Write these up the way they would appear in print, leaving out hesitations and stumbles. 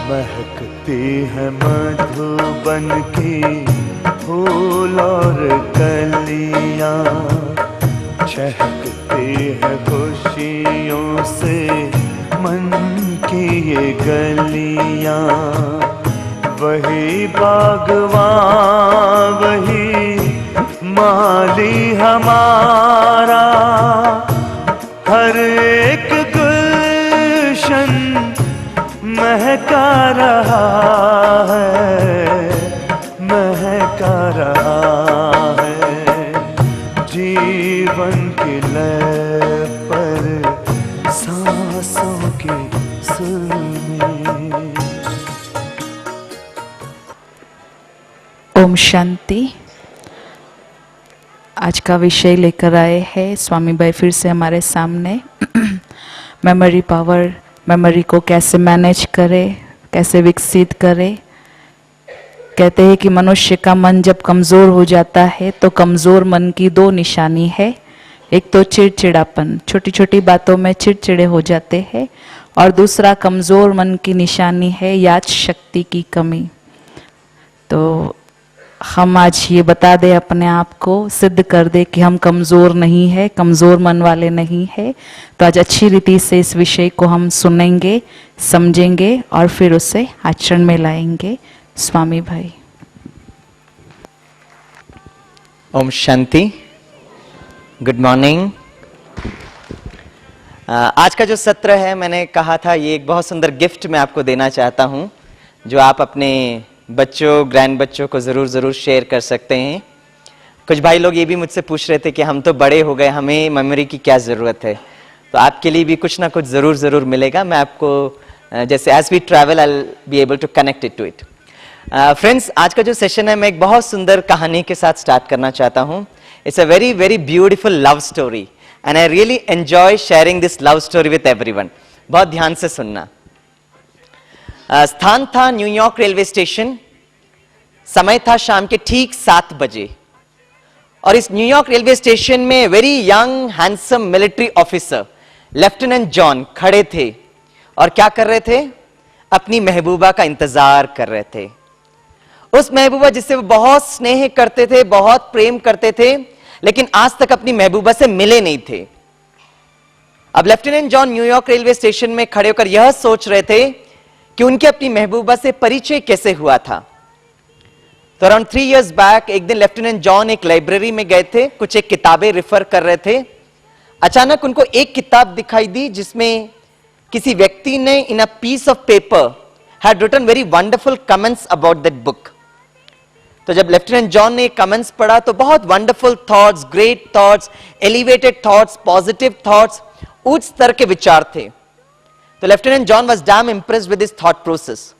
महकती है मधुबन की फूल और कलियां, चहकती है खुशियों से मन की ये गलियां। वही बागवान वही माली हमारा, हर एक गुलशन महका रहा है, महका रहा है। जीवन की लय पर सांसों की सुर में। ओम शांति। आज का विषय लेकर आए हैं स्वामी भाई फिर से हमारे सामने। मेमोरी पावर, मेमोरी को कैसे मैनेज करें, कैसे विकसित करें। कहते हैं कि मनुष्य का मन जब कमज़ोर हो जाता है तो कमज़ोर मन की दो निशानी है। एक तो चिड़चिड़ापन, छोटी छोटी बातों में चिड़चिड़े हो जाते हैं, और दूसरा कमज़ोर मन की निशानी है याद शक्ति की कमी। तो हम आज ये बता दें, अपने आप को सिद्ध कर दे कि हम कमज़ोर नहीं है, कमज़ोर मन वाले नहीं है। तो आज अच्छी रीति से इस विषय को हम सुनेंगे, समझेंगे और फिर उसे आचरण में लाएंगे। स्वामी भाई। ओम शांति। Good morning. आज का जो सत्र है, मैंने कहा था ये एक बहुत सुंदर गिफ्ट मैं आपको देना चाहता हूँ, जो आप अपने बच्चों, ग्रैंड बच्चों को ज़रूर शेयर कर सकते हैं। कुछ भाई लोग ये भी मुझसे पूछ रहे थे कि हम तो बड़े हो गए, हमें मेमोरी की क्या ज़रूरत है। तो आपके लिए भी कुछ ना कुछ ज़रूर मिलेगा। मैं आपको जैसे as we travel I will be able to connect it to it. Friends, आज का जो सेशन है मैं एक बहुत सुंदर कहानी के साथ स्टार्ट करना चाहता हूँ। It's a very beautiful love story and I really enjoy sharing this love story with everyone. बहुत ध्यान से सुनना। स्थान था न्यूयॉर्क रेलवे स्टेशन। समय था शाम के ठीक 7 बजे, और इस न्यूयॉर्क रेलवे स्टेशन में very young handsome military officer lieutenant John खड़े थे और क्या कर रहे थे? अपनी महबूबा का इंतजार कर रहे थे। उस महबूबा जिससे वो बहुत स्नेह करते थे, बहुत प्रेम करते थे, लेकिन आज तक अपनी महबूबा से मिले नहीं थे। अब lieutenant John New York railway station में खड़े होकर यह सोच रहे थे कि उनके अपनी महबूबा से परिचय कैसे हुआ था। तो अराउंड 3 years बैक एक दिन लेफ्टिनेंट जॉन एक लाइब्रेरी में गए थे, कुछ एक किताबें रेफर कर रहे थे। अचानक उनको एक किताब दिखाई दी जिसमें किसी व्यक्ति ने in a piece of paper had written very wonderful comments about that book. तो जब लेफ्टिनेंट जॉन ने कमेंट्स पढ़ा तो बहुत wonderful thoughts, great thoughts, elevated thoughts, positive thoughts, उच्च स्तर के विचार थे। तो lieutenant John was damn impressed with this thought process.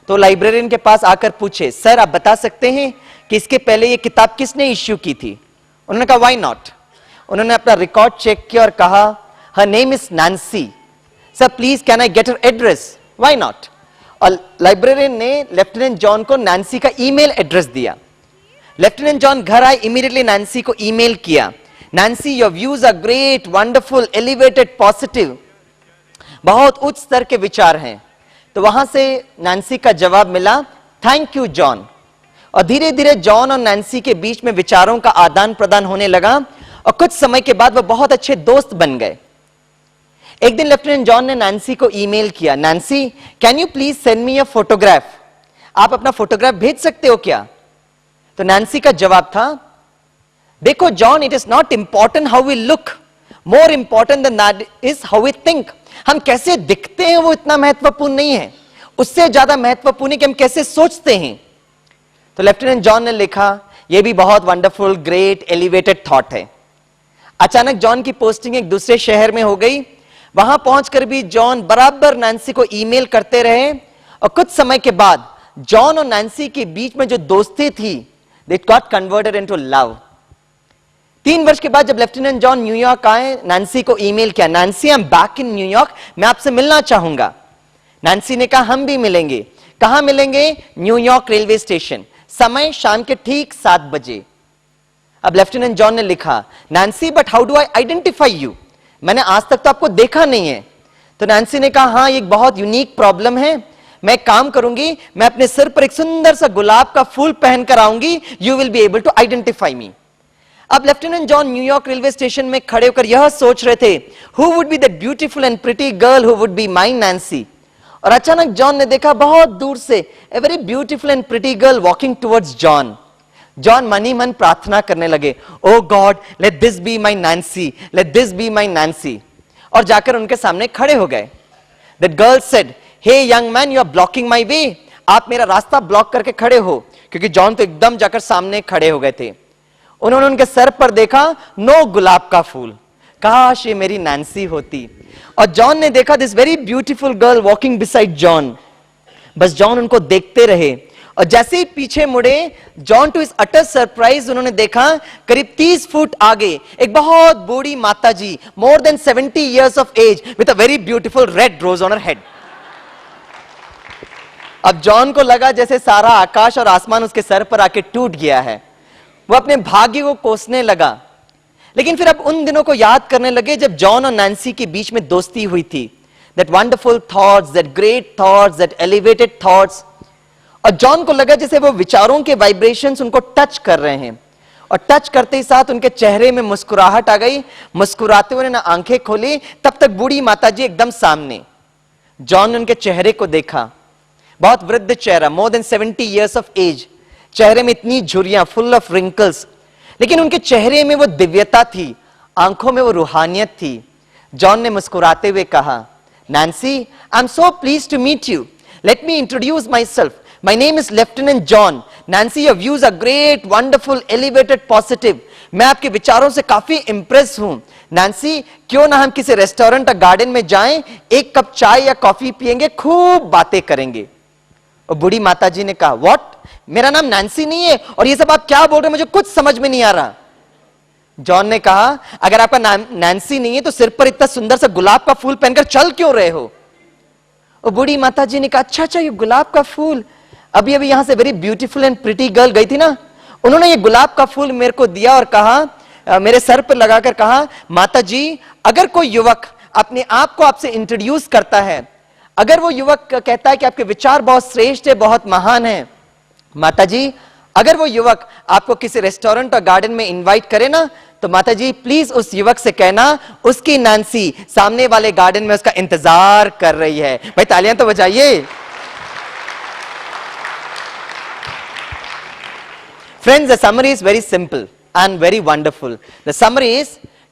तो लाइब्रेरियन के पास आकर पूछे, सर आप बता सकते हैं कि इसके पहले ये किताब किसने इश्यू की थी? उन्होंने कहा व्हाई नॉट। उन्होंने अपना रिकॉर्ड चेक किया और कहा her name is Nancy. Sir please can I get her address? Why not. और लाइब्रेरियन ने लेफ्टिनेंट जॉन को नैन्सी का ईमेल एड्रेस दिया। लेफ्टिनेंट जॉन घर आए, इमीडिएटली नैन्सी को ईमेल किया, Nancy your views are great, wonderful, elevated, positive, बहुत उच्च स्तर के विचार हैं। तो वहां से नैन्सी का जवाब मिला थैंक यू जॉन। और धीरे धीरे जॉन और नैन्सी के बीच में विचारों का आदान प्रदान होने लगा और कुछ समय के बाद वो बहुत अच्छे दोस्त बन गए। एक दिन लेफ्टिनेंट जॉन ने नैन्सी को ईमेल किया, Nancy can you please send me a photograph? आप अपना फोटोग्राफ भेज सकते हो क्या? तो नैन्सी का जवाब था, देखो John, it is not important how we look, more important than that is how we think. हम कैसे दिखते हैं वो इतना महत्वपूर्ण नहीं है, उससे ज्यादा महत्वपूर्ण है कि हम कैसे सोचते हैं। तो लेफ्टिनेंट जॉन ने लिखा, ये भी बहुत वंडरफुल, ग्रेट, एलिवेटेड थॉट है। अचानक जॉन की पोस्टिंग एक दूसरे शहर में हो गई। वहां पहुंचकर भी जॉन बराबर नैन्सी को ईमेल करते रहे और कुछ समय के बाद जॉन और नैन्सी के बीच में जो दोस्ती थी, they got converted into love. 3 वर्ष के बाद जब लेफ्टिनेंट जॉन न्यूयॉर्क आए, नैन्सी को ईमेल किया, Nancy I am back in New York, मैं आपसे मिलना चाहूंगा। नैन्सी ने कहा हम भी मिलेंगे। कहां मिलेंगे? न्यूयॉर्क रेलवे स्टेशन, समय शाम के ठीक 7 बजे। अब लेफ्टिनेंट जॉन ने लिखा, Nancy but how do I identify you? मैंने आज तक तो आपको देखा नहीं है। तो नैन्सी ने कहा, हाँ ये एक बहुत यूनिक प्रॉब्लम है, मैं एक काम करूंगी, मैं अपने सिर पर एक सुंदर सा गुलाब का फूल पहन कर आऊंगी, you will be able to identify me. अब lieutenant John New York railway station में खड़े होकर यह सोच रहे थे, who would be that beautiful and pretty girl who would be my Nancy. और अचानक जॉन ने देखा बहुत दूर से a very beautiful and pretty girl walking towards John. John मन ही मन प्रार्थना करने लगे, oh God let this be my Nancy, let this be my Nancy. और जाकर उनके सामने खड़े हो गए। That girl said, hey young man, you are blocking my way, आप मेरा रास्ता ब्लॉक करके खड़े हो, क्योंकि जॉन तो एकदम जाकर सामने खड़े हो गए थे। उन्होंने उनके सर पर देखा, नो गुलाब का फूल, काश ये मेरी नैन्सी होती। और जॉन ने देखा this very beautiful girl walking beside John. बस जॉन उनको देखते रहे, और जैसे ही पीछे मुड़े, जॉन टू इस अटर सरप्राइज उन्होंने देखा करीब 30 फुट आगे एक बहुत बूढ़ी माताजी, more than 70 years of age, with a very beautiful red rose on her head. अब जॉन को लगा जैसे सारा आकाश और आसमान उसके सर पर आके टूट गया है। वो अपने भाग्य को कोसने लगा, लेकिन फिर अब उन दिनों को याद करने लगे जब जॉन और नैन्सी के बीच में दोस्ती हुई थी। That wonderful thoughts, that great thoughts, that elevated thoughts. और जॉन को लगा जैसे वो विचारों के वाइब्रेशंस उनको टच कर रहे हैं, और टच करते ही साथ उनके चेहरे में मुस्कुराहट आ गई। मुस्कुराते हुए ना आंखें खोली, तब तक बूढ़ी माताजी एकदम सामने। जॉन ने उनके चेहरे को देखा, बहुत वृद्ध चेहरा, मोर देन 70 years of age, चेहरे में इतनी झुर्रियां, फुल ऑफ रिंकल्स, लेकिन उनके चेहरे में वो दिव्यता थी, आंखों में वो रूहानियत थी। जॉन ने मुस्कुराते हुए कहा, Nancy, I am so pleased to meet you, let me introduce myself, my name is lieutenant John. Nancy, your views are great, wonderful, elevated, positive. मैं आपके विचारों से काफी इंप्रेस हूं। नैन्सी, क्यों ना हम किसी रेस्टोरेंट या गार्डन में जाएं, एक कप चाय या कॉफी पिएंगे, खूब बातें करेंगे। और बूढ़ी माताजी ने कहा, व्हाट, मेरा नाम नैन्सी नहीं है, और ये सब आप क्या बोल रहे हैं, मुझे कुछ समझ में नहीं आ रहा। जॉन ने कहा, अगर आपका नाम नैन्सी नहीं है तो सिर पर इतना सुंदर सा गुलाब का फूल पहनकर चल क्यों रहे हो? और बूढ़ी माताजी ने कहा, अच्छा ये गुलाब का फूल, अभी अभी यहां से very beautiful and pretty girl गई थी ना, उन्होंने ये गुलाब का फूल मेरे को दिया और कहा, मेरे सर पर लगाकर कहा, माताजी, अगर कोई युवक अपने आप को आपसे इंट्रोड्यूस करता है, अगर वो युवक कहता है कि आपके विचार बहुत श्रेष्ठ है, बहुत महान है, माताजी, अगर वो युवक आपको किसी रेस्टोरेंट और गार्डन में इनवाइट करे ना, तो माताजी प्लीज उस युवक से कहना उसकी नैन्सी सामने वाले गार्डन में उसका इंतजार कर रही है। भाई तालियां तो बजाइए। Friends, the summary is very simple and very wonderful. The summary is,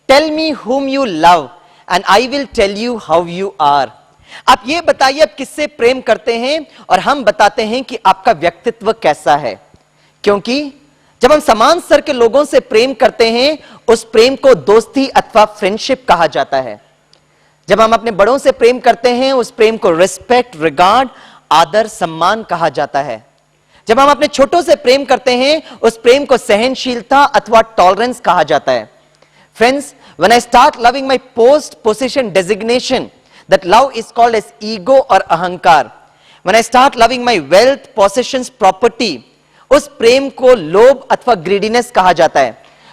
tell me whom you love and I will tell you how you are. आप ये बताइए आप किससे प्रेम करते हैं और हम बताते हैं कि आपका व्यक्तित्व कैसा है। क्योंकि जब हम समान स्तर के लोगों से प्रेम करते हैं, उस प्रेम को दोस्ती अथवा फ्रेंडशिप कहा जाता है। जब हम अपने बड़ों से प्रेम करते हैं, उस प्रेम को रिस्पेक्ट, रिगार्ड, आदर, सम्मान कहा जाता है। जब हम अपने छोटों से प्रेम करते हैं, उस प्रेम को सहनशीलता अथवा टॉलरेंस कहा जाता है। Friends, when I start loving my post position designation, that love is called as ego और अहंकार। When I start loving my wealth, possessions, property, उस प्रेम को लोभ अथवा ग्रीडीनेस कहा जाता है।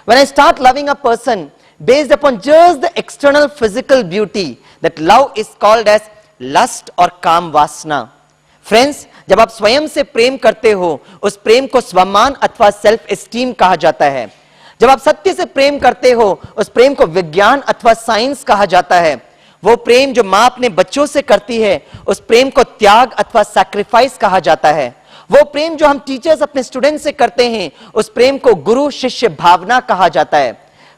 When I start loving a person based upon just the external physical beauty, that love is called as lust और काम वासना। फ्रेंड्स, जब आप स्वयं से प्रेम करते हो, उस प्रेम को स्वमान अथवा सेल्फ एस्टीम कहा जाता है। जब आप सत्य से प्रेम करते हो, उस प्रेम को विज्ञान अथवा साइंस कहा जाता है। वो प्रेम जो मां अपने बच्चों से करती है, उस प्रेम को त्याग अथवा सैक्रिफाइस कहा जाता है। वो प्रेम जो हम टीचर्स अपने स्टूडेंट से करते हैं, उस प्रेम को गुरु शिष्य भावना कहा जाता है।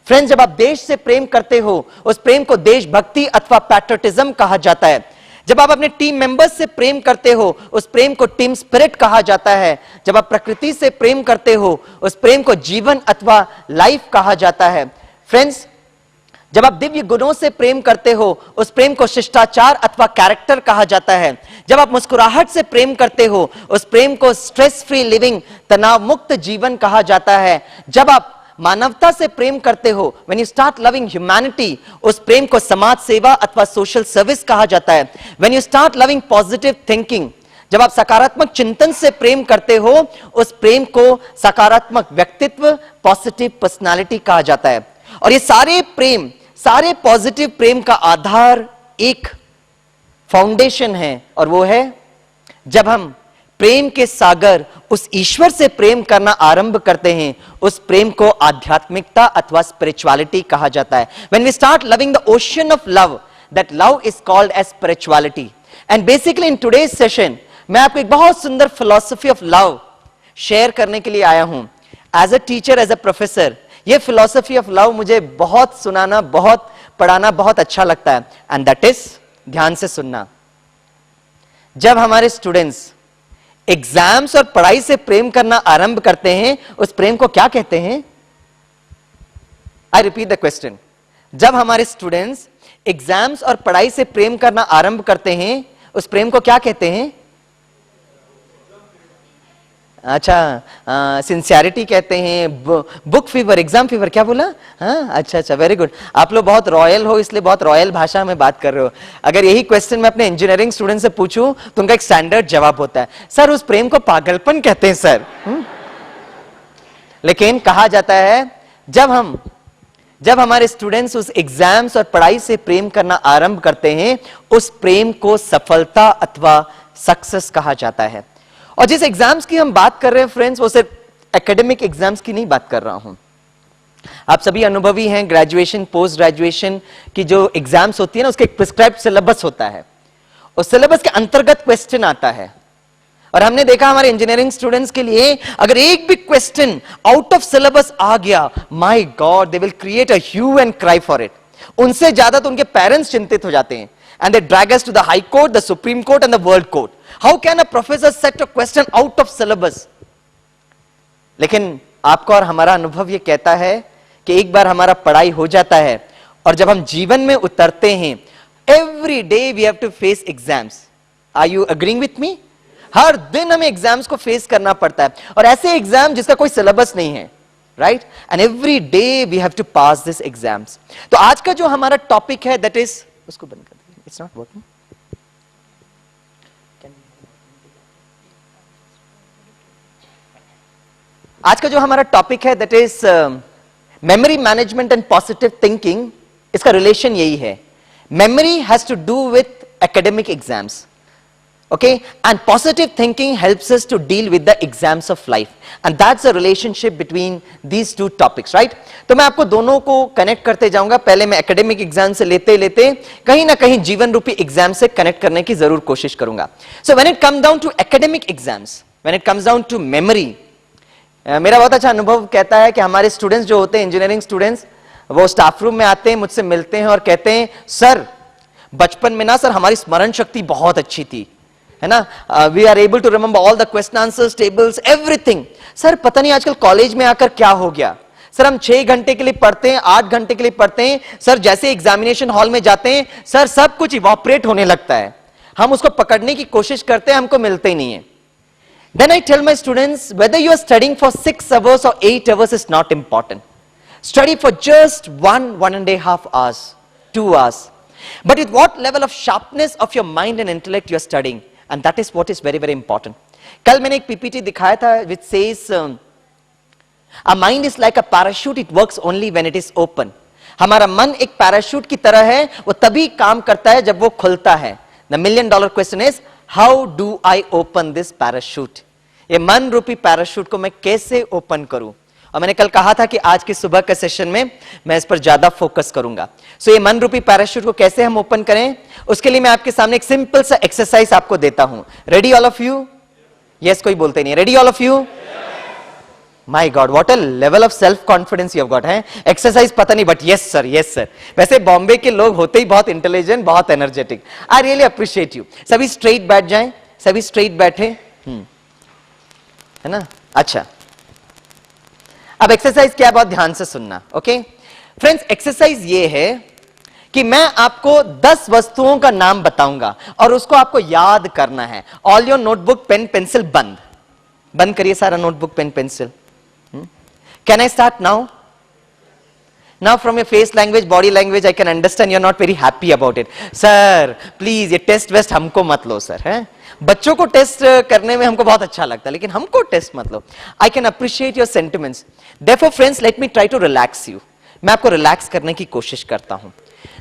फ्रेंड्स, जब आप देश से प्रेम करते हो, उस प्रेम को देशभक्ति अथवा पैट्रियटिज्म कहा जाता है। जब आप अपने टीम मेंबर्स से प्रेम करते हो, उस प्रेम को टीम स्पिरिट कहा जाता है। जब आप प्रकृति से प्रेम करते हो, उस प्रेम को जीवन अथवा लाइफ कहा जाता है। फ्रेंड्स, जब आप दिव्य गुणों से प्रेम करते हो, उस प्रेम को शिष्टाचार अथवा कैरेक्टर कहा जाता है। जब आप मुस्कुराहट से प्रेम करते हो, उस प्रेम को स्ट्रेस फ्री लिविंग, तनाव मुक्त जीवन कहा जाता है। जब आप मानवता से प्रेम करते हो, when you start loving humanity, उस प्रेम को समाज सेवा अथवा सोशल सर्विस कहा जाता है। when you start loving positive thinking, जब आप सकारात्मक चिंतन से प्रेम करते हो, उस प्रेम को सकारात्मक व्यक्तित्व, पॉजिटिव पर्सनालिटी कहा जाता है। और ये सारे प्रेम, सारे पॉजिटिव प्रेम का आधार एक फाउंडेशन है, और वो है जब हम प्रेम के सागर उस ईश्वर से प्रेम करना आरंभ करते हैं, उस प्रेम को आध्यात्मिकता अथवा स्पिरिचुअलिटी कहा जाता है. When we start loving the ocean of love, that love is called as spirituality. And basically in today's session, मैं आपको एक बहुत सुंदर philosophy of love शेयर करने के लिए आया हूं. As a teacher, as a professor, ये philosophy of love मुझे बहुत सुनाना, बहुत पढ़ाना बहुत अच्छा लगता है. And that is, ध्यान से सुनना, जब हमारे स्टूडेंट्स एग्जाम्स और पढ़ाई से प्रेम करना आरंभ करते हैं, उस प्रेम को क्या कहते हैं? I repeat the question. जब हमारे स्टूडेंट्स एग्जाम्स और पढ़ाई से प्रेम करना आरंभ करते हैं, उस प्रेम को क्या कहते हैं? अच्छा, सिंसियरिटी कहते हैं, बुक फीवर, एग्जाम फीवर, क्या बोला? हाँ, अच्छा, वेरी गुड. आप लोग बहुत रॉयल हो, इसलिए बहुत रॉयल भाषा में बात कर रहे हो. अगर यही क्वेश्चन मैं अपने इंजीनियरिंग स्टूडेंट से पूछूं तो उनका एक स्टैंडर्ड जवाब होता है, सर उस प्रेम को पागलपन कहते हैं सर. लेकिन कहा जाता है जब हमारे स्टूडेंट्स उस एग्जाम्स और पढ़ाई से प्रेम करना आरंभ करते हैं, उस प्रेम को सफलता अथवा सक्सेस कहा जाता है. और जिस एग्जाम्स की हम बात कर रहे हैं फ्रेंड्स, वो सिर्फ एकेडमिक एग्जाम्स की नहीं बात कर रहा हूं. आप सभी अनुभवी हैं, ग्रेजुएशन पोस्ट ग्रेजुएशन की जो एग्जाम्स होती है ना, उसका एक प्रिस्क्राइब्ड सिलेबस होता है. उस सिलेबस के अंतर्गत क्वेश्चन आता है, और हमने देखा हमारे इंजीनियरिंग स्टूडेंट्स के लिए अगर एक भी क्वेश्चन आउट ऑफ सिलेबस आ गया, my God, they will create a hue and cry for it. उनसे ज्यादा तो उनके पेरेंट्स चिंतित हो जाते हैं. And they drag us to the High Court, the Supreme Court and the World Court. How can a professor set a question out of syllabus? लेकिन आपका और हमारा अनुभव ये कहता है कि एक बार हमारा पढ़ाई हो जाता है और जब हम जीवन में उतरते हैं, every day we have to face exams. Are you agreeing with me? हर दिन हमें एग्जाम्स को फेस करना पड़ता है, और ऐसे एग्जाम जिसका कोई सिलेबस नहीं है, right? And every day we have to pass this exams. तो आज का जो हमारा टॉपिक है, दैट इज, उसको बंद कर, it's not working. आज का जो हमारा टॉपिक है, that is memory management and positive thinking. इसका रिलेशन यही है, memory has to do with academic exams, okay, and positive thinking helps us to deal with the exams of life, and that's the relationship between these two topics, right? तो मैं आपको दोनों को connect करते जाऊंगा. पहले मैं एकेडमिक एग्जाम से लेते लेते कहीं ना कहीं जीवन रूपी एग्जाम से कनेक्ट करने की जरूर कोशिश करूंगा. So when it comes down to academic exams, when it comes down to memory, मेरा बहुत अच्छा अनुभव कहता है कि हमारे स्टूडेंट्स जो होते हैं, इंजीनियरिंग स्टूडेंट्स, वो स्टाफ रूम में आते हैं, मुझसे मिलते हैं और कहते हैं, सर बचपन में ना सर हमारी स्मरण शक्ति बहुत अच्छी थी, है ना, we are able to remember all the question answers, tables, everything. Sir पता नहीं आजकल कॉलेज में आकर क्या हो गया, सर हम 6 घंटे के लिए पढ़ते हैं, 8 घंटे के लिए पढ़ते हैं, सर जैसे एग्जामिनेशन हॉल में जाते हैं, सर सब कुछ इवॉपरेट होने लगता है, हम उसको पकड़ने की कोशिश करते हैं, हमको मिलते ही नहीं है. Then I tell my students, whether you are studying for 6 hours or 8 hours is not important. Study for just 1.5 hours, 2 hours. But with what level of sharpness of your mind and intellect you are studying, and that is what is very very important. कल मैंने एक PPT दिखाया था which says our mind is like a parachute, it works only when it is open. हमारा मन एक parachute की तरह है, वो तभी काम करता है जब वो खुलता है. The $1 million question is, how do I open this parachute? ये मन रूपी पैराशूट को मैं कैसे ओपन करूं? और मैंने कल कहा था कि आज की सुबह के सेशन में मैं इस पर ज्यादा फोकस करूंगा. सो ये मन रूपी पैराशूट को कैसे हम ओपन करें, उसके लिए मैं आपके सामने एक सिंपल सा एक्सरसाइज आपको देता हूं. Ready all of you? Yes कोई बोलते नहीं. Ready all of you? My God, what a level of self confidence you have got. है एक्सरसाइज पता नहीं, but yes sir, yes sir. वैसे बॉम्बे के लोग होते ही बहुत इंटेलिजेंट, बहुत energetic. I really appreciate you. सभी स्ट्रेट बैठ जाएं, सभी स्ट्रेट बैठे, है ना. अच्छा, अब एक्सरसाइज क्या है, बहुत ध्यान से सुनना. ओके फ्रेंड्स, एक्सरसाइज ये है कि मैं आपको 10 वस्तुओं का नाम बताऊंगा और उसको आपको याद करना है. All your notebook, pen, pencil बंद करिए, सारा notebook, pen, pencil. Can I start now? Now from your face language, body language, I can understand you're not very happy about it. Sir, please, ये टेस्ट वेस्ट हमको मत लो sir. है बच्चों को test करने में हमको बहुत अच्छा लगता है, लेकिन हमको टेस्ट मत लो. I can appreciate your sentiments. Therefore, friends, let me try to relax you. मैं आपको रिलैक्स करने की कोशिश करता हूं.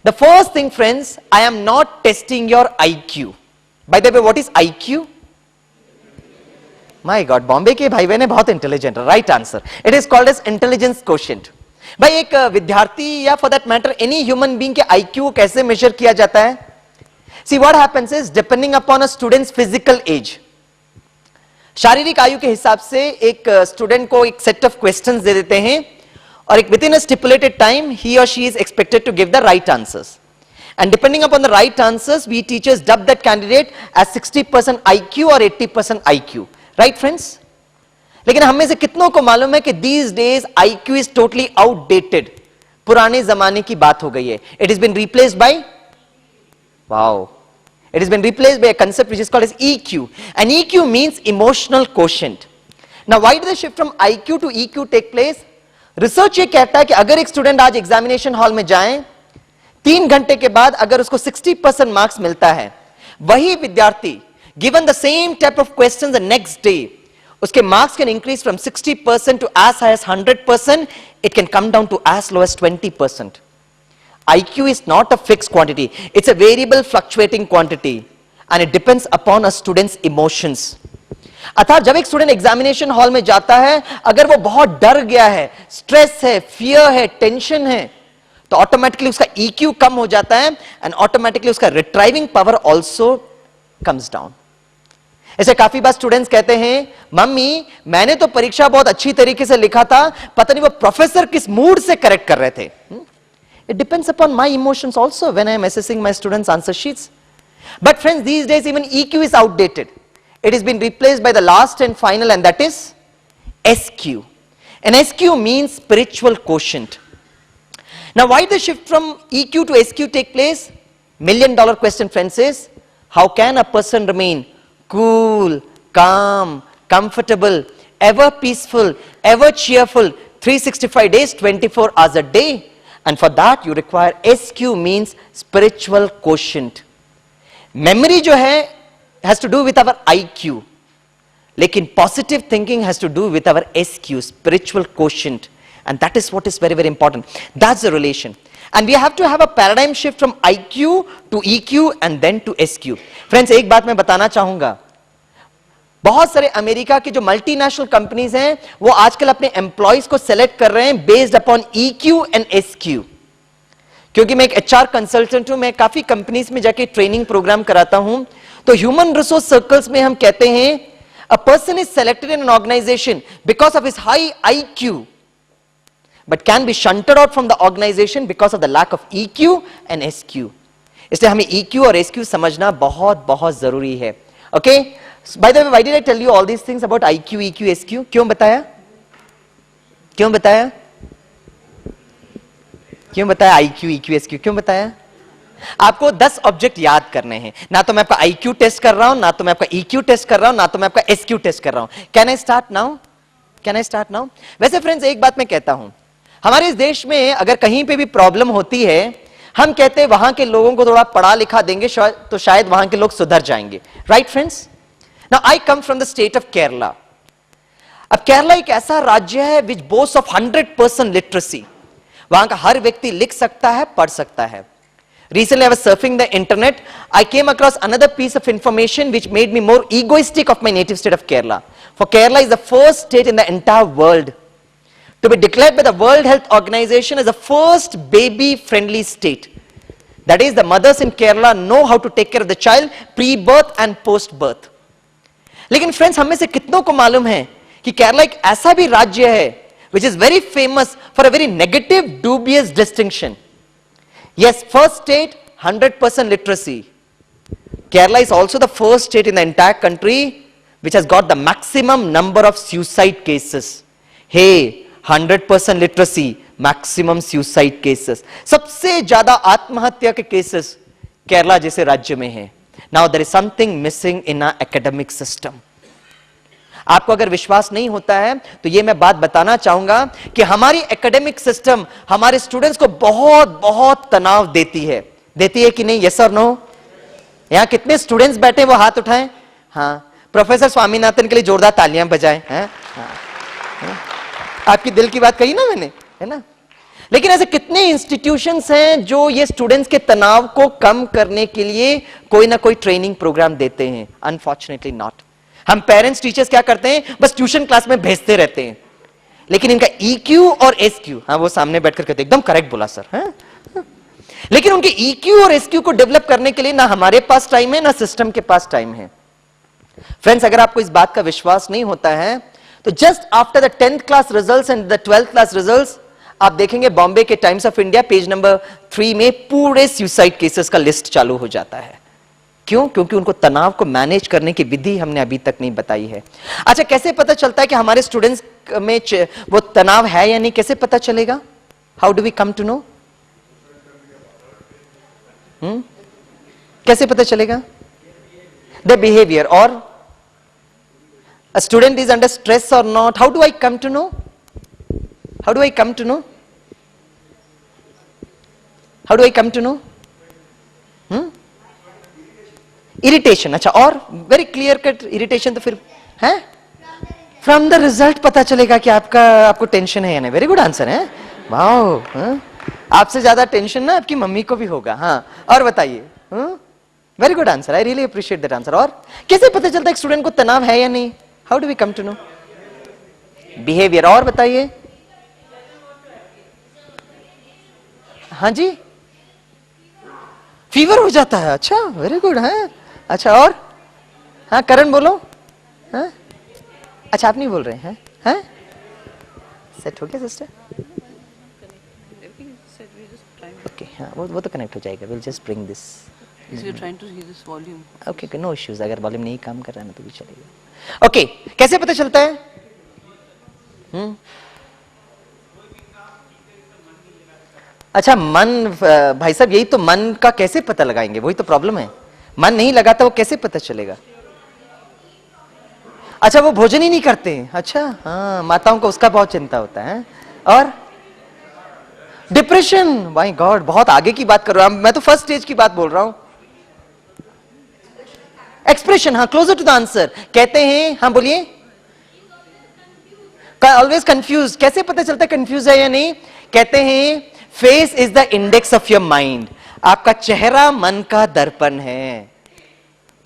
The first thing, friends, I am not testing your IQ. By the way, what is IQ? My God, Bombay के भाई बहन बहुत intelligent. Right answer. It is called as intelligence quotient. भाई एक विद्यार्थी या for that matter any human being के IQ को कैसे मेजर किया जाता है? See what happens is depending upon a student's physical age. शारीरिक आयु के हिसाब से एक स्टूडेंट को एक सेट ऑफ क्वेश्चंस दे देते हैं और एक within a stipulated time he or she is expected to give the right answers. And depending upon the right answers, we teachers dub that candidate as 60% IQ or 80% IQ. Right friends? लेकिन हम में से कितनों को मालूम है कि these days IQ is totally outdated. पुराने जमाने की बात हो गई है. It has been replaced by, wow, it has been replaced by a concept which is called as EQ. And EQ means emotional quotient. Now why did the shift from IQ to EQ take place? Research ये कहता है कि अगर एक student आज examination hall में जाए, 3 घंटे के बाद अगर उसको 60% मार्क्स मिलता है, वही विद्यार्थी given the same type of questions the next day, उसके marks can increase from 60% to as high as 100%. It can come down to as low as 20%. IQ is not a fixed quantity. It's a variable fluctuating quantity and it depends upon a student's emotions. अर्थात जब एक student examination hall में जाता है, अगर वो बहुत डर गया है, स्ट्रेस है, फियर है, टेंशन है, तो ऑटोमेटिकली उसका EQ कम हो जाता है एंड ऑटोमेटिकली उसका retrieving power also comes down. ऐसे काफी बार स्टूडेंट्स कहते हैं, मम्मी मैंने तो परीक्षा बहुत अच्छी तरीके से लिखा था, पता नहीं वो प्रोफेसर किस मूड से करेक्ट कर रहे थे. It depends upon my emotions also when I am assessing my students' answer sheets. But friends, these days even EQ is outdated. It has been replaced by the last and final, and that is SQ. And SQ means spiritual quotient. Now why the shift from EQ to SQ take place? $1,000,000 question, friends, is how can a person remain cool, calm, comfortable, ever peaceful, ever cheerful, 365 days, 24 hours a day? And for that you require SQ, means spiritual quotient. Memory जो है has to do with our IQ, लेकिन positive thinking has to do with our SQ, spiritual quotient, and that is what is very very important. That's the relation, and we have to have a paradigm shift from IQ to EQ and then to SQ. Friends, एक बात मैं बताना चाहूंगा, बहुत सारे America की जो multinational companies हैं, वो आजकल अपने एम्प्लॉइज को सेलेक्ट कर रहे हैं based upon EQ and SQ. क्योंकि मैं एक HR कंसल्टेंट हूं, मैं काफी कंपनीज में जाके ट्रेनिंग प्रोग्राम कराता हूं, तो ह्यूमन रिसोर्स सर्कल्स में हम कहते हैं a person is selected in an organization because of his high IQ, but can be shunted out from the organization because of the lack of EQ and SQ. इसलिए हमें EQ और SQ समझना बहुत बहुत जरूरी है. Okay? By the way, why did I tell you all these things about IQ, EQ, SQ? क्यों बताया? क्यों बताया? क्यों बताया IQ, EQ, SQ? क्यों बताया? आपको 10 ऑब्जेक्ट याद करने हैं. ना तो मैं आपका IQ टेस्ट कर रहा हूं, ना तो मैं आपका EQ टेस्ट कर रहा हूं, ना तो मैं आपका SQ टेस्ट कर रहा हूं. Can I start now? Can I start now? वैसे फ्रेंड्स एक बात मैं कहता हूं, हमारे इस देश में अगर कहीं पे भी प्रॉब्लम होती है, हम कहते हैं वहां के लोगों को थोड़ा पढ़ा लिखा देंगे तो शायद वहां के लोग सुधर जाएंगे. Right friends? Now I come from the state of Kerala. अब केरला एक ऐसा राज्य है which boasts of 100% literacy. वहां का हर व्यक्ति लिख सकता है, पढ़ सकता है. Recently I was surfing the internet. I came across another piece of information which made me more egoistic of my native state of Kerala. For Kerala is the first state in the entire world to be declared by the World Health Organization as the first baby-friendly state. That is, the mothers in Kerala know how to take care of the child pre-birth and post-birth. लेकिन friends, हम में से कितनों को मालूम है कि केरला एक ऐसा भी राज्य है which is very famous for a very negative, dubious distinction. Yes, first state 100% literacy. Kerala is also the first state in the entire country which has got the maximum number of suicide cases. Hey, 100% literacy, maximum suicide cases. सबसे ज्यादा आत्महत्या के cases Kerala जैसे राज्य में है. Now there is something missing in our academic system. आपको अगर विश्वास नहीं होता है तो ये मैं बात बताना चाहूंगा कि हमारी एकेडमिक सिस्टम हमारे स्टूडेंट्स को बहुत बहुत तनाव देती है कि नहीं? यस और नो? यहां कितने स्टूडेंट्स बैठे वो हाथ उठाएं. हाँ, प्रोफेसर स्वामीनाथन के लिए जोरदार तालियां बजाएं. आपकी दिल की बात कही ना मैंने, है ना? लेकिन ऐसे कितने इंस्टीट्यूशंस हैं जो ये स्टूडेंट्स के तनाव को कम करने के लिए कोई ना कोई ट्रेनिंग प्रोग्राम देते हैं? Unfortunately not. हम पेरेंट्स टीचर्स क्या करते हैं, बस ट्यूशन क्लास में भेजते रहते हैं। लेकिन इनका EQ और SQ, हाँ वो सामने बैठकर कहते एकदम करेक्ट बोला सर, हाँ? लेकिन उनके EQ और SQ को डेवलप करने के लिए ना हमारे पास टाइम है ना सिस्टम के पास टाइम है। फ्रेंड्स, अगर आपको इस बात का विश्वास नहीं होता है तो just after the 10th class results and the 12th class results आप देखेंगे बॉम्बे के times of India page number 3 में पूरे सुसाइड केसेस का लिस्ट चालू हो जाता है। क्यों? क्योंकि उनको तनाव को मैनेज करने की विधि हमने अभी तक नहीं बताई है। अच्छा, कैसे पता चलता है कि हमारे स्टूडेंट्स में वो तनाव है या नहीं? कैसे पता चलेगा? How do we come to know? कैसे पता चलेगा? द बिहेवियर, और a student is under stress or not. How do I come to know? How do I come to know? How do I come to know? Irritation. अच्छा, और very clear cut irritation तो फिर है? From the result पता चलेगा कि आपको tension है या नहीं। वेरी गुड आंसर है, वाओ। आपसे ज्यादा टेंशन ना आपकी मम्मी को भी होगा। हाँ, और बताइए। Very good answer, I really appreciate that answer. और कैसे पता चलता है एक स्टूडेंट को तनाव है या नहीं? How do we come to know? Behaviour, और बताइए। हाँ जी, फीवर हो जाता है। अच्छा, वेरी गुड है। अच्छा, और? हाँ करण बोलो। हाँ, अच्छा आप नहीं बोल रहे हैं? हाँ, सेट हो गया सिस्टर? ओके, हाँ वो तो कनेक्ट हो जाएगा। Will just bring this. Okay, no issues. अगर वॉल्यूम नहीं काम कर रहा है ना तो भी चलेगा। ओके, कैसे पता चलता है? अच्छा, मन, भाई साहब यही तो, मन का कैसे पता लगाएंगे? वही तो प्रॉब्लम है। मन नहीं लगाता, वो कैसे पता चलेगा? अच्छा, वो भोजन ही नहीं करते। अच्छा, हाँ, माताओं को उसका बहुत चिंता होता है। और डिप्रेशन, माय गॉड, बहुत आगे की बात कर रहा हूं मैं तो, फर्स्ट स्टेज की बात बोल रहा हूं। एक्सप्रेशन, हाँ, क्लोजर टू द आंसर। कहते हैं, हाँ बोलिए। ऑलवेज कंफ्यूज, कैसे पता चलता है कंफ्यूज है या नहीं? कहते हैं face is the index of your mind. आपका चेहरा मन का दर्पण है।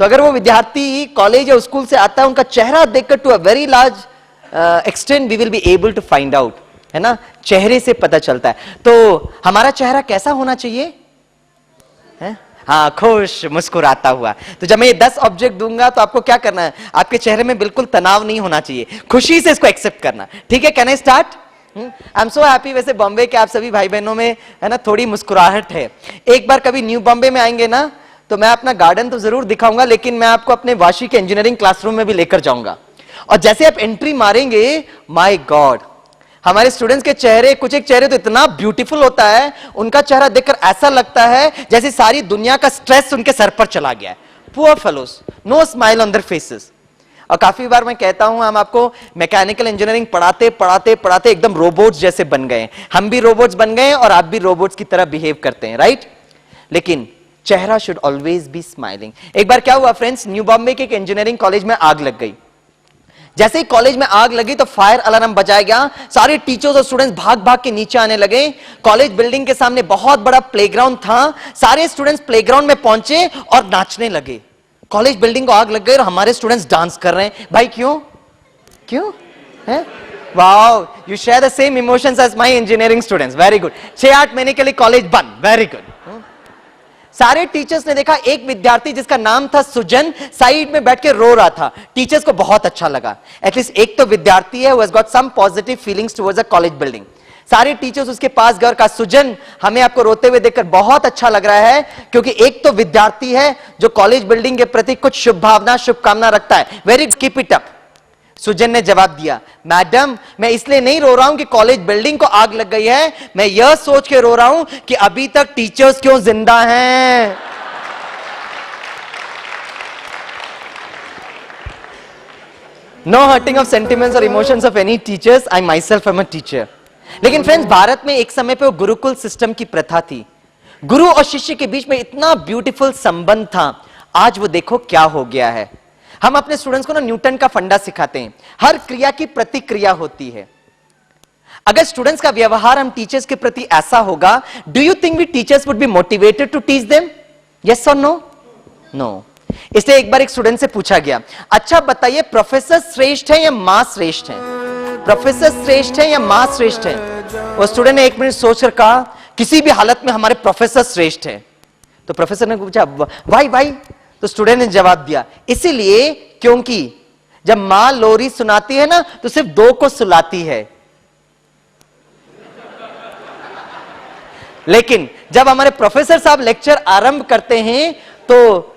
तो अगर वो विद्यार्थी कॉलेज या स्कूल से आता है, उनका चेहरा देखकर to a very large extent we will be able to find out, है ना? चेहरे से पता चलता है। तो हमारा चेहरा कैसा होना चाहिए? है? हाँ, खुश, मुस्कुराता हुआ। तो जब मैं ये 10 ऑब्जेक्ट दूंगा तो आपको क्या करना है? आपके चेहरे में बिल्कुल तनाव नहीं होना चाहिए, खुशी से इसको एक्सेप्ट करना। ठीक है, can I start? I am so happy. वैसे बॉम्बे के आप सभी भाई बहनों में, है ना, थोड़ी मुस्कुराहट है। एक बार कभी न्यू बॉम्बे में आएंगे ना, तो मैं अपना गार्डन तो जरूर दिखाऊंगा, लेकिन मैं आपको अपने वाशी के इंजीनियरिंग क्लासरूम में भी लेकर जाऊंगा। और जैसे आप एंट्री मारेंगे, माय गॉड, हमारे स्टूडेंट्स के चेहरे, कुछ एक चेहरे तो इतना ब्यूटीफुल होता है, उनका चेहरा देखकर ऐसा लगता है जैसे सारी दुनिया का स्ट्रेस उनके सर पर चला गया है। Poor fellows, no smile on their faces. और काफी बार मैं कहता हूं, हम आपको मैकेनिकल इंजीनियरिंग पढ़ाते पढ़ाते पढ़ाते एकदम रोबोट्स जैसे बन गए। हम भी रोबोट्स बन गए और आप भी रोबोट्स की तरह बिहेव करते हैं, राइट? लेकिन चेहरा शुड ऑलवेज बी स्माइलिंग। एक बार क्या हुआ फ्रेंड्स, न्यू बॉम्बे के एक इंजीनियरिंग कॉलेज में आग लग गई। जैसे ही कॉलेज में आग लगी तो फायर अलार्म बजाया गया। सारे टीचर्स और स्टूडेंट्स भाग भाग के नीचे आने लगे। कॉलेज बिल्डिंग के सामने बहुत बड़ा प्लेग्राउंड था। सारे स्टूडेंट्स प्लेग्राउंड में पहुंचे और नाचने लगे। कॉलेज बिल्डिंग को आग लग गई और हमारे स्टूडेंट्स डांस कर रहे हैं। भाई क्यों? क्यों है? Wow, you share the same emotions as my engineering students. Very good. 6-8 महीने के लिए कॉलेज बंद। Very good. सारे टीचर्स ने देखा एक विद्यार्थी जिसका नाम था सुजन साइड में बैठ के रो रहा था। टीचर्स को बहुत अच्छा लगा, एटलीस्ट एक तो विद्यार्थी है who has got some positive feelings towards the college building। सारे टीचर्स उसके पास गए और कहा, सुजन, हमें आपको रोते हुए देखकर बहुत अच्छा लग रहा है, क्योंकि एक तो विद्यार्थी है जो कॉलेज बिल्डिंग के प्रति कुछ शुभ भावना, शुभकामना रखता है। Very good, keep it up. Susan ने जवाब दिया, मैडम, मैं इसलिए नहीं रो रहा हूं कि कॉलेज बिल्डिंग को आग लग गई है, मैं यह सोच के रो रहा हूं कि अभी तक टीचर्स क्यों जिंदा हैं। नो हर्टिंग ऑफ सेंटिमेंट्स और emotions of any teachers, I my self am a teacher. लेकिन फ्रेंड्स, भारत में एक समय पे वो गुरुकुल सिस्टम की प्रथा थी। गुरु और शिष्य के बीच में इतना ब्यूटीफुल संबंध था। आज वो देखो क्या हो गया है। हम अपने स्टूडेंट्स को ना न्यूटन का फंडा सिखाते हैं, हर क्रिया की प्रतिक्रिया होती है। अगर स्टूडेंट्स का व्यवहार हम टीचर्स के प्रति ऐसा होगा, do you think we teachers would be motivated to teach them? Yes और नो? नो। इसलिए एक बार एक स्टूडेंट से पूछा गया, अच्छा बताइए प्रोफेसर श्रेष्ठ है या मां श्रेष्ठ है? प्रोफेसर श्रेष्ठ है या मां श्रेष्ठ है? वो स्टूडेंट ने 1 मिनट सोचकर कहा, किसी भी हालत में हमारे प्रोफेसर श्रेष्ठ है। तो प्रोफेसर ने पूछा वाई? तो स्टूडेंट ने जवाब दिया, इसीलिए क्योंकि जब मां लोरी सुनाती है ना तो सिर्फ 2 को सुलाती है, लेकिन जब हमारे प्रोफेसर साहब लेक्चर आरंभ करते हैं तो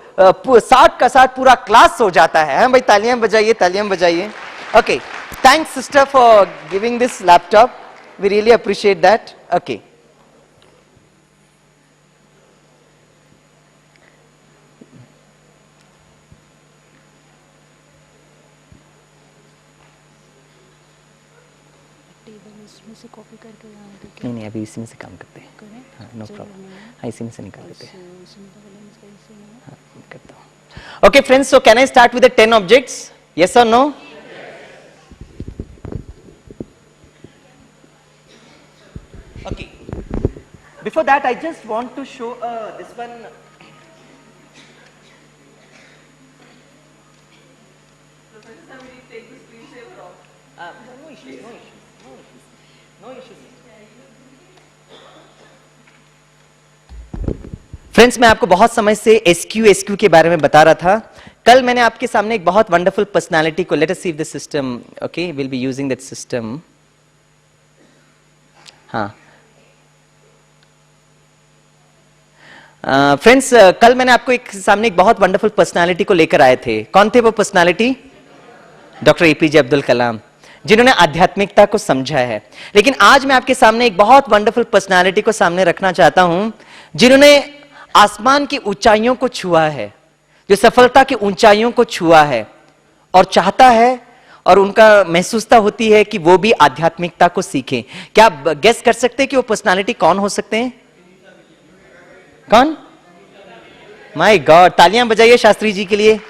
60 का 60 पूरा क्लास हो जाता है। हाँ भाई, तालियां बजाइए, तालियां बजाइए। Okay, thanks sister for giving this laptop, we really appreciate that. Okay, से कॉपी करके नहीं, अभी इसी में से काम करते हैं। हाँ, नो प्रॉब्लम। हाँ, इसी में से निकाल देते हैं। हाँ, करता हूँ। Okay friends, so can I start with the 10 objects? Yes or no? Okay. Before that, I just want to show this one. No issues. Friends, मैं आपको बहुत समय से एसक्यू के बारे में बता रहा था। कल मैंने आपके सामने एक बहुत वंडरफुल पर्सनालिटी को, let us see if the system, okay, will be using that system. हाँ फ्रेंड्स, कल मैंने आपको सामने एक बहुत वंडरफुल पर्सनालिटी को लेकर आए थे। कौन थे वो पर्सनालिटी? डॉक्टर एपीजे अब्दुल कलाम, जिन्होंने आध्यात्मिकता को समझा है। लेकिन आज मैं आपके सामने एक बहुत वंडरफुल पर्सनालिटी को सामने रखना चाहता हूं, जिन्होंने आसमान की ऊंचाइयों को छुआ है, जो सफलता की ऊंचाइयों को छुआ है और चाहता है, और उनका महसूसता होती है कि वो भी आध्यात्मिकता को सीखें। क्या आप गेस कर सकते हैं कि वो पर्सनालिटी कौन हो सकते हैं? कौन? माय गॉड, तालियां बजाइए शास्त्री जी के लिए।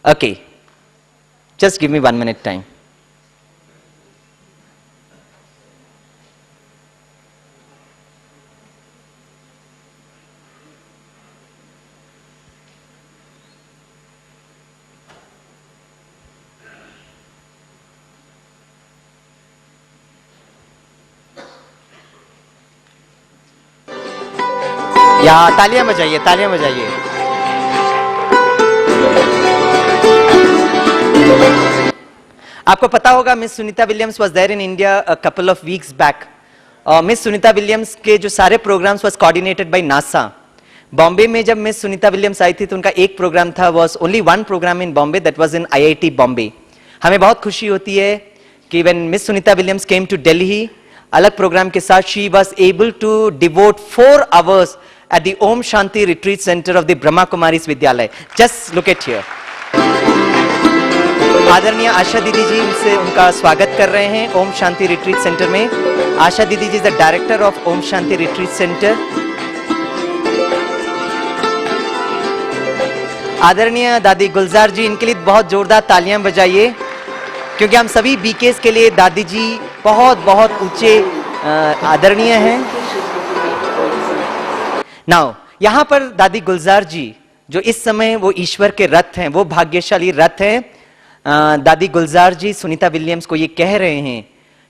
Okay, just give me 1 minute time. या तालियां बजाइए, तालियां बजाइए। आपको पता होगा miss Sunita Williams was there in India a couple of weeks back. Miss Sunita Williams के जो सारे programmes was coordinated by NASA. Bombay में जब मिस सुनीता विलियम्स आई थी तो उनका एक प्रोग्राम था, was only 1 programme in Bombay, that was in IIT Bombay. हमें बहुत खुशी होती है कि when miss Sunita Williams came to Delhi, अलग प्रोग्राम के साथ she was able to devote 4 hours at the Om Shanti Retreat Center of the Brahma Kumaris Vidyalaya. Just look at here. आदरणीय आशा दीदी जी से उनका स्वागत कर रहे हैं ओम शांति रिट्रीट सेंटर में। आशा दीदी ji is the director of Om Shanti retreat centre. आदरणीय दादी गुलजार जी, इनके लिए बहुत जोरदार तालियां बजाइए, क्योंकि हम सभी बीकेस के लिए दादी जी बहुत बहुत ऊंचे आदरणीय हैं। नाउ यहां पर दादी गुलजार जी, जो इस समय वो ईश्वर के रथ हैं, वो भाग्यशाली रथ हैं। दादी गुलजार जी सुनीता विलियम्स को ये कह रहे हैं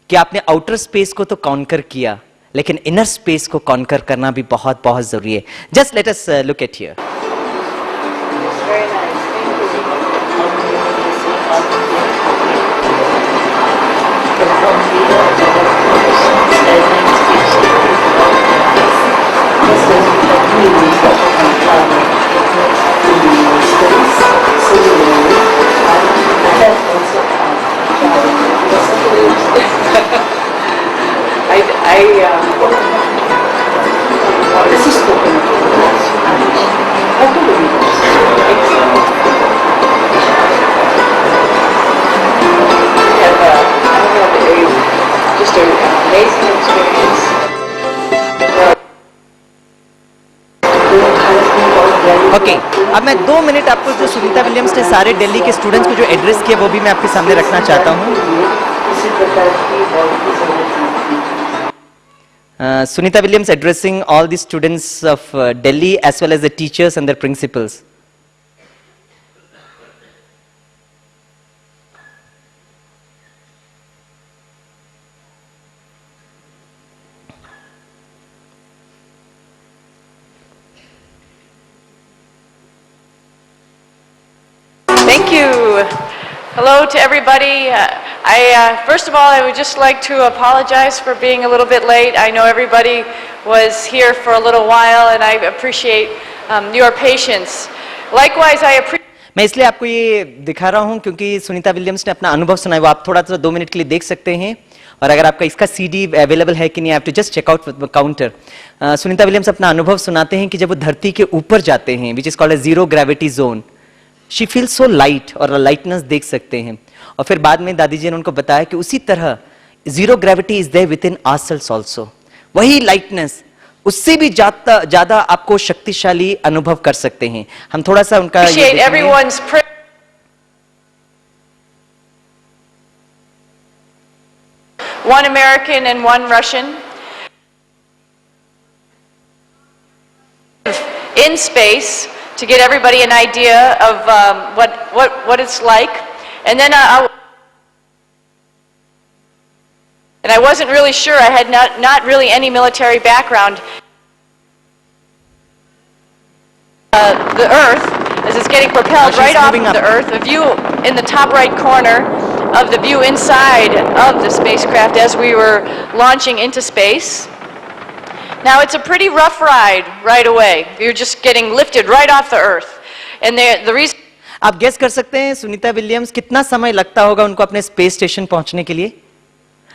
कि आपने आउटर स्पेस को तो कॉन्कर किया, लेकिन इनर स्पेस को कॉन्कर करना भी बहुत बहुत जरूरी है। Just let us look at here. This is spoken. How to do it? Just an amazing experience. Doing kind of okay, अब मैं 2 मिनट आपको जो सुनीता विलियम्स ने सारे दिल्ली के स्टूडेंट्स को जो एड्रेस किया वो भी मैं आपके सामने रखना चाहता हूँ। इसी प्रकार की और भी संगठन Sunita Williams addressing all the students of Delhi as well as the teachers and their principals. Thank you. Hello to everybody. First of all, I would just like to apologize for being a little bit late. I know everybody was here for a little while, and I appreciate your patience. Likewise, I appreciate. मैं इसलिए आपको ये दिखा रहा हूं क्योंकि Sunita Williams ने अपना अनुभव सुनाया, वो आप थोड़ा सा 2 मिनट के लिए देख सकते हैं। और अगर आपका इसका सीडी अवेलेबल है कि नहीं, आप to just check out counter. Sunita Williams अपना अनुभव सुनाते हैं कि जब वो धरती के ऊपर जाते हैं, which is called a zero gravity zone, she feel so light, और लाइटनेस देख सकते हैं। और फिर बाद में दादी जी ने उनको बताया कि उसी तरह zero gravity is there within ourselves also. वही लाइटनेस, उससे भी ज्यादा आपको शक्तिशाली अनुभव कर सकते हैं। हम थोड़ा सा उनका Appreciate everyone's one American and one Russian in space to get everybody an idea of what it's like, and then and I wasn't really sure. I had not really any military background. The Earth, as it's getting propelled right off of the Earth, a view in the top right corner of the view inside of the spacecraft as we were launching into space. Now it's a pretty rough ride right away. You're just getting lifted right off the Earth. And the reason... आप guess कर सकते हैं Sunita Williams कितना समय लगता होगा उनको अपने स्पेस स्टेशन पहुंचने के लिए?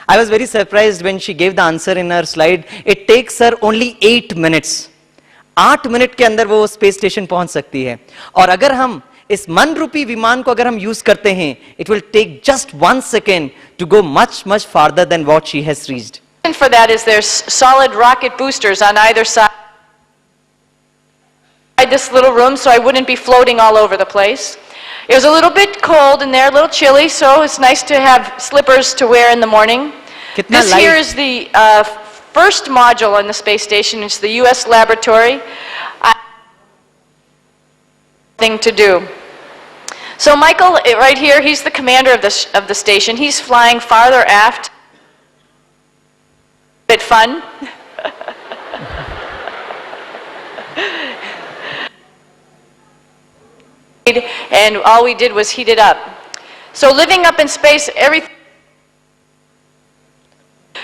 I was very surprised when she gave the answer in her slide. It takes her only 8 minutes. 8 minute के अंदर वो स्पेस स्टेशन पहुंच सकती है। और अगर हम इस मन रूपी विमान को अगर हम यूज करते हैं, it will take just 1 second to go much farther than what she has reached. for that is there's solid rocket boosters on either side this little room, so I wouldn't be floating all over the place. It was a little bit cold in there, a little chilly, so it's nice to have slippers to wear in the morning. Kitna This light. here is the first module on the space station. It's the U.S. laboratory. Thing to do. So Michael, right here, he's the commander of the station. He's flying farther aft. Bit fun. And all we did was heat it up. So living up in space, everything.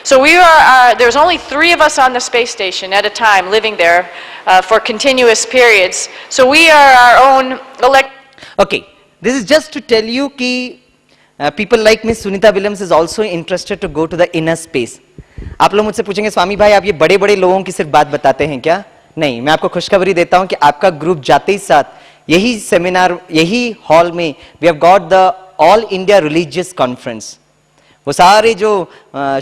So we are, there's only 3 of us on the space station at a time living there for continuous periods. So we are our own Okay, this is just to tell you that people like Miss Sunita Williams is also interested to go to the inner space. आप लोग मुझसे पूछेंगे स्वामी भाई आप ये बड़े बड़े लोगों की सिर्फ बात बताते हैं क्या? नहीं, मैं आपको खुशखबरी देता हूं कि आपका ग्रुप जाते ही साथ यही सेमिनार, यही हॉल में we have got the all India religious conference. वो सारे जो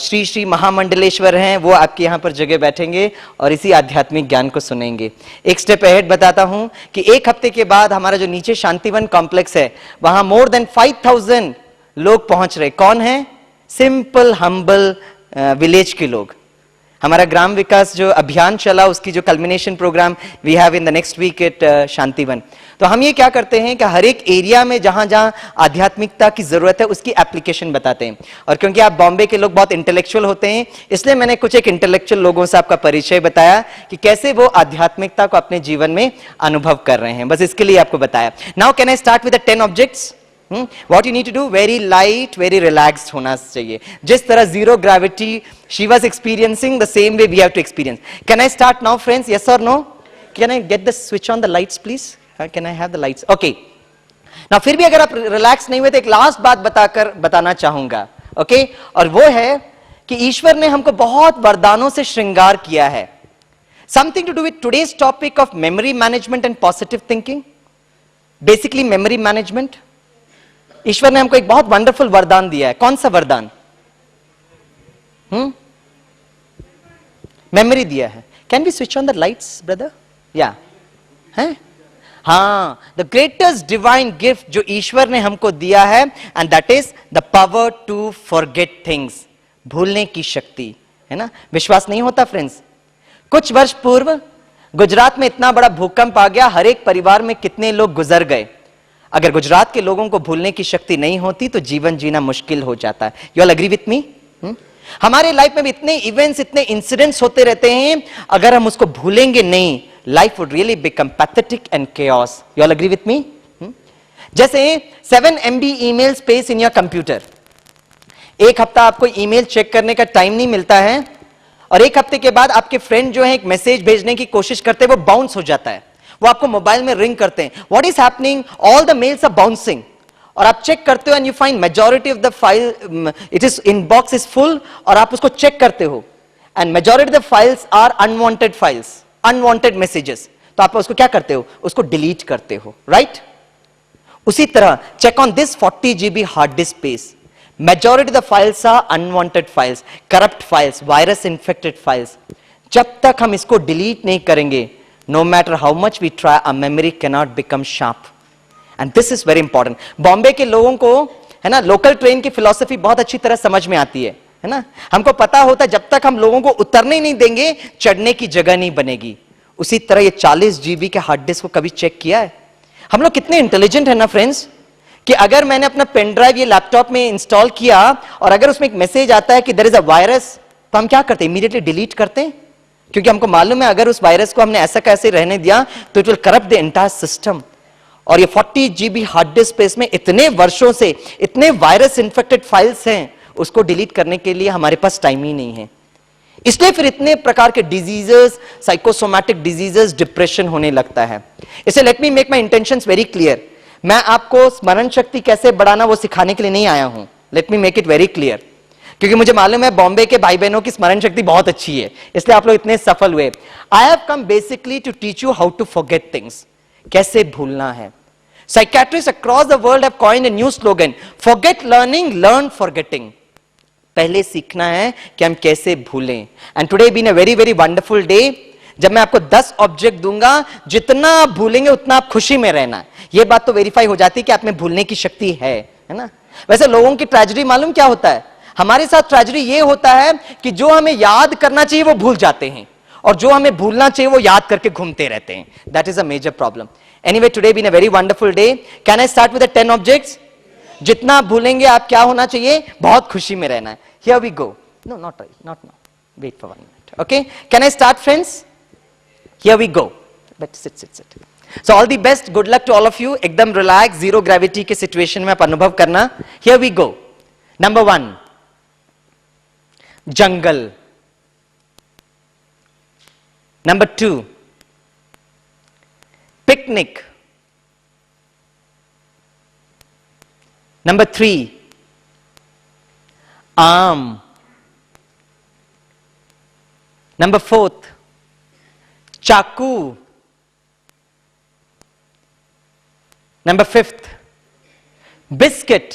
श्री श्री महामंडलेश्वर हैं वो आपके यहाँ पर जगह बैठेंगे और इसी आध्यात्मिक ज्ञान को सुनेंगे। एक स्टेप अहेड बताता हूं कि 1 हफ्ते के बाद हमारा जो नीचे शांतिवन कॉम्प्लेक्स है वहां मोर देन 5000 लोग पहुंच रहे। कौन है? सिंपल हम्बल विलेज के लोग। हमारा ग्राम विकास जो अभियान चला उसकी जो culmination programme we have in the next week at Shantivan. तो हम ये क्या करते हैं कि हर एक एरिया में जहां जहां आध्यात्मिकता की जरूरत है उसकी एप्लीकेशन बताते हैं। और क्योंकि आप बॉम्बे के लोग बहुत इंटेलेक्चुअल होते हैं इसलिए मैंने कुछ एक इंटेलेक्चुअल लोगों से आपका परिचय बताया कि कैसे वो आध्यात्मिकता को अपने जीवन में अनुभव कर रहे हैं। बस इसके लिए आपको बताया। Now can I start with the 10 objects? What you need to do, very light, very relaxed होना चाहिए। जिस तरह zero gravity she was experiencing, the same way we have to experience. Can I start now, friends? Yes or no? Can I get the switch on the lights, please? Can I have the lights? Okay. Now फिर भी अगर आप relax नहीं हुए तो एक last बात बताना चाहूंगा, okay? और वो है कि ईश्वर ने हमको बहुत वरदानों से श्रृंगार किया है। Something to do with today's topic of memory management and positive thinking. Basically memory management. ईश्वर ने हमको एक बहुत वंडरफुल वरदान दिया है। कौन सा वरदान? मेमोरी दिया है। Can we switch on the lights brother? या है हाँ, द ग्रेटेस्ट डिवाइन गिफ्ट जो ईश्वर ने हमको दिया है, and that is the power to forget things, भूलने की शक्ति, है ना। विश्वास नहीं होता फ्रेंड्स? कुछ वर्ष पूर्व गुजरात में इतना बड़ा भूकंप आ गया, हर एक परिवार में कितने लोग गुजर गए। अगर गुजरात के लोगों को भूलने की शक्ति नहीं होती तो जीवन जीना मुश्किल हो जाता है। You all agree with me? हमारे लाइफ में भी इतने इवेंट्स, इतने इंसिडेंट्स होते रहते हैं, अगर हम उसको भूलेंगे नहीं, life would really become pathetic and chaos. You all agree with me? जैसे 7 MB email space in your computer, एक हफ्ता आपको ईमेल चेक करने का टाइम नहीं मिलता है, और एक हफ्ते के बाद आपके फ्रेंड जो है एक मैसेज भेजने की कोशिश करते हैं, वो बाउंस हो जाता है, वो आपको मोबाइल में रिंग करते हैं। What is happening? All the mails are bouncing, और आप चेक करते हो and you find majority of the file, it is inbox is full, और आप उसको चेक करते हो and majority of the files are unwanted files, unwanted messages, तो आप उसको क्या करते हो? उसको डिलीट करते हो, राइट? उसी तरह check on this 40 GB hard disk space, majority of the files are unwanted files, corrupt files, virus infected files. जब तक हम इसको delete नहीं करेंगे, no matter how much we try, our memory cannot become sharp. And this is very important. Bombay के लोगों को, है ना, लोकल ट्रेन की फिलॉसफी बहुत अच्छी तरह समझ में आती है ना। हमको पता होता है जब तक हम लोगों को उतरने ही नहीं देंगे, चढ़ने की जगह नहीं बनेगी। उसी तरह ये 40 GB के हार्ड डिस्क को कभी चेक किया है? हम लोग कितने इंटेलिजेंट है ना फ्रेंड्स, कि अगर मैंने अपना पेन ड्राइव ये लैपटॉप में इंस्टॉल किया और अगर उसमें एक मैसेज आता है कि देयर इज अ वायरस, तो हम क्या करते हैं? इमीडिएटली डिलीट करते हैं, क्योंकि हमको मालूम है अगर उस वायरस को हमने ऐसा कैसे रहने दिया तो it will corrupt the entire system. और ये 40 GB हार्ड डिस्क स्पेस में इतने वर्षों से इतने वायरस इन्फेक्टेड फाइल्स हैं, उसको डिलीट करने के लिए हमारे पास टाइम ही नहीं है। इसलिए फिर इतने प्रकार के डिजीजेस, साइकोसोमैटिक डिजीजेस, डिप्रेशन होने लगता है। इसलिए लेट मी मेक माई इंटेंशंस वेरी क्लियर। मैं आपको स्मरण शक्ति कैसे बढ़ाना वो सिखाने के लिए नहीं आया हूं। Let me make it very clear, क्योंकि मुझे मालूम है बॉम्बे के भाई बहनों की स्मरण शक्ति बहुत अच्छी है, इसलिए आप लोग इतने सफल हुए। I have come basically to teach you how to forget things, कैसे भूलना है। Psychiatrists across the world have coined a new slogan, forget learning, learn forgetting. पहले सीखना है कि हम कैसे भूलें। And today been a very very wonderful day, जब मैं आपको 10 ऑब्जेक्ट दूंगा, जितना आप भूलेंगे उतना आप खुशी में रहना है। ये बात तो वेरीफाई हो जाती है कि आप में भूलने की शक्ति है ना। वैसे लोगों की ट्रेजेडी मालूम क्या होता है? हमारे साथ ट्रेजेडी ये होता है कि जो हमें याद करना चाहिए वो भूल जाते हैं, और जो हमें भूलना चाहिए वो याद करके घूमते रहते हैं। That is a major problem. Anyway, today been a very wonderful day. Can I start with the 10 objects? जितना आप भूलेंगे आप क्या होना चाहिए? बहुत खुशी में रहना है। Here we go. No, not right, not now, wait for 1 minute. Okay, can I start friends? Here we go. Let's sit. So all the best, good luck to all of you. एकदम relax, zero gravity के situation में आप अनुभव करना। Here we go. Number 1, jungle. Number 2, picnic. Number 3, आम। Number 4, चाकू। Number 5, biscuit.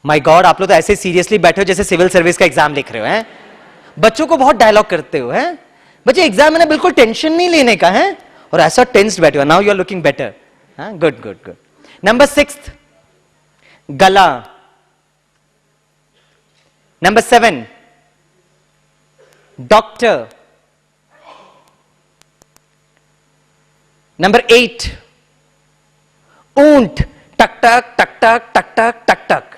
My God, आप लोग तो ऐसे सीरियसली बैठे हो जैसे सिविल सर्विस का एग्जाम लिख रहे हो हैं। बच्चों को बहुत डायलॉग करते हो हैं। बच्चे एग्जाम में ना बिल्कुल टेंशन नहीं लेने का है, और ऐसा टेंस्ड बैठे हो। Now you are looking better. Good good good. Number 6, गला। Number 7, doctor. Number 8, ऊंट। टक tuck tuck tuck tuck tuck tuck टक।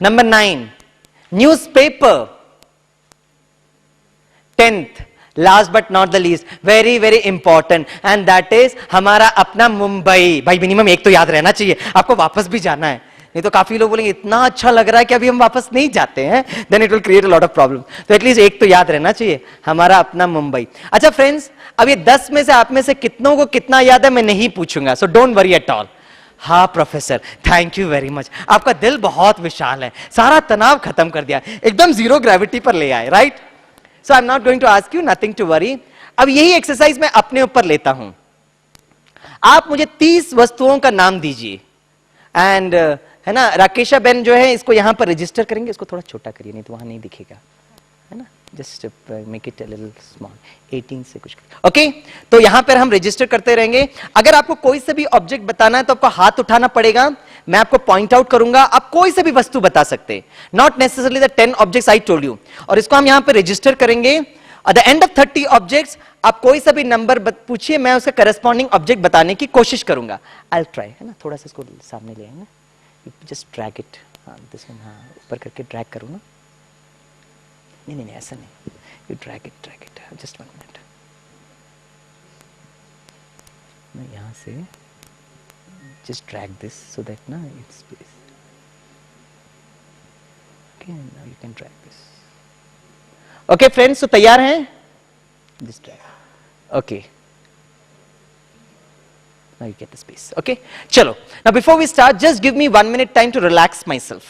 Number 9, newspaper. 10th, last but not the least, very very important, and that is हमारा अपना मुंबई। भाई minimum एक तो याद रहना चाहिए, आपको वापस भी जाना है, नहीं तो काफी लोग बोलेंगे इतना अच्छा लग रहा है कि अभी हम वापस नहीं जाते हैं, then it will create a lot of problem. तो एटलीस्ट एक तो याद रहना चाहिए, हमारा अपना मुंबई। अच्छा फ्रेंड्स, अब ये 10 में से आप में से कितनों को कितना याद है मैं नहीं पूछूंगा, so don't worry at all. हाँ professor, thank you very much, आपका दिल बहुत विशाल है, सारा तनाव खत्म कर दिया, एकदम जीरो ग्रेविटी पर ले आए, right? So I am not going to ask you, nothing to worry. अब यही एक्सरसाइज मैं अपने ऊपर लेता हूं। आप मुझे 30 वस्तुओं का नाम दीजिए, एंड है ना, राकेशा बेन जो है इसको यहां पर रजिस्टर करेंगे, इसको थोड़ा छोटा करिए नहीं तो वहां नहीं दिखेगा, है ना, just make it a little small, 18 से कुछ। ओके, तो यहां पर हम रजिस्टर करते रहेंगे। अगर आपको कोई से भी ऑब्जेक्ट बताना है तो आपको हाथ उठाना पड़ेगा, मैं आपको पॉइंट आउट करूंगा, आप कोई से भी वस्तु बता सकते, not necessarily the 10 objects I told you, और इसको हम यहां पे रजिस्टर करेंगे। At the end of 30 objects आप कोई सा भी नंबर पूछिए, मैं उसका करस्पॉन्डिंग ऑब्जेक्ट बताने की कोशिश करूंगा। आई विल ट्राई, है ना, थोड़ा सा इसको सामने ले आएंगे, जस्ट ड्रैग इट, हाँ दिस वन, हाँ ऊपर करके ड्रैग करूँ ना, नहीं नहीं ऐसा नहीं, you drag it, just 1 minute, मैं यहां से just drag this so that now it's space. Okay, now you can drag this. Okay friends, so तैयार हैं? Just drag. Okay. Now you get the space. Okay, चलो. Now before we start, just give me 1 minute time to relax myself.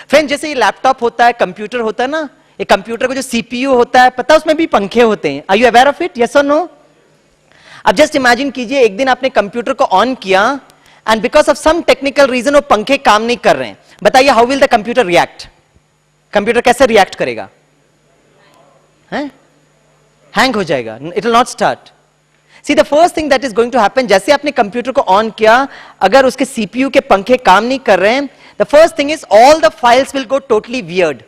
Friends, जैसे ये laptop होता है, computer होता है ना, ये कंप्यूटर को जो CPU होता है, पता है उसमें भी पंखे होते हैं. Are you aware of it? Yes or no? अब जस्ट इमेजिन कीजिए, एक दिन आपने कंप्यूटर को ऑन किया and because of some technical reason वो पंखे काम नहीं कर रहे हैं. बताइए how will the computer react? Computer कैसे रिएक्ट करेगा? हैंग हो जाएगा, it will not start. See the first thing that is going to happen, जैसे आपने कंप्यूटर को ऑन किया, अगर उसके सीपीयू के पंखे काम नहीं कर रहे हैं, the first thing is all the files will go totally weird.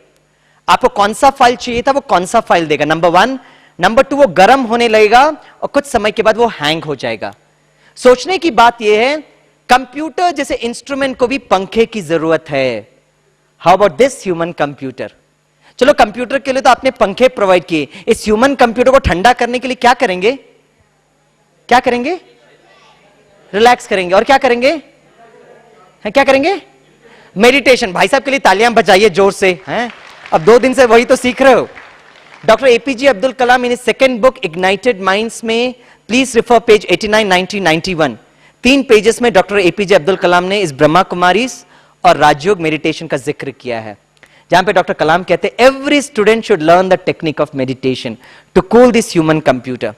आपको कौन सा फाइल चाहिए था वो कौन सा फाइल देगा, नंबर 1. नंबर 2, वो गर्म होने लगेगा और कुछ समय के बाद वो हैंग हो जाएगा. सोचने की बात यह है, कंप्यूटर जैसे इंस्ट्रूमेंट को भी पंखे की जरूरत है. How about this human computer? चलो कंप्यूटर के लिए तो आपने पंखे प्रोवाइड किए, इस ह्यूमन कंप्यूटर को ठंडा करने के लिए क्या करेंगे? क्या करेंगे? रिलैक्स करेंगे. और क्या करेंगे? क्या करेंगे? मेडिटेशन. भाई साहब के लिए तालियां बजाइए जोर से, हैं? अब 2 दिन से वही तो सीख रहे हो. Doctor APJ Abdul Kalam in second book ignited minds में, प्लीज रिफर पेज 89, 90, 91, 3 पेजेस में डॉक्टर एपीजे अब्दुल कलाम ने इस ब्रह्मा कुमारीज और राजयोग मेडिटेशन का जिक्र किया है, जहां पे डॉक्टर कलाम कहते हैं every student should learn the technique of meditation to cool this human computer.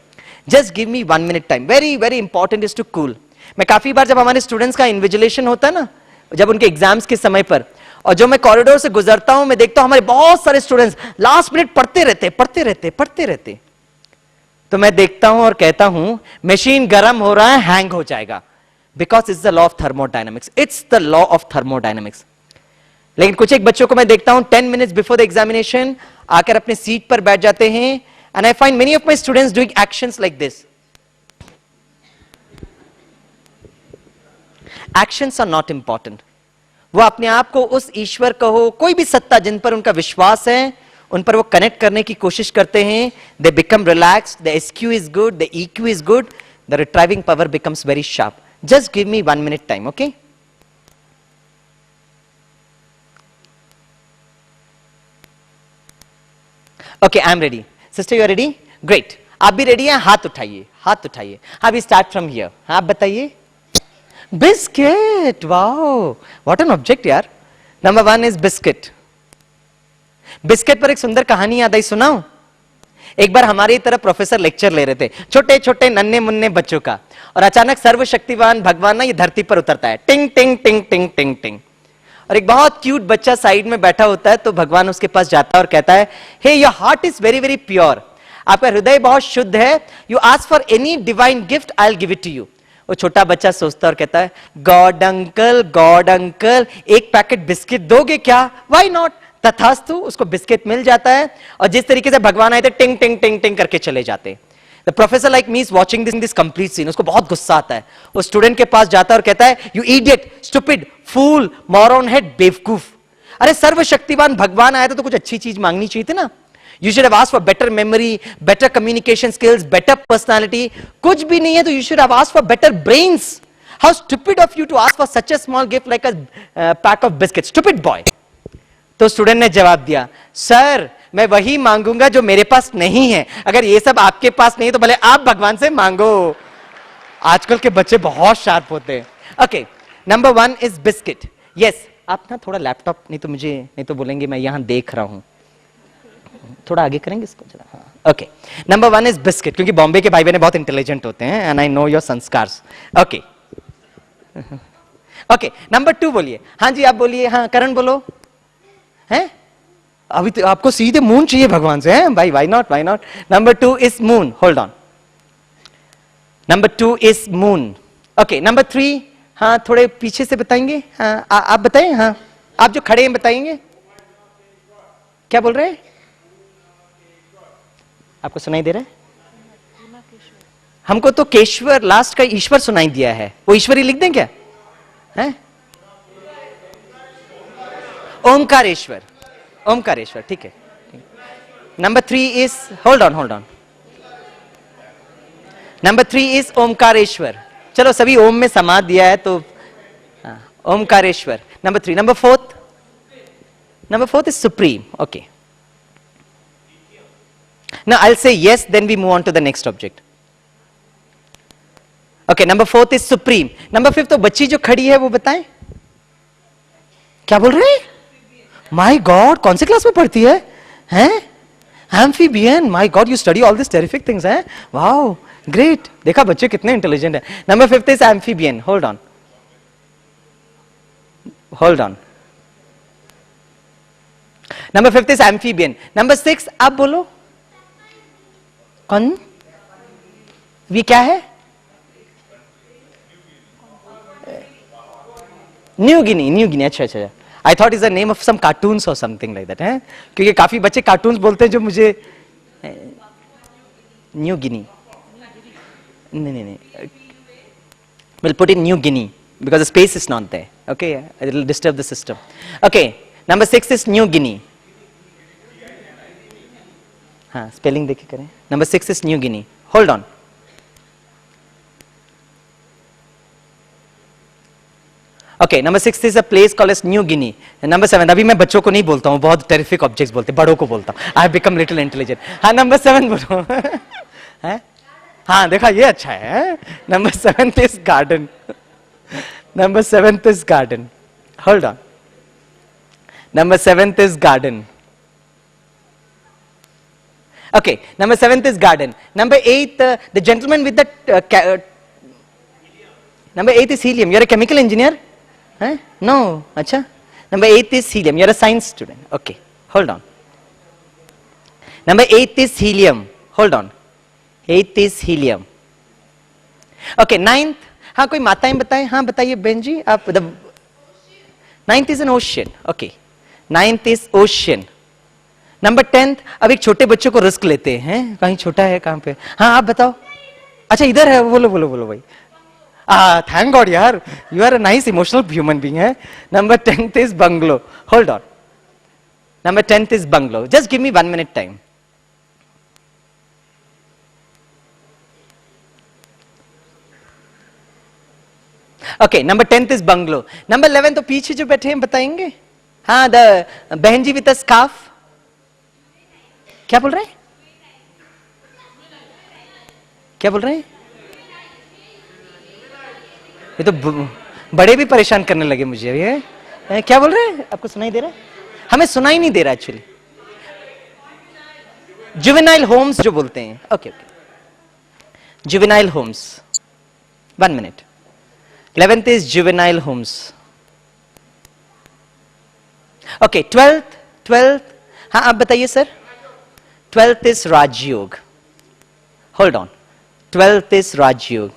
Just give me 1 minute time, very very important is to cool. मैं काफी बार जब हमारे स्टूडेंट्स का इन्विजिलेशन होता है ना, जब उनके एग्जाम्स के समय पर, और जो मैं कॉरिडोर से गुजरता हूं, मैं देखता हूं हमारे बहुत सारे स्टूडेंट्स लास्ट मिनट पढ़ते रहते. तो मैं देखता हूं और कहता हूं मशीन गर्म हो रहा है, हैंग हो जाएगा, because it's the law of thermodynamics. It's the law of thermodynamics. लेकिन कुछ एक बच्चों को मैं देखता हूं 10 मिनट्स बिफोर द एग्जामिनेशन आकर अपने सीट पर बैठ जाते हैं, and I find many of my students doing actions like this. Actions are not important. वो अपने आप को उस ईश्वर कहो, कोई भी सत्ता जिन पर उनका विश्वास है, उन पर वो कनेक्ट करने की कोशिश करते हैं. They become relaxed, the SQ is good, the EQ is good, the retrieving power becomes very sharp. Just give me 1 minute time. Okay, okay, I am ready. Sister you are ready? Great. आप भी ready हैं? हाथ उठाइए, हाथ उठाइए. हाँ, we start from here. आप बताइए. Biscuit. Wow, what an object यार. Number 1 is biscuit. बिस्किट पर एक सुंदर कहानी याद आई, सुनाऊं? एक बार हमारी तरफ प्रोफेसर लेक्चर ले रहे थे, छोटे छोटे नन्हे मुन्ने बच्चों का, और अचानक सर्वशक्तिवान भगवान ना ये धरती पर उतरता है, टिंग टिंग टिंग टिंग टिंग टिंग, और एक बहुत क्यूट बच्चा साइड में बैठा होता है. तो भगवान उसके पास जाता है और कहता है, hey your heart is very very pure, आपका हृदय बहुत शुद्ध है, you ask for any divine gift, I will give it to you. वो छोटा बच्चा सोचता और कहता है, गॉड अंकल, एक पैकेट बिस्किट दोगे क्या? Why not. तथास्तु, उसको बिस्किट मिल जाता है, और जिस तरीके से भगवान आए थे टिंग टिंग टिंग टिंग करके चले जाते. The professor like me is watching this complete scene. उसको बहुत गुस्सा आता है, वो स्टूडेंट के पास जाता है और कहता है, you idiot, stupid, fool, moron head, बेवकूफ. अरे सर्वशक्तिवान भगवान आया था तो कुछ अच्छी चीज मांगनी चाहिए थी ना. You should have asked for better memory, better communication skills, better personality. कुछ भी नहीं है तो you should have asked for better brains. How stupid of you to ask for such a small gift like a pack of biscuits. Stupid boy. तो student ने जवाब दिया, sir मैं वही मांगूंगा जो मेरे पास नहीं है. अगर ये सब आपके पास नहीं है तो भले आप भगवान से मांगो. आजकल के बच्चे बहुत शार्प होते हैं. Okay, number 1 is biscuit. Yes, आप ना थोड़ा लैपटॉप, नहीं तो बोलेंगे मैं यहां देख रहा हूं. थोड़ा आगे करेंगे इसको जरा. हाँ, ओके. नंबर 1 इज बिस्किट, क्योंकि बॉम्बे के भाई बहन बहुत इंटेलिजेंट होते हैं, and I know your संस्कार्स. Okay, okay. Number 2 बोलिए. हाँ जी, आप बोलिए. हाँ, करण बोलो. हैं? अभी तो आपको सीधे मून चाहिए भगवान से, हैं भाई? Why not, why not? Number 2 is moon. Hold on. Number 2 is moon. Okay, number 3. हाँ, थोड़े पीछे से बताएंगे. हाँ, आप बताएं. हाँ, आप जो खड़े हैं बताएंगे. क्या बोल रहे हैं? आपको सुनाई दे रहा है? हमको तो केशवर लास्ट का ईश्वर सुनाई दिया है. वो ईश्वरी लिख दें क्या? है ओमकारेश्वर. ओमकारेश्वर, ठीक है. Number 3 is, hold on, hold on. Number 3 is Omkareshwar. चलो सभी ओम में समा दिया है तो Omkareshwar. Number 3. Number 4. Number 4 is supreme. Okay. Now I'll say yes, then we move on to the next object. Okay, number 4 is supreme. Number 5 तो बच्ची जो खड़ी है वो बताएं. क्या बोल रहे हैं? My God, कौन से क्लास में पढ़ती है? हैं? Amphibian. My God, you study all these terrific things, हैं? Wow, great. देखा बच्चे कितने इंटेलिजेंट है. Number 5 is amphibian. Hold on. Hold on. Number 5 is amphibian. Number 6 आप बोलो. कौन? वी क्या है? New Guinea. New Guinea. अच्छा अच्छा. I thought is the name of some cartoons और समथिंग लाइक दैट, है? क्योंकि काफी बच्चे कार्टून्स बोलते हैं जो मुझे. New Guinea. नहीं नहीं नहीं. Will put in New Guinea because the space is not there. Okay, it will disturb the system. Okay, number 6 is New Guinea. हाँ, स्पेलिंग देखिए करें. Number 6 is New Guinea. Hold on. Okay, number 6 is a place called as New Guinea. Number 7, अभी मैं बच्चों को नहीं बोलता हूँ, बहुत टेरिफिक ऑब्जेक्ट्स बोलते हैं, बड़ों को बोलता हूँ. I have become little intelligent. हाँ, नंबर 7 बोलो. है? हाँ, देखा ये अच्छा है. Number 7 is garden. Number 7 is garden. Hold on. Number 7 is garden. Okay, number 7 is garden. Number 8, the gentleman with the number 8 is helium. You're a chemical engineer? Huh? No, acha. Number 8 is helium. You're a science student. Okay, hold on. Number 8 is helium. Hold on. 8 is helium. Okay, 9th. हाँ, कोई माताएं बताएं. हाँ, बताइए बहन जी आप. The 9th is an ocean. Okay, 9th is ocean. Number 10, अब एक छोटे बच्चों को रिस्क लेते हैं. कहीं छोटा है कहां पे? हाँ, आप बताओ. अच्छा, इधर है. बोलो बोलो बोलो भाई. थैंक गॉड यार, you are a nice emotional human being, है. Number 10 is bungalow. Hold on. Number 10 is bungalow. Just give me 1 minute time. Okay, number 10 is bungalow. Number 11 तो पीछे जो बैठे हैं बताएंगे. हाँ, द बहन जी विद द स्कार्फ. क्या बोल रहे हैं? क्या बोल रहे हैं? ये तो बड़े भी परेशान करने लगे मुझे. ये क्या बोल रहे हैं? आपको सुनाई दे रहा है? हमें सुनाई नहीं दे रहा एक्चुअली. जुवेनाइल होम्स जो बोलते हैं. Okay okay, juvenile homes. 1 minute. 11th is juvenile homes. Okay, 12th. हाँ, आप बताइए sir. 12th is Rajyog. Hold on. 12th is Rajyog.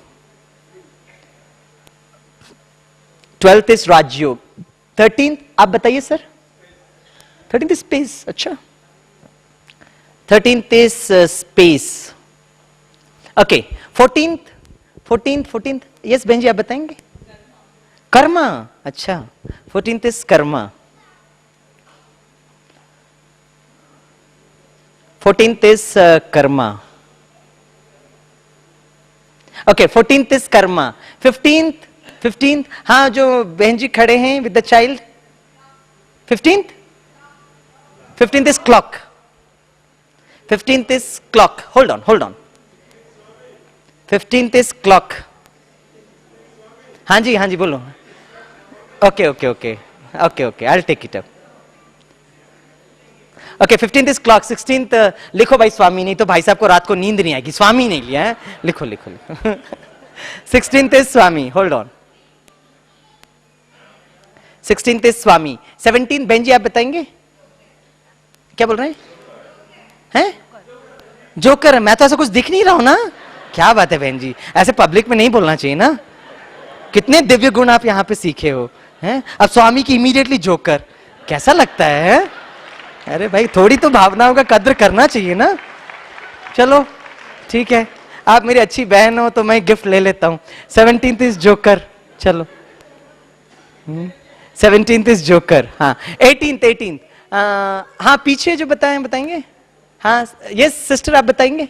12th is Rajyog. 13th, आप बताइए सर. 13th is space. अच्छा. 13th is space. Okay. 14th. Yes, बहन जी आप बताएंगे. कर्मा. अच्छा. 14th is Karma. 14th is karma. Okay, 14th is karma. 15th. हाँ, जो बहन जी खड़े हैं with the child. 15th is clock. 15th is clock. Hold on. 15th is clock. हाँ जी बोलो. Okay. I'll take it up. Okay, 15th is clock. 16th लिखो भाई स्वामी, नहीं तो भाई साहब को रात को नींद नहीं आएगी. स्वामी नहीं लिया है, लिखो. 16th is Swami. Hold on. 16th is Swami. 17th बहन जी आप बताएंगे. क्या बोल रहे हैं? जोकर? मैं तो ऐसा कुछ दिख नहीं रहा हूं ना। क्या बात है बहन जी, ऐसे पब्लिक में नहीं बोलना चाहिए ना। कितने दिव्य गुण आप यहाँ पे सीखे हो हैं? अब स्वामी की इमीडिएटली जोकर, कैसा लगता है? अरे भाई थोड़ी तो भावनाओं का कद्र करना चाहिए ना। चलो ठीक है, आप मेरी अच्छी बहन हो तो मैं गिफ्ट ले लेता हूं। 17th is joker. चलो 17th इज जोकर। हाँ 18th हाँ पीछे जो बताएंगे। हाँ यस सिस्टर, आप बताएंगे।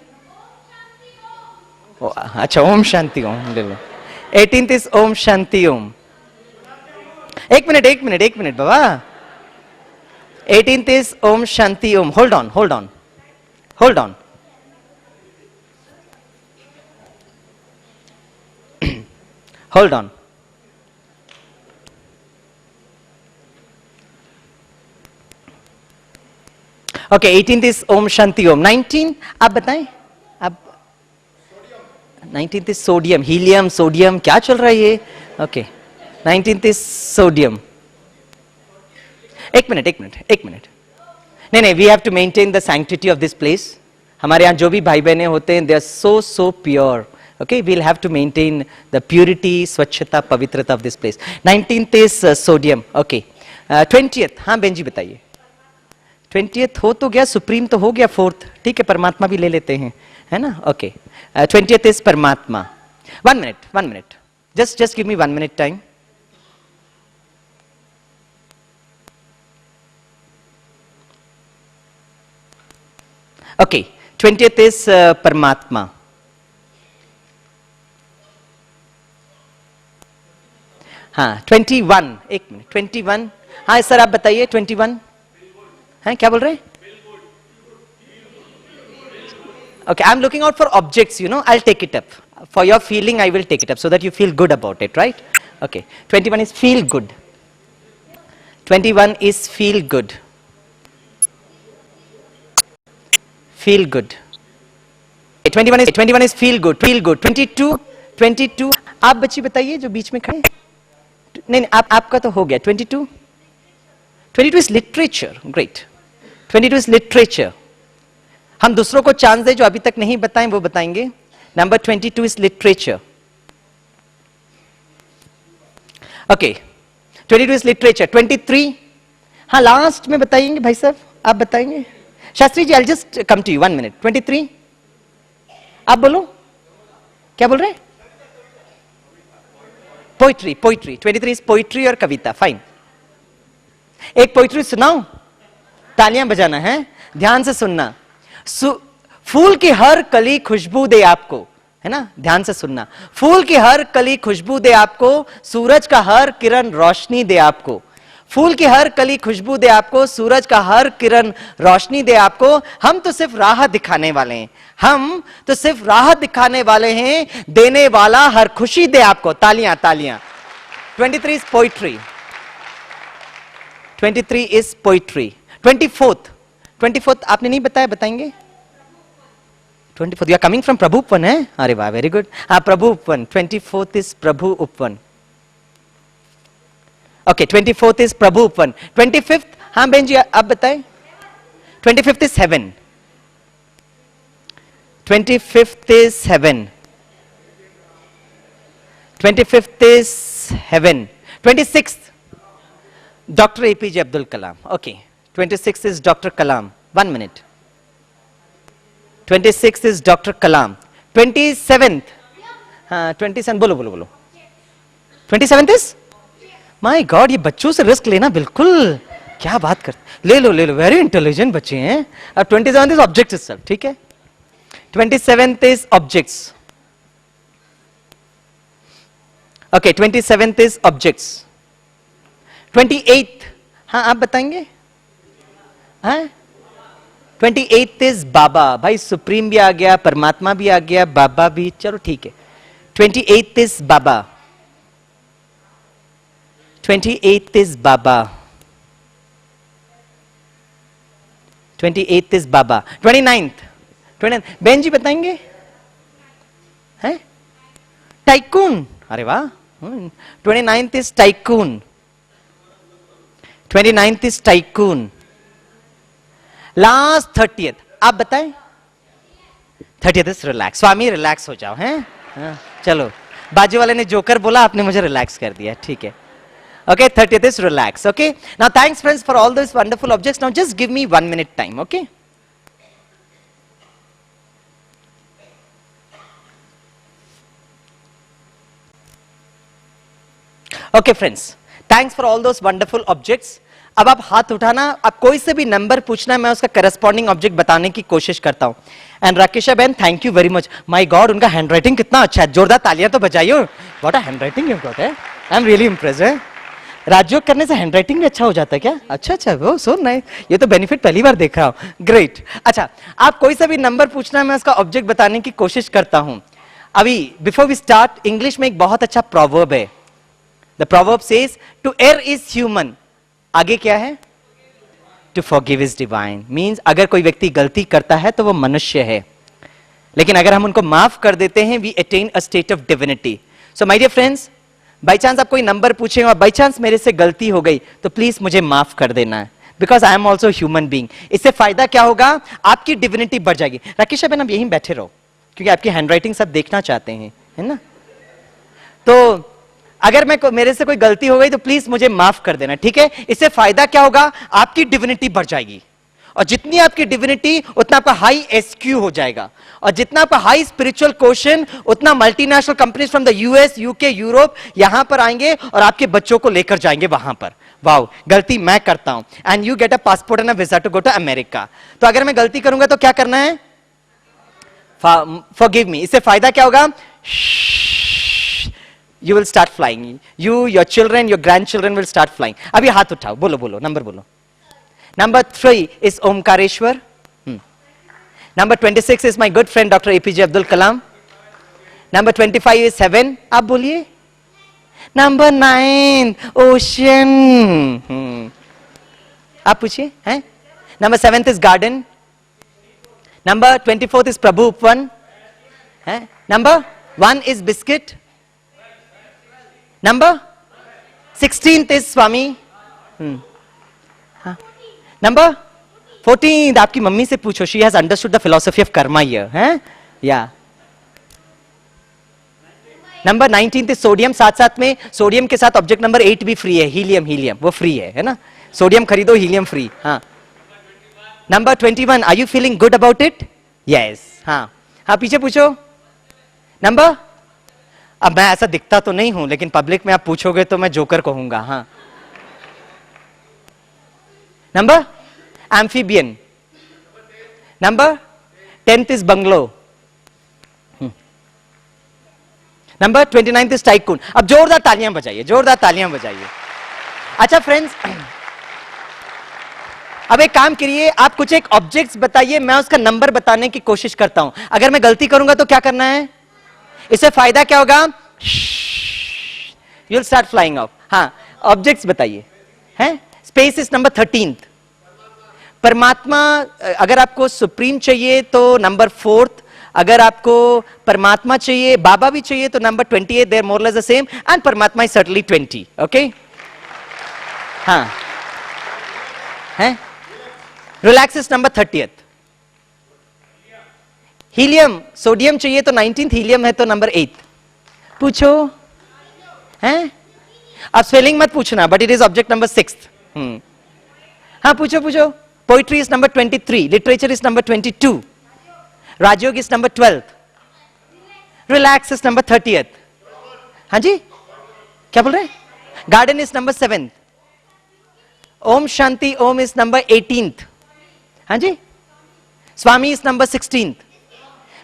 अच्छा ओम शांति ओम ले लो। 18th इज ओम शांति ओम। एक मिनट बाबा। 18th is Om Shanti Om. Hold on. Hold on. Okay, 18th is Om Shanti Om. 19 आप बताएं। आप 19th is sodium, helium, sodium, क्या चल रहा है ये? Okay, 19th is sodium. एक मिनट। नहीं, we have to maintain the sanctity of this place. हमारे यहाँ जो भी भाई बहने होते हैं, they are so pure. Okay, we'll have to maintain the purity, स्वच्छता, पवित्रता of this place. 19th is sodium. Okay. 20th, हाँ बहन जी बताइए। 20th हो तो गया, सुप्रीम तो हो गया, 4th ठीक है, परमात्मा भी ले लेते हैं, है ना? Okay. 20th is परमात्मा। 1 minute. Just give me 1 minute time. Okay. 20th is परमात्मा। हाँ 21, एक मिनट 21। हाँ सर आप बताइए 21 हैं, क्या बोल रहे हैं? Okay, I'm looking out for objects, you know. I'll take it up. For your feeling, I will take it up so that you feel good about it, right? Okay. 21 is feel good. 21 is feel good. Feel good. 21 is feel good. 22 आप बच्ची बताइए जो बीच में खड़े। नहीं आपका तो हो गया। 22 is literature. Great. 22 is literature. हम दूसरों को चांस दें, जो अभी तक नहीं बताएं वो बताएंगे। Number 22 is literature. Okay. 22 is literature. 23 हाँ लास्ट में बताएंगे भाई साहब, आप बताएंगे। Shastri ji I'll just come to you 1 minute. 23 आप बोलो, क्या बोल रहे हैं? पोइट्री। 23 इज पोइट्री और कविता। फाइन, एक पोइट्री सुनाओ, तालियां बजाना है, ध्यान से सुनना। फूल की हर कली खुशबू दे आपको, है ना? ध्यान से सुनना। फूल की हर कली खुशबू दे आपको, सूरज का हर किरण रोशनी दे आपको। फूल की हर कली खुशबू दे आपको, सूरज का हर किरण रोशनी दे आपको। हम तो सिर्फ राह दिखाने वाले हैं, हम तो सिर्फ राह दिखाने वाले हैं, देने वाला हर खुशी दे आपको। तालियां। 23 is poetry. 23 is poetry. 24th आपने नहीं बताया, बताएंगे। 24th you are coming from प्रभु उपवन है? अरे वाह, वेरी गुड। हाँ प्रभु उपवन। 24th is प्रभु उपवन। ओके 24th is प्रभु उपवन। 25th हाँ बहन जी आप बताएं। 25th is heaven. 25th is heaven. 25th is heaven. 26th Dr. APJ Abdul Kalam. Okay. 26th is Dr. Kalam. 1 minute. 26th is Dr. Kalam. 27th हाँ 27 बोलो। 27th is my God, ये बच्चों से रिस्क लेना बिल्कुल, क्या बात करते। ले लो, वेरी इंटेलिजेंट बच्चे हैं। अब 27th इज ऑब्जेक्ट्स इटसेल्फ, ठीक है? 27th is objects. Okay 27th is objects. 28th हाँ आप बताएंगे। हाँ 28th इज बाबा। भाई सुप्रीम भी आ गया, परमात्मा भी आ गया, बाबा भी, चलो ठीक है। 28th is Baba. 28th is Baba. 28th is Baba. 29th बहन जी बताएंगे? हैं? टाइकून। अरे वाह। 29th is tycoon. 29th is tycoon. Last 30th आप बताएं। 30th relax. स्वामी रिलैक्स हो जाओ हैं। हाँ, चलो बाजू वाले ने जोकर बोला, आपने मुझे रिलैक्स कर दिया, ठीक है। Okay, 30th is relax. Okay. Now, thanks, friends, for all those wonderful objects. Now, just give me 1 minute time. Okay. Okay, friends. Thanks for all those wonderful objects. अब आप हाथ उठाना, आप कोई से भी नंबर पूछना है, मैं उसका करस्पॉन्डिंग ऑब्जेक्ट बताने की कोशिश करता हूं। एंड राकेशा बहन, thank you very much. My God, उनका हैंडराइटिंग कितना अच्छा है, जोरदार तालियां तो बजाइए। What a handwriting you got है। आई एम रियली इंप्रेस्ड है। राजयोग करने से हैंडराइटिंग भी अच्छा हो जाता है क्या? अच्छा अच्छा, वो सो नाइस, ये तो बेनिफिट पहली बार देख रहा हूं। ग्रेट। अच्छा, आप कोई सा भी नंबर पूछना है, मैं उसका ऑब्जेक्ट बताने की कोशिश करता हूं। अभी बिफोर वी स्टार्ट, इंग्लिश में एक बहुत अच्छा प्रोवर्ब है। The proverb says to err is human. आगे क्या है? To forgive is divine. Means अगर कोई व्यक्ति गलती करता है तो वो मनुष्य है, लेकिन अगर हम उनको माफ कर देते हैं, we attain a state of divinity. So my dear friends, by chance आप कोई नंबर पूछे और बाई चांस मेरे से गलती हो गई तो प्लीज मुझे माफ कर देना है, because I am also human being. इससे फायदा क्या होगा? आपकी डिविनिटी बढ़ जाएगी। राकेश बहन, आप यहीं बैठे रहो, क्योंकि आपकी हैंडराइटिंग सब देखना चाहते हैं, है ना? तो अगर मेरे से कोई गलती हो गई तो प्लीज मुझे माफ कर देना, ठीक है? इससे फायदा क्या होगा? आपकी डिविनिटी बढ़ जाएगी, और जितनी आपकी डिविनिटी उतना आपका हाई एसक्यू हो जाएगा, और जितना आपका हाई स्पिरिचुअल क्वोशिएंट, उतना multinational companies from the US, UK, Europe यहां पर आएंगे और आपके बच्चों को लेकर जाएंगे वहां पर। वाओ, गलती मैं करता हूं and you get a passport and a visa to go to America. तो अगर मैं गलती करूंगा तो क्या करना है? Forgive me. इससे फायदा क्या होगा? You will start flying. You, your children, your grandchildren will start flying. अभी हाथ उठाओ, बोलो बोलो, नंबर बोलो। Number 3 is Omkareshwar. Number 26 is my good friend Dr. APJ Abdul Kalam. Number 25 is heaven. आप बोलिए। Number 9 ocean. आप पूछिए, हैं? Number 7 is garden. Number 24 is Prabhu Upwan. हैं? Number 1 is biscuit. Number 16th is Swami. Number 14th, आपकी mummy से पूछो, she has understood the philosophy of karma here, हैं? Yeah. Number 19th is sodium. साथ साथ में सोडियम के साथ ऑब्जेक्ट नंबर 8 भी फ्री है, हीलियम। हीलियम वो फ्री है ना? सोडियम खरीदो, हीलियम फ्री। हाँ। Number 21, are you feeling good about it? Yes. हाँ हाँ, पीछे पूछो। नंबर, अब मैं ऐसा दिखता तो नहीं हूं, लेकिन पब्लिक में आप पूछोगे तो मैं जोकर कहूंगा। हाँ। Number amphibian. Number 10th is bungalow. Number 29th is tycoon. अब जोरदार तालियां बजाइए, जोरदार तालियां बजाइए। अच्छा फ्रेंड्स, अब एक काम करिए, आप कुछ एक ऑब्जेक्ट्स बताइए, मैं उसका नंबर बताने की कोशिश करता हूं। अगर मैं गलती करूंगा तो क्या करना है? इससे फायदा क्या होगा? You'll start flying off. हाँ, ऑब्जेक्ट्स बताइए। हैं? Space is number 13th। परमात्मा, अगर आपको सुप्रीम चाहिए तो नंबर 4th। अगर आपको परमात्मा चाहिए, बाबा भी चाहिए, तो number 28, they're more or less the same, and परमात्मा is certainly 20. Okay? हाँ, हैं? Relax is number 30th। Helium, sodium चाहिए तो 19th, हीलियम है तो नंबर 8th। पूछो, हैं? अब स्पेलिंग मत पूछना, but it is object number 6th। हाँ, पूछो पूछो। Poetry is number 23, literature is number 22, Rajyog is number 12th, relax is number 30th। हाँ जी, क्या बोल रहे हैं? गार्डन इज नंबर 7th, ओम शांति ओम इज नंबर 18th। हाँ जी, स्वामी is number 16th,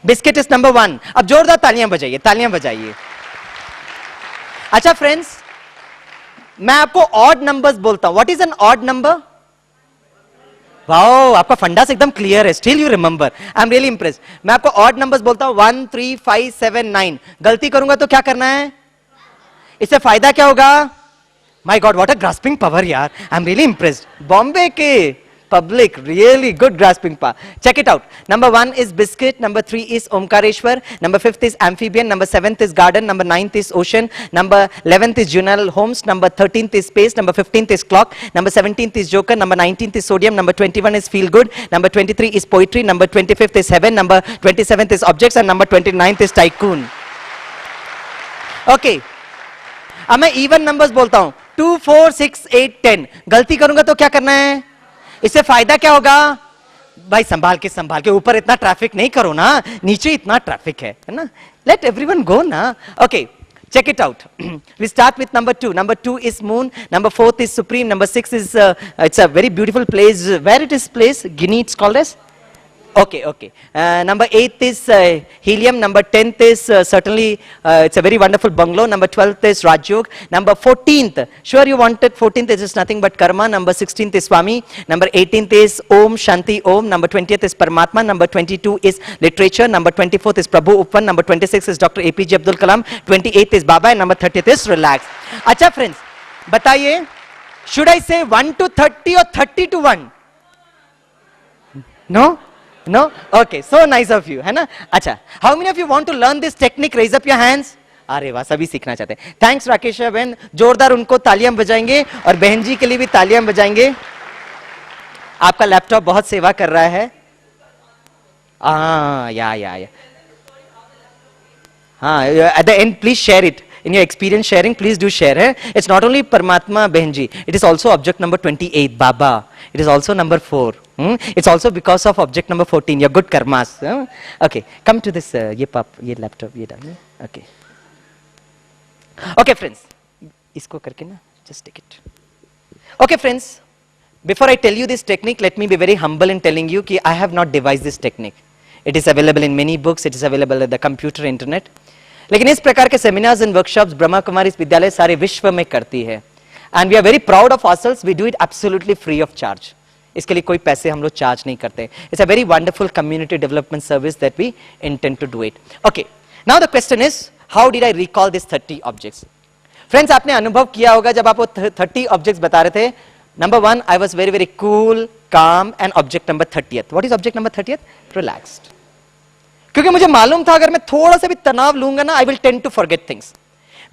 biscuit is number 1। अब जोरदार तालियां बजाइए, तालियां बजाइए। अच्छा फ्रेंड्स, मैं आपको ऑड नंबर्स बोलता हूं। What is an odd number? Wow, आपका फंडा से एकदम क्लियर है, still you remember. I am really impressed. मैं आपको ऑड नंबर्स बोलता हूं, 1, 3, 5, 7, 9। गलती करूंगा तो क्या करना है? इससे फायदा क्या होगा? My God, what a grasping power यार, I am really impressed. Bombay के public, really good grasping power. Check it out. Number 1 is biscuit, number 3 is Omkareshwar, number 5th is amphibian, number 7th is garden, number 9th is ocean, number 11th is Junal Holmes, number 13th is space, number 15th is clock, number 17th is joker, number 19th is sodium, number 21 is feel good, number 23 is poetry, number 25th is heaven, number 27th is objects, and number 29th is tycoon. Okay. अब मैं even numbers बोलता हूं 2, 4, 6, 8, 10. गलती करूंगा तो क्या करना है? इससे फायदा क्या होगा? भाई संभाल के ऊपर इतना ट्रैफिक नहीं करो ना, नीचे इतना ट्रैफिक है ना. लेट एवरीवन गो ना. Okay, check it out. We start with number 2. Number 2 is moon, number 4th is supreme, number 6 is it's a very beautiful place. Where it is placed? Guinea it's called as. Okay. Number 8th is helium. Number 10th is certainly it's a very wonderful bungalow. Number 12th is Rajyog. Number 14th, sure you wanted 14th is just nothing but karma. Number 16th is Swami. Number 18th is Om Shanti Om. Number 20th is Paramatma. Number 22 is literature. Number 24th is Prabhu Uppan. Number 26 is Dr. APJ Abdul Kalam. 28th is Baba, and number 30th is relax. Acha friends, बताइए, should I say 1 to 30 or 30 to 1? No? No? Okay, so nice of you, है ना? अच्छा, how many of you want to learn this technique? Raise up your hands. अरे वाह, सभी सीखना चाहते हैं. Thanks राकेश बहन, जोरदार उनको तालियां बजाएंगे और बहन जी के लिए भी तालियां बजाएंगे. आपका लैपटॉप बहुत सेवा कर रहा है. या. हाँ, at the end please share it. In your experience sharing, please do share. It's not only Paramatma Behenji, it is also object number 28, Baba. It is also number 4. It's also because of object number 14, your good karmas. Okay, come to this, ye laptop, ye डालिए. Okay. Okay friends, इसको करके ना, just take it. Okay friends, before I tell you this technique, let me be very humble in telling you that I have not devised this technique. It is available in many books, it is available at the computer, internet. लेकिन इस प्रकार के seminars and workshops Brahma Kumari Vidyalaya सारे विश्व में करती है. And we are very proud of ourselves. We do it absolutely free of charge. इसके लिए कोई पैसे हम लोग चार्ज नहीं करते. It's a very wonderful community development service that we intend to do it. Okay, now the question is, how did I recall this 30 objects? Friends, आपने अनुभव किया होगा जब आप वो 30 ऑब्जेक्ट्स बता रहे थे. Number 1, I was very very cool, calm, and object number 30th. What is object number 30th? Relaxed. क्योंकि मुझे मालूम था अगर मैं थोड़ा सा भी तनाव लूंगा ना, I will tend to forget things.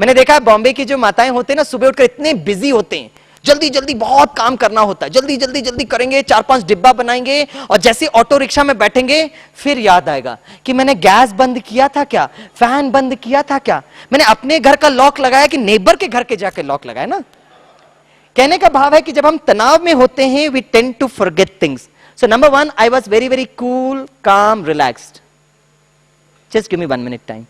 मैंने देखा है बॉम्बे की जो माताएं होते हैं ना, सुबह उठकर इतने बिजी होते हैं, जल्दी जल्दी बहुत काम करना होता है, जल्दी करेंगे, 4-5 डिब्बा बनाएंगे, और जैसे ऑटो रिक्शा में बैठेंगे फिर याद आएगा कि मैंने गैस बंद किया था क्या, फैन बंद किया था क्या, मैंने अपने घर का लॉक लगाया कि नेबर के घर के जाके लॉक लगाया ना. कहने का भाव है कि जब हम तनाव में होते हैं, we tend to forget things. So number 1, I was very very cool, calm, relaxed. Just give me 1 minute time.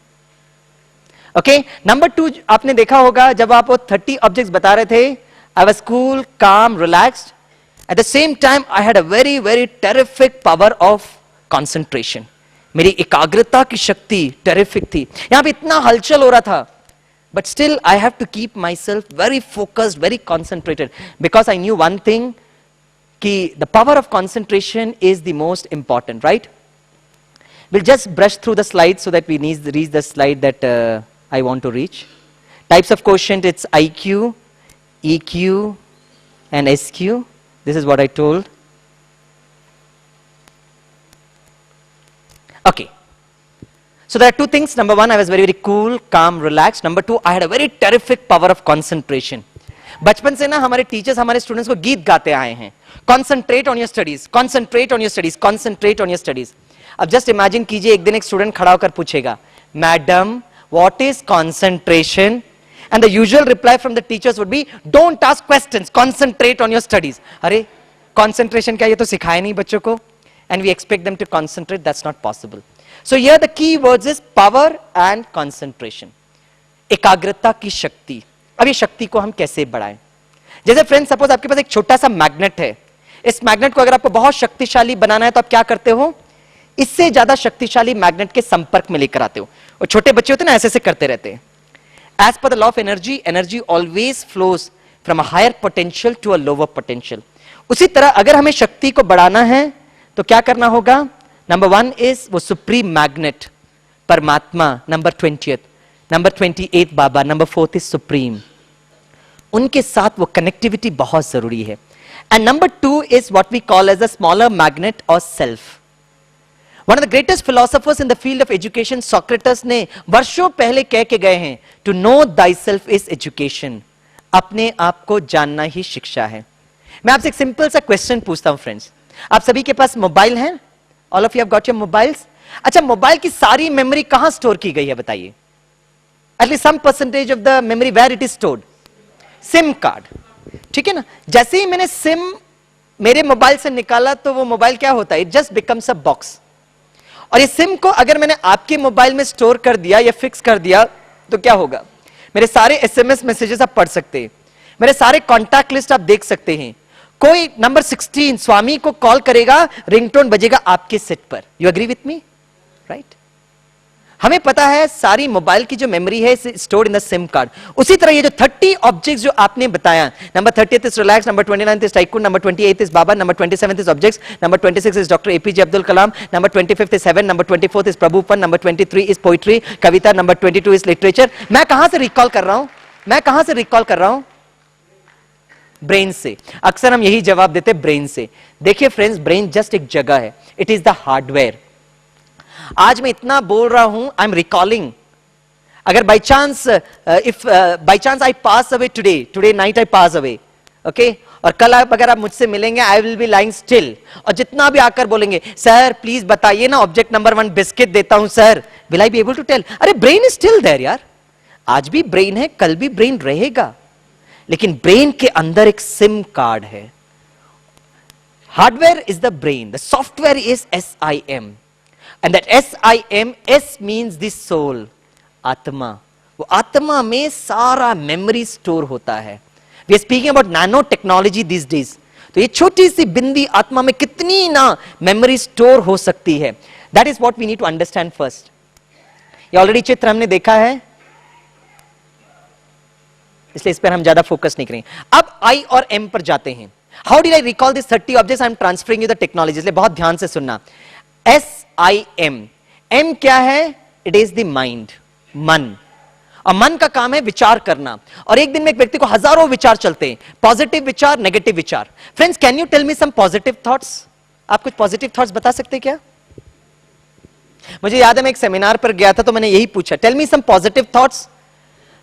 Okay, number 2, आपने देखा होगा जब आप वो 30 ऑब्जेक्ट्स बता रहे थे, I was cool, calm, relaxed. At the same time, I had a very very terrific power of concentration. मेरी एकाग्रता की शक्ति terrific थी. यहाँ पे इतना हलचल हो रहा था, but still I have to keep myself very focused, very concentrated, because I knew one thing, कि the power of concentration is the most important, right? We'll just brush through the slides so that we reach the slide that I want to reach. Types of quotient, it's IQ, EQ, and SQ. This is what I told. Okay. So there are 2 things. Number 1, I was very very cool, calm, relaxed. Number 2, I had a very terrific power of concentration. बचपन से ना हमारे teachers हमारे students को गीत गाते आए हैं. Concentrate on your studies, concentrate on your studies, concentrate on your studies. अब जस्ट इमेजिन कीजिए, एक दिन एक स्टूडेंट खड़ा होकर पूछेगा, madam what is concentration? And the usual reply from the teachers would be, don't ask questions, concentrate on your studies. अरे concentration क्या, ये तो सिखाया नहीं बच्चों को, and we expect them to concentrate. That's not possible. So here the key words is power and concentration. एकाग्रता की शक्ति. अब ये शक्ति को हम कैसे बढ़ाएं? जैसे फ्रेंड्स, सपोज आपके पास एक छोटा सा मैग्नेट है. इस मैग्नेट को अगर आपको बहुत शक्तिशाली बनाना है तो आप क्या करते हो? इससे ज्यादा शक्तिशाली मैग्नेट के संपर्क में लेकर आते हो. और छोटे बच्चे होते हैं ना, ऐसे ऐसे करते रहते हैं. As per the law of energy, energy always flows from a higher potential to a lower potential. उसी तरह अगर हमें शक्ति को बढ़ाना है तो क्या करना होगा? नंबर 1 इज वो सुप्रीम मैग्नेट परमात्मा, number 20th, number 28 Baba, number 4th is supreme. उनके साथ वो कनेक्टिविटी बहुत जरूरी है. And number 2 is what we call as a smaller magnet or self. One of the greatest philosophers in the field of education, Socrates, ने वर्षों पहले कह के गए हैं, to know thyself is education. अपने आप को जानना ही शिक्षा है. मैं आपसे एक सिंपल सा क्वेश्चन पूछता हूं फ्रेंड्स. आप सभी के पास मोबाइल है? All of you have got your mobiles. अच्छा, मोबाइल की सारी मेमोरी कहां स्टोर की गई है बताइए? At least some percentage of the memory where it is stored. SIM card. ठीक है ना? जैसे ही मैंने सिम मेरे मोबाइल से निकाला तो वो मोबाइल क्या होता है? It just becomes a box. और ये सिम को अगर मैंने आपके मोबाइल में स्टोर कर दिया या फिक्स कर दिया तो क्या होगा? मेरे सारे एसएमएस मैसेजेस आप पढ़ सकते हैं, मेरे सारे कॉन्टैक्ट लिस्ट आप देख सकते हैं. कोई नंबर 16 स्वामी को कॉल करेगा, रिंगटोन बजेगा आपके सेट पर. You agree with me? Right. हमें पता है सारी मोबाइल की जो मेमोरी है stored in the SIM card. उसी तरह ये जो 30 ऑब्जेक्ट्स जो आपने बताया, number 30th is relax, number 29th is tycoon, number 28th is Baba, number 27th is objects, number 26 is doctor APJ Abdul Kalam, number 25th is heaven, number 24th is प्रभुपन, number 23 is poetry kavita, number 22 is literature. मैं कहां से recall कर रहा हूं? मैं कहां से रिकॉल कर रहा हूं? ब्रेन से. अक्सर हम यही जवाब देते ब्रेन से. देखिए फ्रेंड्स, ब्रेन जस्ट एक जगह है. It is the hardware. आज मैं इतना बोल रहा हूं, आई एम रिकॉलिंग. अगर by chance by chance I pass away today night I pass away, okay, और कल अगर आप मुझसे मिलेंगे, आई विल बी लाइंग स्टिल, और जितना भी आकर बोलेंगे सर प्लीज बताइए ना ऑब्जेक्ट नंबर 1 बिस्किट देता हूं sir, will I be able to tell? अरे ब्रेन इज स्टिल देयर यार. आज भी ब्रेन है, कल भी ब्रेन रहेगा, लेकिन ब्रेन के अंदर एक सिम कार्ड है. Hardware is the brain, the software is SIM. And that SIM, S means the soul, आत्मा. वो आत्मा में सारा मेमोरी स्टोर होता है. We are speaking about nano technology these days. तो ये छोटी सी बिंदी आत्मा में कितनी ना मेमोरी स्टोर हो सकती है. That is what we need to understand first. ये ऑलरेडी चित्र हमने देखा है, इसलिए इस पर हम ज्यादा फोकस नहीं करेंगे. अब I और M पर जाते हैं. How did I recall these 30 objects? I am transferring you the technology. इसलिए बहुत ध्यान से सुनना. SIM. M क्या है? इट इज द माइंड, मन. और मन का काम है विचार करना. और एक दिन में एक व्यक्ति को हजारों विचार चलते हैं, पॉजिटिव विचार, नेगेटिव विचार. Friends, can you tell me some positive thoughts? आप कुछ पॉजिटिव थॉट्स बता सकते हैं क्या? मुझे याद है मैं एक सेमिनार पर गया था तो मैंने यही पूछा, tell me some positive thoughts.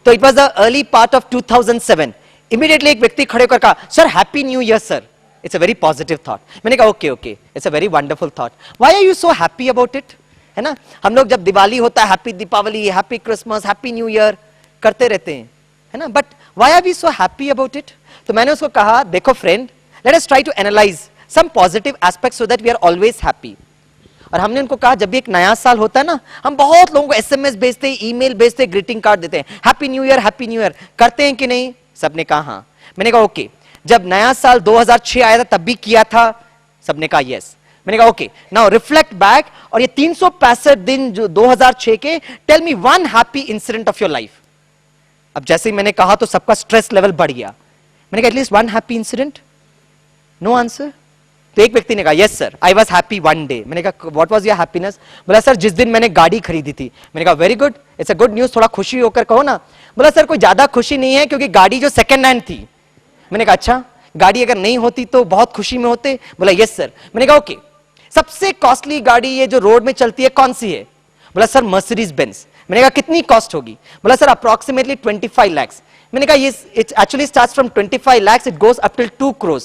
तो it was the early part of 2007. Immediately एक व्यक्ति खड़े होकर कहा, sir happy new year sir. It's a very positive thought. मैंने कहा okay, it's a very wonderful thought. Why are you so happy about it? है ना? हम लोग जब दिवाली होता है, happy Deepavali, happy Christmas, happy new year करते रहते हैं, है ना? But why are we so happy about it? तो मैंने उसको कहा, देखो friend, let us try to analyze some positive aspects so that we are always happy. और हमने उनको कहा, जब भी एक नया साल होता है ना, हम बहुत लोगों को SMS भेजते हैं, ईमेल भेजते हैं, ग्रीटिंग कार्ड देते हैं, हैप्पी न्यू ईयर करते हैं कि नहीं? सबने कहा हाँ. मैंने कहा ओके, जब नया साल 2006 आया था तब भी किया था? सबने कहा यस. मैंने कहा ओके, नाउ रिफ्लेक्ट बैक, और ये 365 दिन जो 2006 के, tell me one happy incident of your life. अब जैसे ही मैंने कहा तो सबका स्ट्रेस लेवल बढ़ गया. मैंने कहा at least one happy incident. No answer. तो एक व्यक्ति ने कहा yes sir, I was happy one day. मैंने कहा व्हाट वाज योर हैप्पीनेस? बोला सर जिस दिन मैंने गाड़ी खरीदी थी. मैंने कहा very good, it's a good news, थोड़ा खुशी होकर कहो ना. बोला सर कोई ज्यादा खुशी नहीं है क्योंकि गाड़ी जो सेकंड हैंड थी. मैंने कहा अच्छा, गाड़ी अगर नहीं होती तो बहुत खुशी में होते? बोला यस सर. मैंने कहा ओके, सबसे कॉस्टली गाड़ी ये जो रोड में चलती है कौन सी है? बोला सर मर्सिडीज बेंज. मैंने कहा कितनी कॉस्ट होगी? बोला सर अप्रोक्सीमेटली 25 लाख. मैंने कहा ये it actually starts from 25 lakh, it goes up till 2 crore.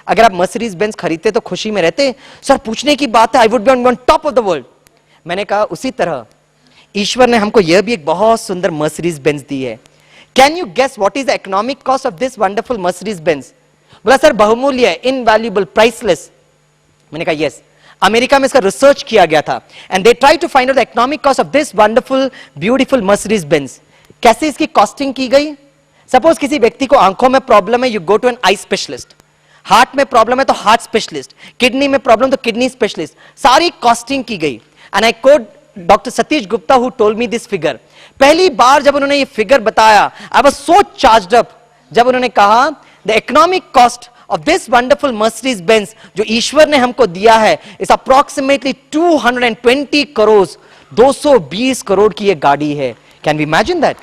अगर आप मर्सिडीज बेंज खरीदते तो खुशी में रहते? सर पूछने की बात है, I would be on top of the world. मैंने कहा उसी तरह ईश्वर ने हमको यह भी एक बहुत सुंदर मर्सिडीज बेंज दी है. Can you guess what is the economic cost of this wonderful Mercedes Benz? बोला सर बहुमूल्य है, इनवैल्यूएबल, प्राइसलेस. मैंने कहा यस. अमेरिका में इसका रिसर्च किया गया था and they try to find out the economic cost of this wonderful beautiful Mercedes Benz. कैसे इसकी कॉस्टिंग की गई? सपोज किसी व्यक्ति को आंखों में प्रॉब्लम है, you go to an eye specialist. Heart में प्रॉब्लम है तो हार्ट स्पेशलिस्ट, किडनी में प्रॉब्लम तो किडनी स्पेशलिस्ट. सारी कॉस्टिंग की गई. And I quote doctor Satish Gupta who told me this figure. पहली बार जब उन्होंने ये फिगर बताया, I was so charged up. जब उन्होंने कहा the economic cost of this wonderful Mercedes Benz जो ईश्वर ने हमको दिया है इज अप्रोक्सीमेटली 220 करोड़. 220 करोड़ की ये गाड़ी है. Can we imagine that?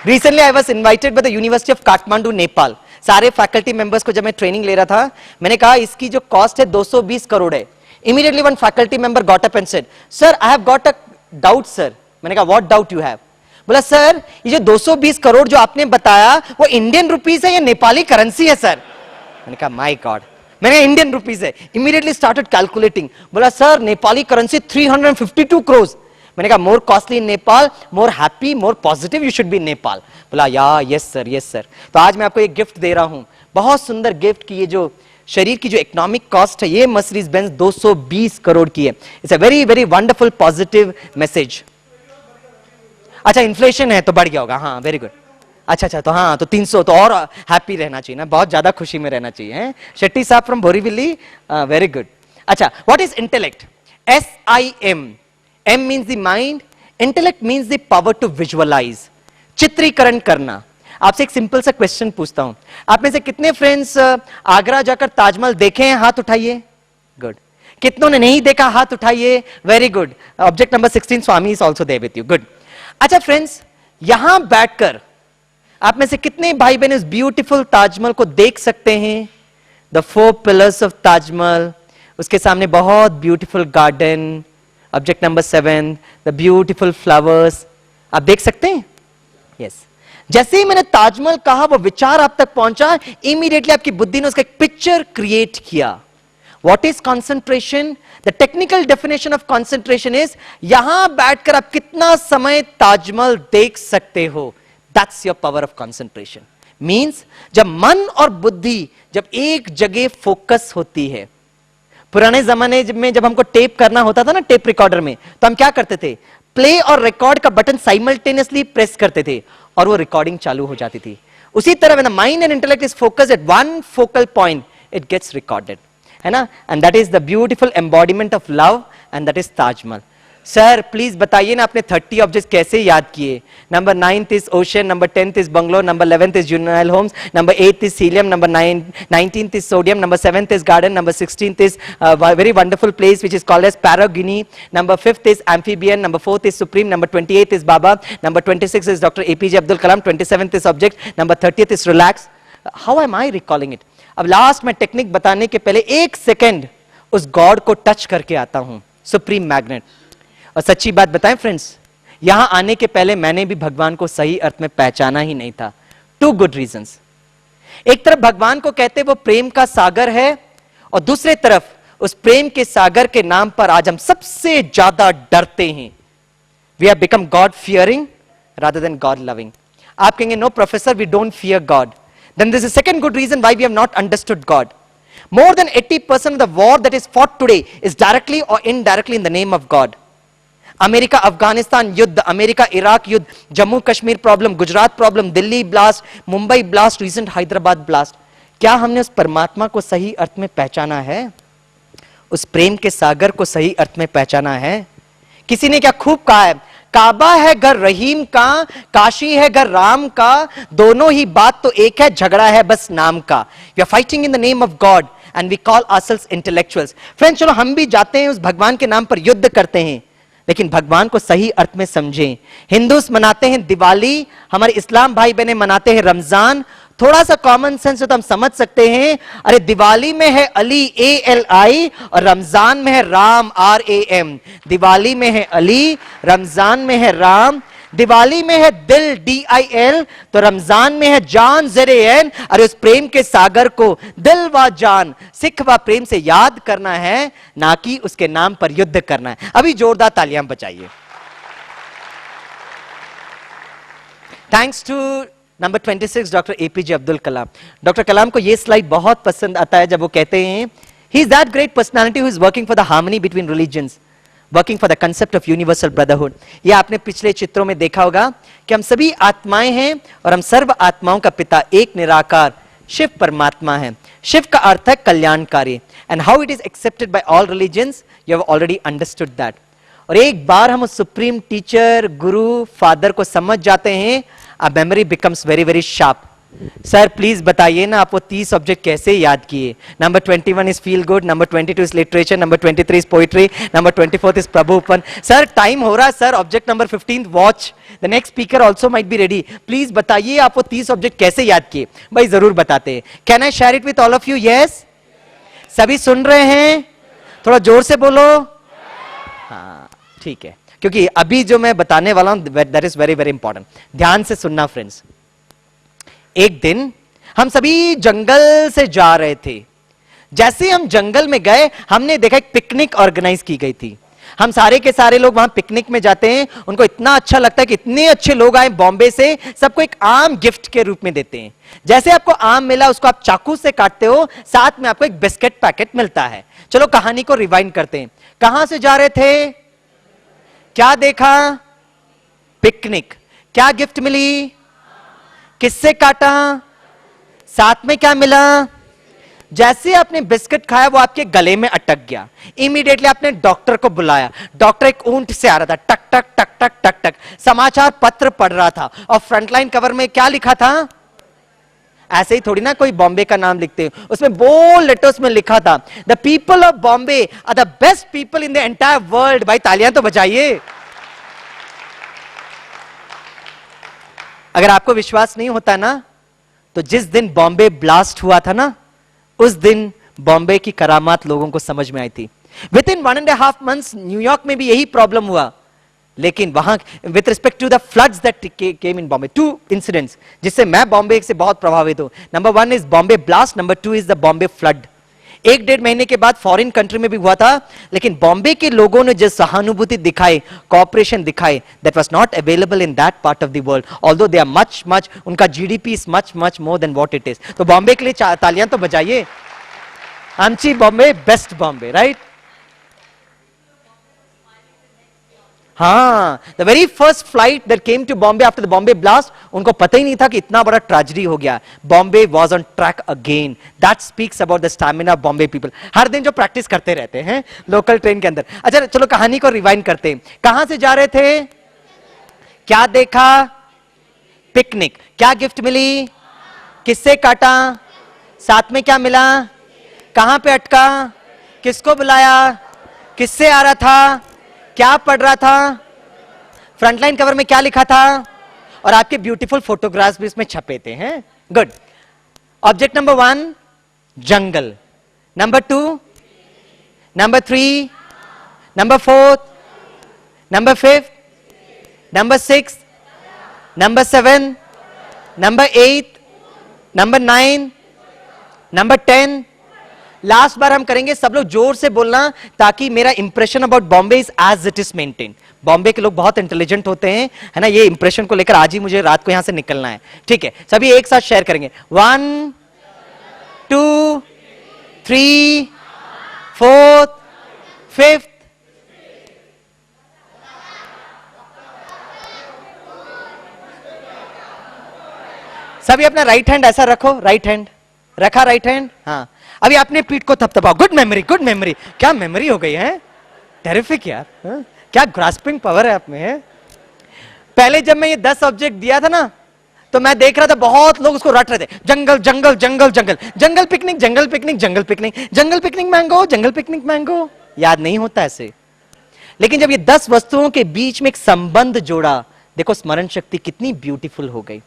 Recently, I was invited by the University of Kathmandu, Nepal. सारे फैकल्टी मेंबर्स को जब मैं ट्रेनिंग ले रहा था, मैंने कहा इसकी जो कॉस्ट है 220 करोड़ है. Immediately one faculty member got up and said, "Sir, I have got a doubt, sir." मैंने कहा, "What doubt you have?" बोला, सर ये जो 220 करोड़ जो आपने बताया वो इंडियन रुपीस है या नेपाली करेंसी है सर? मैंने कहा, माय गॉड. मैंने इंडियन रुपीस है. Immediately started calculating. बोला, सर नेपाली करेंसी 352 करोड़. मैंने कहा, more costly in Nepal, more happy, more positive you should be Nepal. बोला, yeah yes sir, yes sir. तो आज मैं आपको एक गिफ्ट दे रहा हूं, बहुत सुंदर गिफ्ट की. ये जो शरीर की जो इकोनॉमिक कॉस्ट है, ये मर्सिडीज बेंज 220 करोड़ की है. It's a very very wonderful positive message. अच्छा, इन्फ्लेशन है तो बढ़ गया होगा. हाँ, वेरी गुड. अच्छा, तो हाँ, तो 300 तो और हैप्पी रहना चाहिए ना, बहुत ज्यादा खुशी में रहना चाहिए. हैं शेट्टी साहब फ्रॉम बोरीवली, वेरी गुड. अच्छा, what is intellect? SIM. M means the mind, intellect means the power to visualise, चित्रीकरण करना. आपसे एक सिंपल सा क्वेश्चन पूछता हूं, आप में से कितने फ्रेंड्स आगरा जाकर ताजमहल देखे हैं? हाथ उठाइए. गुड. कितनों ने नहीं देखा? हाथ उठाइए. Very good. Object number 16, Swami is also there with you. Good. अच्छा फ्रेंड्स, यहां बैठकर आप में से कितने भाई बहन इस ब्यूटीफुल ताजमहल को देख सकते हैं? द 4 पिलर्स ऑफ ताजमहल, उसके सामने बहुत beautiful garden. Object number 7, the beautiful flowers. आप देख सकते हैं? यस. जैसे ही मैंने ताजमहल कहा, वो विचार आप तक पहुंचा, इमीडिएटली आपकी बुद्धि ने उसका एक पिक्चर क्रिएट किया. What is concentration? The technical definition of concentration is यहां बैठकर आप कितना समय ताजमहल देख सकते हो. That's your power of concentration. Means जब मन और बुद्धि जब एक जगह फोकस होती है. पुराने जमाने में जब हमको टेप करना होता था ना, टेप रिकॉर्डर में, तो हम क्या करते थे? प्ले और रिकॉर्ड का बटन साइमल्टेनियसली प्रेस करते थे और वो रिकॉर्डिंग चालू हो जाती थी. उसी तरह when the mind and intellect is focused at one focal point, it gets recorded. है ना? And that is the beautiful embodiment of love and that is Taj Mahal. Sir please बताइए ना, आपने 30 ऑब्जेक्ट्स कैसे याद किए? Number 9th is ocean, number 10th is bungalow, number 11th is Uniyal homes, number 8th is psyllium, number 19th is sodium, number 7th is garden, number 16th is very wonderful place which is called as Paragini, number 5th is amphibian, number 4th is supreme, number 28th is Baba, number 26th is Dr. APJ Abdul Kalam, 27th is object, number 30th is relax. How am I recalling it? अब last में technique बताने के पहले 1 second उस God को touch करके आता हूं, सुप्रीम मैग्नेट. और सच्ची बात बताएं फ्रेंड्स, यहां आने के पहले मैंने भी भगवान को सही अर्थ में पहचाना ही नहीं था. 2 गुड रीजंस. एक तरफ भगवान को कहते वो प्रेम का सागर है, और दूसरे तरफ उस प्रेम के सागर के नाम पर आज हम सबसे ज्यादा डरते हैं. We have become God fearing rather than God loving. आप कहेंगे, no professor, we don't fear God. Then there is a second good reason why we have not understood God. More than 80% of the war that is fought today is directly or indirectly in the name of God. America Afghanistan युद्ध, America Iraq युद्ध, Jammu Kashmir problem, Gujarat problem, Delhi blast, Mumbai blast, recent Hyderabad blast. क्या हमने उस परमात्मा को सही अर्थ में पहचाना है? उस प्रेम के सागर को सही अर्थ में पहचाना है? किसी ने क्या खूब कहा है, काबा है घर रहीम का, काशी है घर राम का, दोनों ही बात तो एक है, झगड़ा है बस नाम का. We are fighting in the name of God and we call ourselves intellectuals. Friends, चलो हम भी जाते हैं उस भगवान के नाम पर युद्ध करते हैं, लेकिन भगवान को सही अर्थ में समझें. हिंदूस मनाते हैं दिवाली, हमारे इस्लाम भाई बहने मनाते हैं रमजान. थोड़ा सा कॉमन सेंस तो हम समझ सकते हैं, अरे दिवाली में है अली ALI और रमजान में है राम RAM. दिवाली में है अली, रमजान में है राम. दिवाली में है दिल DIL, तो रमजान में है जान ZAN. अरे उस प्रेम के सागर को दिल व जान, सिख व प्रेम से याद करना है, ना कि उसके नाम पर युद्ध करना है. अभी जोरदार तालियां बजाइए. Thanks to number 26 doctor APJ Abdul Kalam. Doctor Kalam को यह स्लाइड बहुत पसंद आता है जब वो कहते हैं, he is that great personality who is working for the harmony between religions, working for the concept of universal brotherhood. ये आपने पिछले चित्रों में देखा होगा कि हम सभी आत्माएं हैं और हम सर्व आत्माओं का पिता एक निराकार शिव परमात्मा है. शिव का अर्थ है कल्याणकारी. And how it is accepted by all religions, you have already understood that. और एक बार हम उस सुप्रीम टीचर, गुरु, फादर को समझ जाते हैं, our memory becomes very very sharp. Sir please बताइए ना आप वो 30 सब्जेक्ट कैसे याद किए? Number 21 is feel good, number 22 is literature, number 23 is poetry, number 24 is प्रभुपन. सर टाइम हो रहा है sir. Object number 15 watch. The next speaker also might be ready. Please बताइए आप वो 30 सब्जेक्ट कैसे याद किए? भाई जरूर बताते हैं. Can I share it with all of you? Yes. सभी सुन रहे हैं? थोड़ा जोर से बोलो. हाँ ठीक है, क्योंकि अभी जो मैं बताने वाला हूं that is very very important. ध्यान से सुनना फ्रेंड्स. एक दिन हम सभी जंगल से जा रहे थे. जैसे हम जंगल में गए हमने देखा एक पिकनिक ऑर्गेनाइज की गई थी. हम सारे के सारे लोग वहां पिकनिक में जाते हैं. उनको इतना अच्छा लगता है कि इतने अच्छे लोग आए बॉम्बे से, सबको एक आम गिफ्ट के रूप में देते हैं. जैसे आपको आम मिला उसको आप चाकू से काटते हो, साथ में आपको एक बिस्किट पैकेट मिलता है. चलो कहानी को रिवाइंड करते हैं. कहां से जा रहे थे? क्या देखा? पिकनिक. क्या गिफ्ट मिली? किससे काटा? साथ में क्या मिला? जैसे आपने बिस्किट खाया वो आपके गले में अटक गया. इमीडिएटली आपने डॉक्टर को बुलाया. डॉक्टर एक ऊंट से आ रहा था. टक टक टक टक टक टक समाचार पत्र पढ़ रहा था और फ्रंटलाइन कवर में क्या लिखा था? ऐसे ही थोड़ी ना कोई बॉम्बे का नाम लिखते हैं. उसमें बोल्ड लेटर्स में लिखा था the people of Bombay are the best people in the entire world. भाई तालियां तो बजाइए. अगर आपको विश्वास नहीं होता ना, तो जिस दिन बॉम्बे ब्लास्ट हुआ था ना, उस दिन बॉम्बे की करामात लोगों को समझ में आई थी. विद इन 1.5 months न्यूयॉर्क में भी यही प्रॉब्लम हुआ. लेकिन वहां with respect to the floods that came in Bombay, 2 incidents जिससे मैं बॉम्बे से बहुत प्रभावित हूं. Number 1 is Bombay blast, number 2 is the Bombay flood. 1-1.5 महीने के बाद फॉरेन कंट्री में भी हुआ था, लेकिन बॉम्बे के लोगों ने जो सहानुभूति दिखाई, कॉपरेशन दिखाई, that was not available in that part of the world. Although they are much much, उनका GDP is much much more than what it is. तो बॉम्बे के लिए तालियां तो बजाइए. आमची बॉम्बे, बेस्ट बॉम्बे, राइट? हाँ, the very first flight that came to Bombay after the Bombay blast, उनको पता ही नहीं था कि इतना बड़ा ट्रेजेडी हो गया. Bombay was on track again. That speaks about the stamina of Bombay people. हर दिन जो प्रैक्टिस करते रहते हैं लोकल ट्रेन के अंदर. अच्छा चलो कहानी को रिवाइंड करते हैं. कहां से जा रहे थे? क्या देखा? पिकनिक. क्या गिफ्ट मिली? किससे काटा? साथ में क्या मिला? कहां पे अटका? किसको बुलाया? किससे आ रहा था? क्या पढ़ रहा था? फ्रंटलाइन कवर में क्या लिखा था? और आपके ब्यूटीफुल फोटोग्राफ्स भी इसमें छपे थे. हैं good. Object number 1 jungle, number 2, number 3, number 4, number 5, number 6, number 7, number 8, number 9, number 10. Last बार हम करेंगे, सब लोग जोर से बोलना ताकि मेरा impression about Bombay is as it is maintain. Bombay के लोग बहुत इंटेलिजेंट होते हैं, है ना. ये इंप्रेशन को लेकर आज ही मुझे रात को यहां से निकलना है. ठीक है, सभी एक साथ शेयर करेंगे. 1, 2, 3, 4, 5. सभी अपना राइट हैंड ऐसा रखो. राइट हैंड रखा? Right hand. हाँ, अभी आपने पीठ को थपथपाओ. Good memory, good memory. क्या मेमोरी हो गई है. टेरिफिक यार. क्या ग्रास्पिंग पावर है आप में. है पहले जब मैं ये 10 सब्जेक्ट दिया था ना, तो मैं देख रहा था बहुत लोग उसको रट रहे थे. जंगल जंगल जंगल जंगल, जंगल पिकनिक जंगल पिकनिक जंगल पिकनिक, जंगल पिकनिक मैंगो, जंगल पिकनिक मैंगो. याद नहीं होता ऐसे. लेकिन जब ये 10 वस्तुओं के बीच में एक संबंध जोड़ा, देखो स्मरण शक्ति कितनी ब्यूटीफुल हो गई.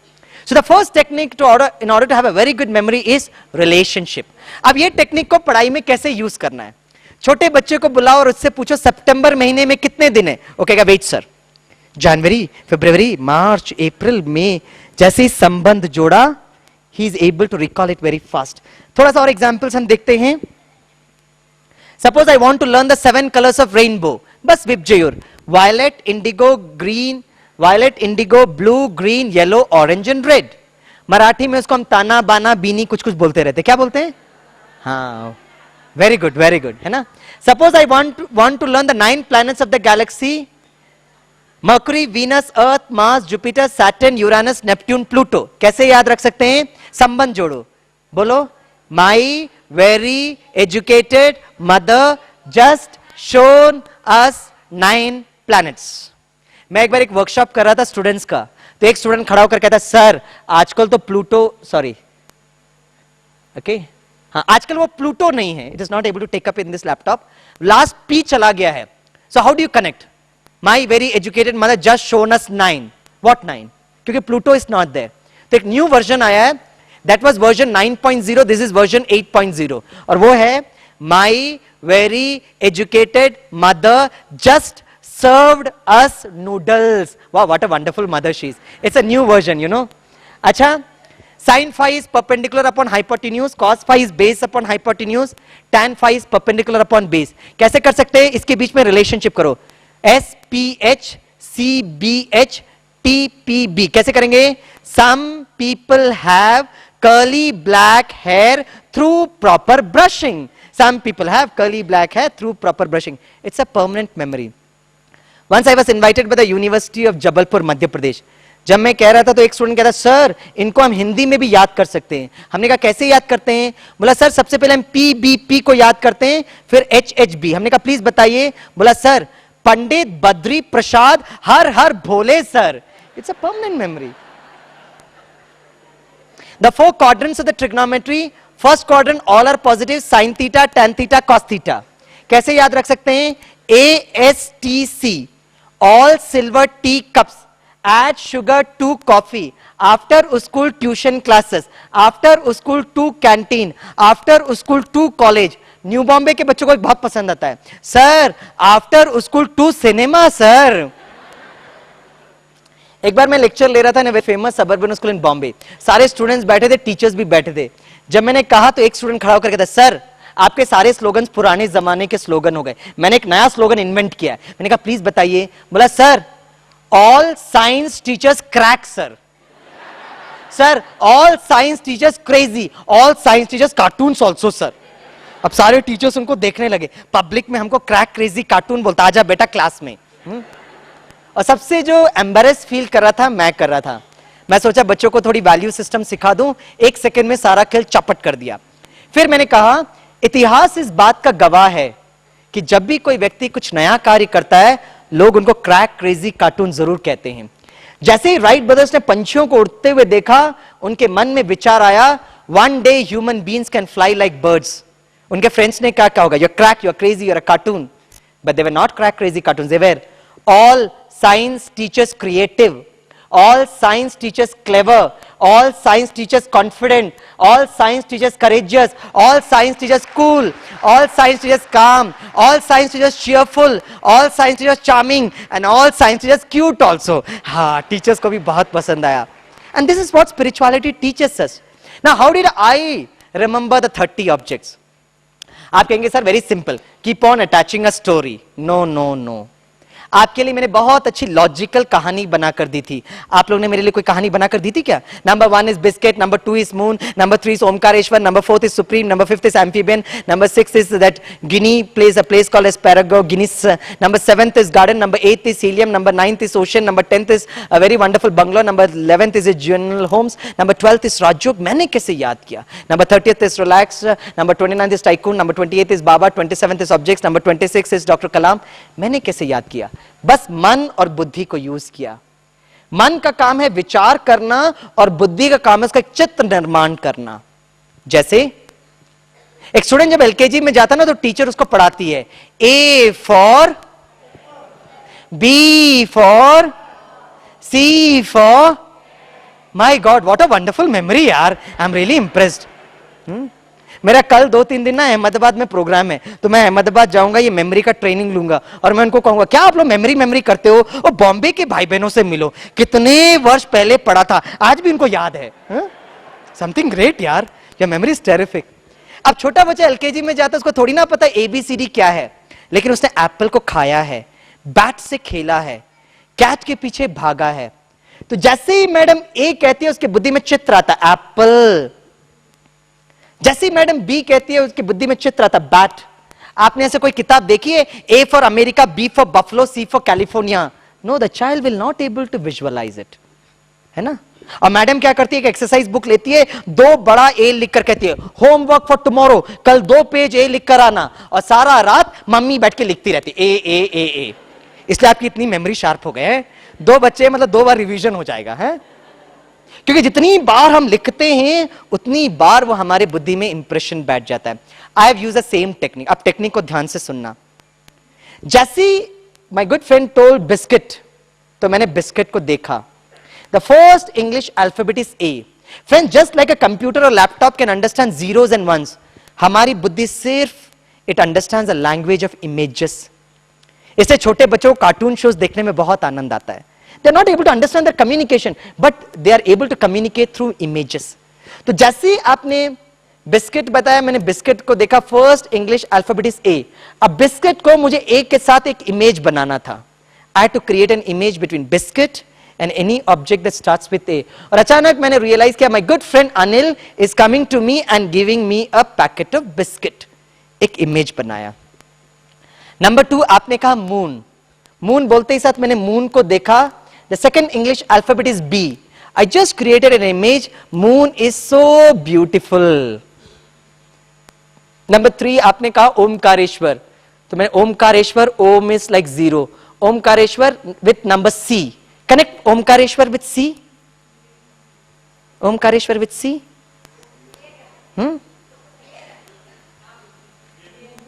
So the first technique in order to have a very good memory is relationship. अब ये टेक्निक को पढ़ाई में कैसे यूज करना है? छोटे बच्चे को बुलाओ और उससे पूछो सितंबर महीने में कितने दिन है. Okay wait sir. जनवरी, फरवरी, मार्च, अप्रैल, मई. जैसे ही संबंध जोड़ा, he is able to recall it very fast. थोड़ा सा और एग्जांपल्स हम देखते हैं. Suppose I want to learn the 7 colors of rainbow. बस विप जयूर. Violet, indigo, green, violet, indigo, blue, green, yellow, orange and red. Marathi में उसको हम ताना बाना बीनी कुछ कुछ बोलते रहते. क्या बोलते हैं? हाँ, वेरी गुड, है ना. Suppose I want to learn the 9 planets of the galaxy. Mercury, Venus, Earth, Mars, Jupiter, Saturn, Uranus, Neptune, Pluto. कैसे याद रख सकते हैं? संबंध जोड़ो. बोलो. My very educated mother just shown us 9 planets. मैं एक बार एक वर्कशॉप कर रहा था स्टूडेंट्स का, तो एक स्टूडेंट खड़ा होकर कहता सर आजकल तो प्लूटो, सॉरी ओके, हाँ आजकल वो प्लूटो नहीं है, it is not able to take up in this laptop, last P चला गया है. So how do you connect? My very educated mother just shown us 9. What 9? क्योंकि प्लूटो इज नॉट देयर. तो एक न्यू वर्जन आया है, that was version 9.0, this is version 8.0, और वो है माई very educated mother just served us noodles. Wow, what a wonderful mother she is. It's a new version, you know. अच्छा, sin phi is perpendicular upon hypotenuse, cos phi is base upon hypotenuse, tan phi is perpendicular upon base. कैसे कर सकते हैं? इसके बीच में relationship करो. SPH, CBH, TPB. कैसे करेंगे? Some people have curly black hair through proper brushing. Some people have curly black hair through proper brushing. It's a permanent memory. Once I was invited by the University of Jabalpur, Madhya Pradesh. जब मैं कह रहा था तो एक student कहता sir इनको हम हिंदी में भी याद कर सकते हैं. हमने कहा कैसे याद करते हैं? बोला सर सबसे पहले हम PBP को याद करते हैं, फिर HHB. हमने कहा प्लीज बताइए. बोला sir Pandit Badri Prasad her her Bhole sir. It's a permanent memory. The 4 quadrants of the trigonometry. First quadrant all are positive, sin theta, tan theta, cos theta. कैसे याद रख सकते हैं? ASTC, all silver tea cups, add sugar to coffee, after school tuition classes, after school to canteen, after school to college. New Bombay के बच्चों को बहुत पसंद आता है sir after school to cinema sir. एक बार मैं लेक्चर ले रहा था ना famous suburban school in Bombay. सारे स्टूडेंट्स बैठे थे, टीचर्स भी बैठे थे. जब मैंने कहा तो एक स्टूडेंट खड़ा होकर कहता सर आपके सारे स्लोगन्स पुराने जमाने के स्लोगन हो गए, मैंने एक नया स्लोगन इन्वेंट किया है. मैंने कहा प्लीज बताइए. बोला sir all science teachers crack sir. Sir all science teachers crazy, all science teachers cartoons also sir. अब सारे टीचर्स उनको देखने लगे. पब्लिक में हमको क्रैक क्रेजी कार्टून बोलता, आजा बेटा क्लास में. और सबसे जो एम्बेरेस फील कर रहा था मैं कर रहा था. मैं सोचा बच्चों को थोड़ी वैल्यू सिस्टम सिखा दूं. 1 सेकंड में सारा खेल चपट कर दिया. फिर मैंने कहा इतिहास इस बात का गवाह है कि जब भी कोई व्यक्ति कुछ नया कार्य करता है लोग उनको क्रैक क्रेजी कार्टून जरूर कहते हैं. जैसे ही राइट ब्रदर्स ने पंछियों को उड़ते हुए देखा उनके मन में विचार आया one day human beings can fly like birds. उनके फ्रेंड्स ने क्या कहा होगा? You're crack, you're crazy, you're a cartoon. But they were not crack crazy cartoons. They were all science teachers creative, all science teachers clever, all science teachers confident, all science teachers courageous, all science teachers cool, all science teachers calm, all science teachers cheerful, all science teachers charming, and all science teachers cute also. हाँ, teachers को भी बहुत पसंद आया. And this is what spirituality teaches us. Now, how did I remember the 30 objects? आप कहेंगे sir very simple, keep on attaching a story. No no no. आपके लिए मैंने बहुत अच्छी लॉजिकल कहानी बनाकर दी थी. आप लोगों ने मेरे लिए कोई कहानी बनाकर दी थी क्या? Number 1 is biscuit, number 2 is moon, number 3 is Omkareshwar, number 4 is supreme, number 5 is amphibian, number 6 is that guinea place a place called एस्पैरागो गिनीस, number 7th is garden, number 8th is helium, number 9th is ocean, number 10th is a very wonderful bungalow, number 11th is general homes, number 12th is Rajyog. मैंने कैसे याद किया? Number 30th is relax, number 29th is tycoon, number 28th is Baba, 27th is objects, number 26 is doctor Kalam. मैंने कैसे याद किया? बस मन और बुद्धि को यूज किया. मन का काम है विचार करना और बुद्धि का काम है उसका चित्र निर्माण करना. जैसे एक स्टूडेंट जब एलकेजी में जाता ना तो टीचर उसको पढ़ाती है A for, B for, C for. My God what a wonderful memory यार. I am really impressed. मेरा कल 2-3 दिन ना अहमदाबाद में प्रोग्राम है तो मैं अहमदाबाद जाऊंगा, ये मेमोरी का ट्रेनिंग लूंगा और मैं उनको कहूंगा क्या आप लोग मेमोरी करते हो? और बॉम्बे के भाई बहनों से मिलो, कितने वर्ष पहले पढ़ा था, आज भी उनको याद है. समथिंग ग्रेट यार, योर मेमोरी इज टेरिफिक. अब छोटा बच्चा एलकेजी में जाता है उसको थोड़ी ना पता ABCD क्या है, लेकिन उसने एप्पल को खाया है, बैट से खेला है, कैट के पीछे भागा है. तो जैसे ही मैडम ए कहती है उसकी बुद्धि में चित्र आता है एप्पल. जैसे ही मैडम बी कहती है उसकी बुद्धि में चित्र आता बैट. आपने ऐसे कोई किताब देखी है? A for America, B for Buffalo, C for California. No, the child will not able to visualise it, है ना. और मैडम क्या करती है? एक्सरसाइज बुक लेती है, 2 बड़ा ए लिखकर कहती है होमवर्क फॉर टुमारो, कल 2 पेज ए लिखकर आना. और सारा रात मम्मी बैठ के लिखती रहती ए ए ए ए. इसलिए आपकी इतनी मेमोरी शार्प हो गए. 2 बच्चे मतलब 2 बार रिवीजन हो जाएगा है, क्योंकि जितनी बार हम लिखते हैं उतनी बार वो हमारे बुद्धि में इंप्रेशन बैठ जाता है. I have used the same technique. अब टेक्निक को ध्यान से सुनना. जैसे my good friend told biscuit, तो मैंने बिस्किट को देखा. The first English alphabet is A. Friend, just like a computer और laptop can understand zeros and ones, हमारी बुद्धि सिर्फ it understands the language of images. इससे छोटे बच्चों को कार्टून शोज देखने में बहुत आनंद आता है. They are not able to understand their communication, but they are able to communicate through images. तो जैसे आपने बिस्किट बताया, मैंने बिस्किट को देखा, फर्स्ट इंग्लिश अल्फाबेट इज ए. अब बिस्किट को मुझे ए के साथ एक इमेज बनाना था. I had to create an image between biscuit and any object that starts with A. और अचानक मैंने रियलाइज किया, my good friend Anil is coming to me and giving me a packet of biscuit. एक image बनाया. Number 2, आपने कहा moon. Moon बोलते ही साथ मैंने मून को देखा. The second English alphabet is B. I just created an image. Moon is so beautiful. Number 3, आपने कहा ओमकारेश्वर. तो मैंने Omkareshwar, Om is like 0. Omkareshwar with number C. Connect Omkareshwar with C. Omkareshwar with C.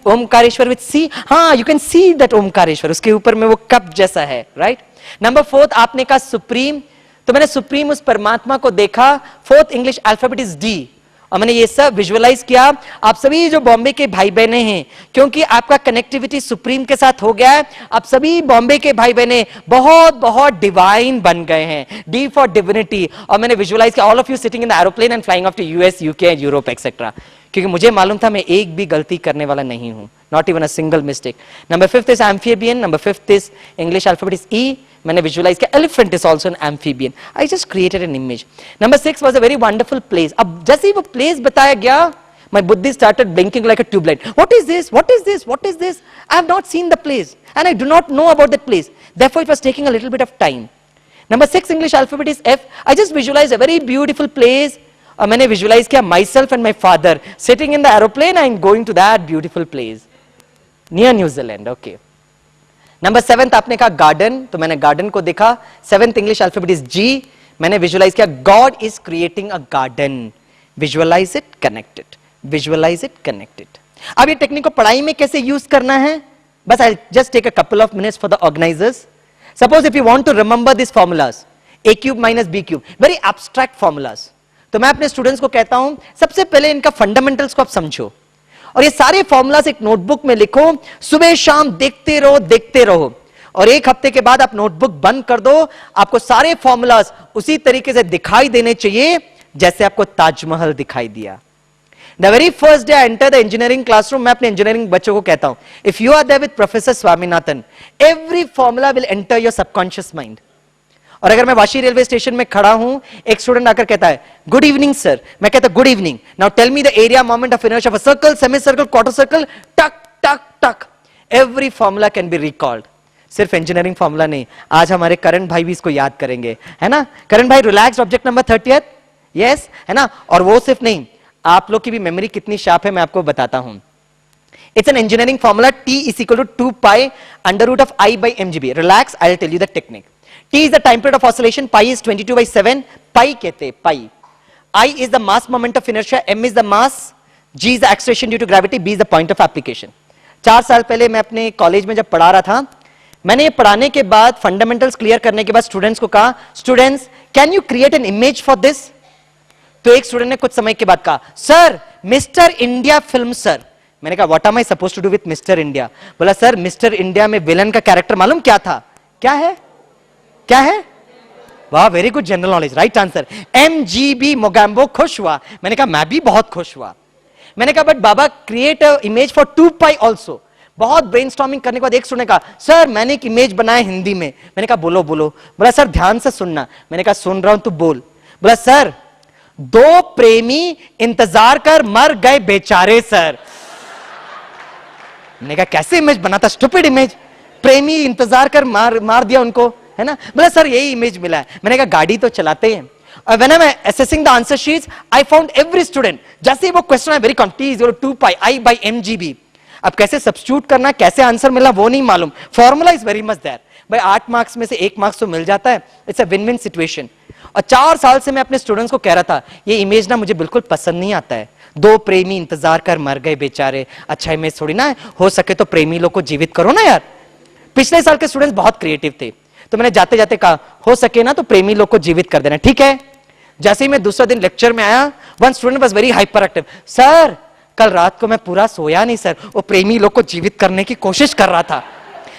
Omkareshwar with C. हाँ, you can see that Omkareshwar, उसके ऊपर में वो cup जैसा है, राइट. नंबर 4, आपने कहा सुप्रीम. तो मैंने सुप्रीम उस परमात्मा को देखा. 4th English alphabet is D. और मैंने ये सब विजुअलाइज किया. आप सभी जो बॉम्बे के भाई बहने हैं, क्योंकि आपका कनेक्टिविटी सुप्रीम के साथ हो गया है, आप सभी बॉम्बे के भाई बहने बहुत बहुत डिवाइन बन गए हैं. D for divinity. और मैंने विजुअलाइज किया all of you sitting in the aeroplane and flying off to US, UK and Europe etcetera. क्योंकि मुझे मालूम था मैं एक भी गलती करने वाला नहीं हूं. Not even a single mistake. Number 5 is amphibian. Number 5 is English alphabet is E. मैंने विजुअलाइज किया elephant is also an amphibian. I just created an image. Number 6 was a very wonderful place. अब जैसे ही वो place बताया गया, my बुद्धि started blinking like a tubelight. What is this, what is this, what is this? I have not seen the place and I do not know about that place. Therefore it was taking a little bit of time. Number 6 English alphabet is F. I just visualise a very beautiful place. और मैंने visualise किया myself and my father sitting in the aeroplane and going to that beautiful place near New Zealand. Okay. Number 7, आपने कहा garden. तो मैंने garden को देखा. 7th English alphabet is जी. मैंने विजुअलाइज किया God is creating a garden. Visualise it, connected. Visualise it, connected. अब ये टेक्निक को पढ़ाई में कैसे यूज करना है, बस I just take a couple of minutes for the organisers. Suppose if you want to remember this formulas, a cube minus B cube, very abstract formulas. तो मैं अपने स्टूडेंट्स को कहता हूं सबसे पहले इनका फंडामेंटल्स को आप समझो और ये सारे फॉर्मूलाज एक नोटबुक में लिखो. सुबह शाम देखते रहो, देखते रहो. और 1 हफ्ते के बाद आप नोटबुक बंद कर दो. आपको सारे फॉर्मूलाज उसी तरीके से दिखाई देने चाहिए जैसे आपको ताजमहल दिखाई दिया. The very first day I enter the engineering classroom, मैं अपने इंजीनियरिंग बच्चों को कहता हूं if you are there with professor Swaminathan, every formula will enter your subconscious mind. और अगर मैं वाशी रेलवे स्टेशन में खड़ा हूं, एक स्टूडेंट आकर कहता है गुड इवनिंग सर, मैं कहता good evening, now tell me the area moment of inertia of a circle, semi circle, quarter circle, tuck tuck tuck. Every formula can be recalled. सिर्फ इंजीनियरिंग फॉर्मूला नहीं, आज हमारे करण भाई भी इसको याद करेंगे, है ना. करण भाई relax object number 30th, yes, है ना. और वो सिर्फ नहीं, आप लोग की भी मेमोरी कितनी शार्प है मैं आपको बताता हूं. It's an engineering formula. T is equal to 2 pi under root of I by mgb. Relax, I'll tell you the technique. T is the time period of oscillation. Pi is 22 by 7. Pi कहते हैं pi. I is the mass moment of inertia. M is the mass. G is the acceleration due to gravity. B is the point of application. 4 साल पहले मैं अपने college में जब पढ़ा रहा था, मैंने ये पढ़ाने के बाद फंडामेंटल्स क्लियर करने के बाद स्टूडेंट्स को कहा students can you create an image for this. तो एक स्टूडेंट ने कुछ समय के बाद कहा sir mister India film sir. मैंने कहा what am I suppose to do with mister India. बोला सर मिस्टर इंडिया में विलन का कैरेक्टर मालूम क्या था. क्या है, क्या है? वाह, very good general knowledge, right answer. MGB Mogambo. खुश हुआ. मैंने कहा मैं भी बहुत खुश हुआ. मैंने कहा but Baba create a image for 2 pi also. बहुत ब्रेनस्टॉर्मिंग करने के बाद एक स्टूडेंट ने कहा सर मैंने एक इमेज बनाया हिंदी में. मैंने कहा बोलो बोलो. बोला सर ध्यान से सुनना. मैंने कहा सुन रहा हूं, तू बोल. बोला सर 2 प्रेमी इंतजार कर मर गए बेचारे सर. मैंने कहा कैसे इमेज बनाता, स्टूपिड इमेज. प्रेमी इंतजार कर मार दिया उनको, है ना. बोला सर यही इमेज मिला है. मैंने कहा गाड़ी तो चलाते हैं. When I'm assessing the answer sheets, I found every student जैसे वो क्वेश्चन है very com T is 2 pi I by mgb. अब कैसे सब्स्टिट्यूट करना, कैसे आंसर मिला वो नहीं मालूम. Formula is very much there भाई 8 मार्क्स में से 1 मार्क्स तो मिल जाता है, it's a win win situation. और 4 साल से मैं अपने स्टूडेंट्स को कह रहा था ये इमेज ना मुझे बिल्कुल पसंद नहीं आता है, 2 प्रेमी इंतजार कर मर गए बेचारे, अच्छा इमेज थोड़ी ना है, हो सके तो प्रेमी लोग को जीवित करो ना यार। पिछले साल के स्टूडेंट्स बहुत क्रिएटिव थे, तो मैंने जाते जाते कहा हो सके ना तो प्रेमी लोग को जीवित कर देना, ठीक है। जैसे ही मैं दूसरा दिन लेक्चर में आया, one student was very hyper active, sir कल रात को मैं पूरा सोया नहीं सर, वो प्रेमी लोग को जीवित करने की कोशिश कर रहा था।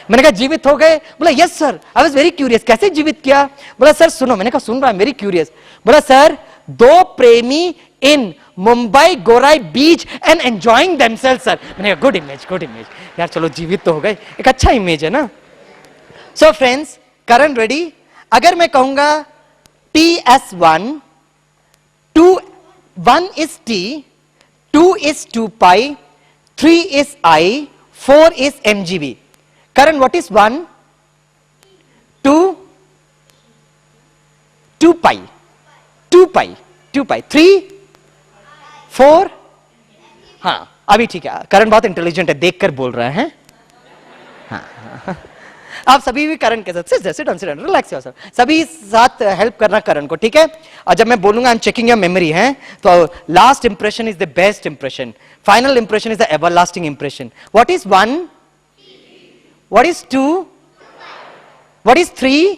मैंने कहा जीवित हो गए? बोला yes sir, I was very curious, कैसे जीवित किया? बोला सर सुनो। मैंने कहा सुन रहा, वेरी क्यूरियस। बोला सर 2 प्रेमी इन मुंबई गोराई बीच एंड एंजॉयिंग देमसेल्व्स सर। मैंने कहा गुड इमेज, गुड इमेज यार, चलो जीवित तो हो गए, एक अच्छा इमेज है ना। सो फ्रेंड्स, करण रेडी? अगर मैं कहूंगा TS1, 1 is T, 2 is 2 pi, 3 is I, 4 is MGB. Karan, what is 1? 2? 2 pi. 2 pi. 2 pi. 3? 4? हाँ, अभी ठीक है। करण बहुत इंटेलिजेंट है, देखकर बोल रहा है। हाँ। आप सभी भी करण के साथ सिट डाउन, रिलैक्स योरसेल्फ, सभी साथ हेल्प करना करण को, ठीक है। और जब मैं बोलूंगा I am checking your memory है, तो last impression is the best impression, final impression is the everlasting impression. What is 1? What is 2? What is 3?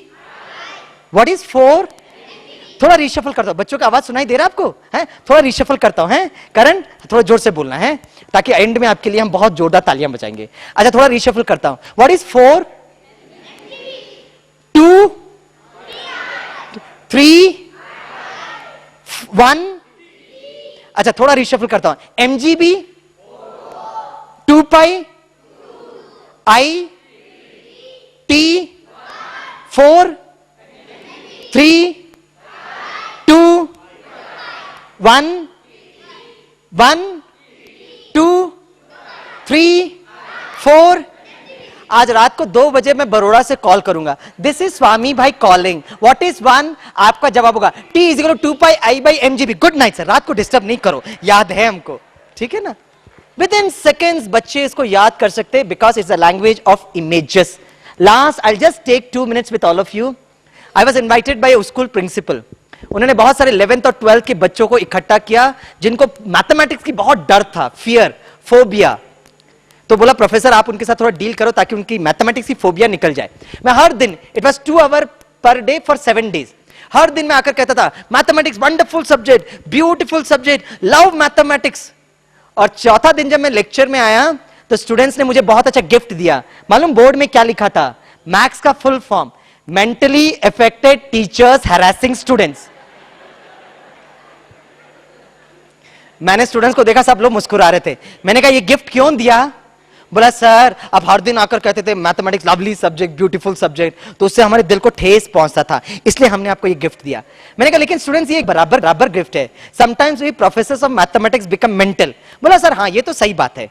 What is 4? थोड़ा रिशफल करता हूं, बच्चों की आवाज सुनाई दे रहा है आपको? है थोड़ा रिशफल करता हूं, है करण थोड़ा जोर से बोलना है ताकि एंड में आपके लिए हम बहुत जोरदार तालियां बजाएंगे। अच्छा थोड़ा रिशफल करता हूं। What is 4? 2? 3? 1? अच्छा थोड़ा रिशफल करता हूं। MGB? 2 पाई? I? T? 4? 3? 2? 1? 1? 2? 3? 4? आज रात को 2 बजे मैं बरोड़ा से कॉल करूंगा। दिस इज स्वामी भाई कॉलिंग। What is 1? आपका जवाब होगा T is equal to 2 pi I by MGB। Good night sir, रात को डिस्टर्ब नहीं करो, याद है हमको, ठीक है ना। विद इन सेकेंड्स बच्चे इसको याद कर सकते हैं, because it's the language of images. Last I just take 2 minutes with all of you. I was invited by school principal. उन्होंने बहुत सारे 11th और 12th के बच्चों को इकट्ठा किया जिनको मैथमेटिक्स की बहुत डर था, फियर, फोबिया। तो बोला प्रोफेसर आप उनके साथ थोड़ा डील करो ताकि उनकी मैथमेटिक्स की फोबिया निकल जाए। मैं हर दिन, it was 2 hour per day for 7 days, हर दिन मैं आकर कहता था mathematics wonderful subject, beautiful subject, love mathematics. और चौथा दिन जब मैं लेक्चर में आया तो स्टूडेंट्स ने मुझे बहुत अच्छा गिफ्ट दिया। मालूम बोर्ड में क्या लिखा था? मैथ्स का full form, mentally affected teachers harassing students. मैंने स्टूडेंट्स को देखा, सब लोग मुस्कुरा रहे थे। मैंने कहा ये गिफ्ट क्यों दिया? बोला सर आप हर दिन आकर कहते थे mathematics lovely subject, beautiful subject, तो उससे हमारे दिल को ठेस पहुंचता था, इसलिए हमने आपको ये गिफ्ट दिया। मैंने कहा लेकिन स्टूडेंट्स ये बराबर गिफ्ट है, sometimes we professors of mathematics become mental. बोला सर हाँ ये तो सही बात है।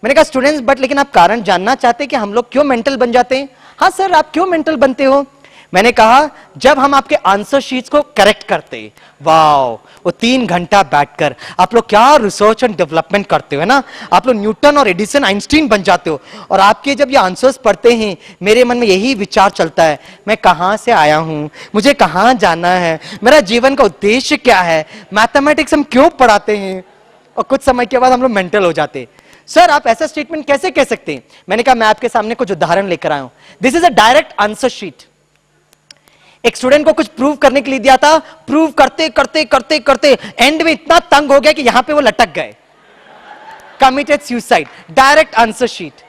मैंने कहा स्टूडेंट्स बट लेकिन आप कारण जानना चाहते हैं कि हम लोग क्यों मेंटल बन जाते हैं? हाँ सर आप क्यों मेंटल बनते हो? मैंने कहा जब हम आपके आंसर शीट्स को करेक्ट करते, वाओ वो 3 घंटा बैठकर आप लोग क्या रिसर्च एंड डेवलपमेंट करते हो, है ना। आप लोग न्यूटन और एडिसन आइंस्टीन बन जाते हो। और आपके जब ये आंसर्स पढ़ते हैं मेरे मन में यही विचार चलता है, मैं कहां से आया हूं, मुझे कहां जाना है, मेरा जीवन का उद्देश्य क्या है, मैथमेटिक्स हम क्यों पढ़ाते हैं। और कुछ समय के बाद हम लोग मेंटल हो जाते। सर आप ऐसा स्टेटमेंट कैसे कह सकते हैं? मैंने कहा मैं आपके सामने कुछ उदाहरण लेकर आया हूं। This is a direct answer sheet. एक स्टूडेंट को कुछ प्रूव करने के लिए दिया था, प्रूव करते करते करते करते एंड में इतना तंग हो गया कि यहां पे वो लटक गए, committed suicide. Direct answer sheet.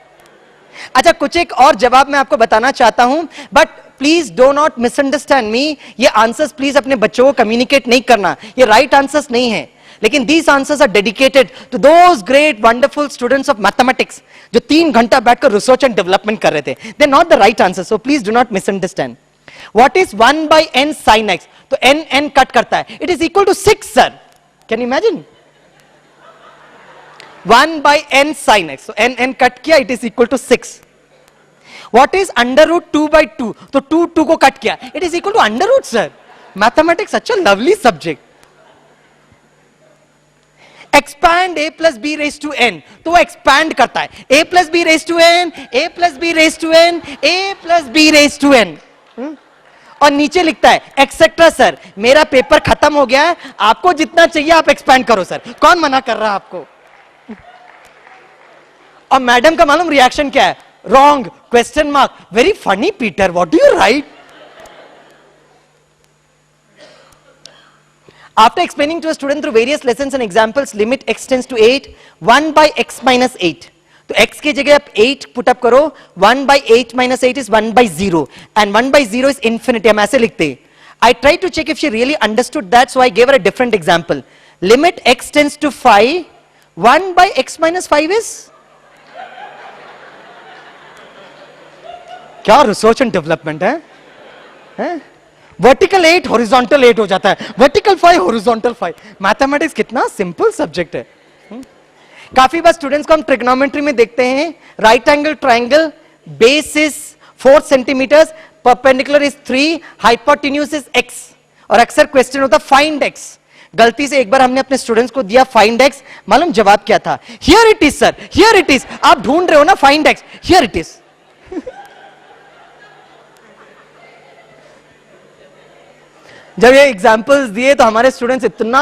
अच्छा कुछ एक और जवाब मैं आपको बताना चाहता हूं, but please do not misunderstand मी। ये आंसर्स प्लीज अपने बच्चों को कम्युनिकेट नहीं करना, ये राइट आंसर्स नहीं है, लेकिन these answers are dedicated to those great wonderful students of mathematics जो 3 घंटा बैठकर रिसर्च एंड डेवलपमेंट कर रहे थे। They are not the right answer, so please do not misunderstand. What is 1 by n sin x? तो n cut करता है, it is equal to 6 sir. Can you imagine? 1 by n sin x, so n cut किया, it is equal to 6. What is under root 2 by 2? तो 2 को cut किया, it is equal to under root sir. Mathematics such a lovely subject. Expand a plus B raise to n, तो वो expand करता है a plus B raise to n, a plus B raise to n, a plus B raise to n, और नीचे लिखता है etcetera sir, मेरा paper खत्म हो गया है, आपको जितना चाहिए आप एक्सपैंड करो सर। कौन मना कर रहा है आपको? और मैडम का मालूम रिएक्शन क्या है? Wrong, question mark, very funny Peter, what do you right? After explaining to a student through various lessons and examples, limit x tends to 8, 1 by x minus 8. तो x की जगह आप 8 पुट अप करो, 1 by 8 minus 8 is 1 by 0, and 1 by 0 is infinity. हम ऐसे लिखते हैं. I tried to check if she really understood that, so I gave her a different example. Limit x tends to 5, 1 by x minus 5 is? क्या research and development है? Vertical 8 horizontal 8 हो जाता है, vertical 5 horizontal 5। Mathematics कितना simple subject है। काफी बार students को हम ट्रिग्नोमेट्री में देखते हैं, right angle triangle, base is 4 centimetres, perpendicular is 3, hypotenuse is x, और अक्सर क्वेश्चन होता फाइंड x। गलती से एक बार हमने अपने स्टूडेंट्स को दिया फाइंड x, मालूम जवाब क्या था? Here it is sir, here it is. आप ढूंढ रहे हो ना find x, here it is. जब ये एग्जाम्पल्स दिए तो हमारे स्टूडेंट्स इतना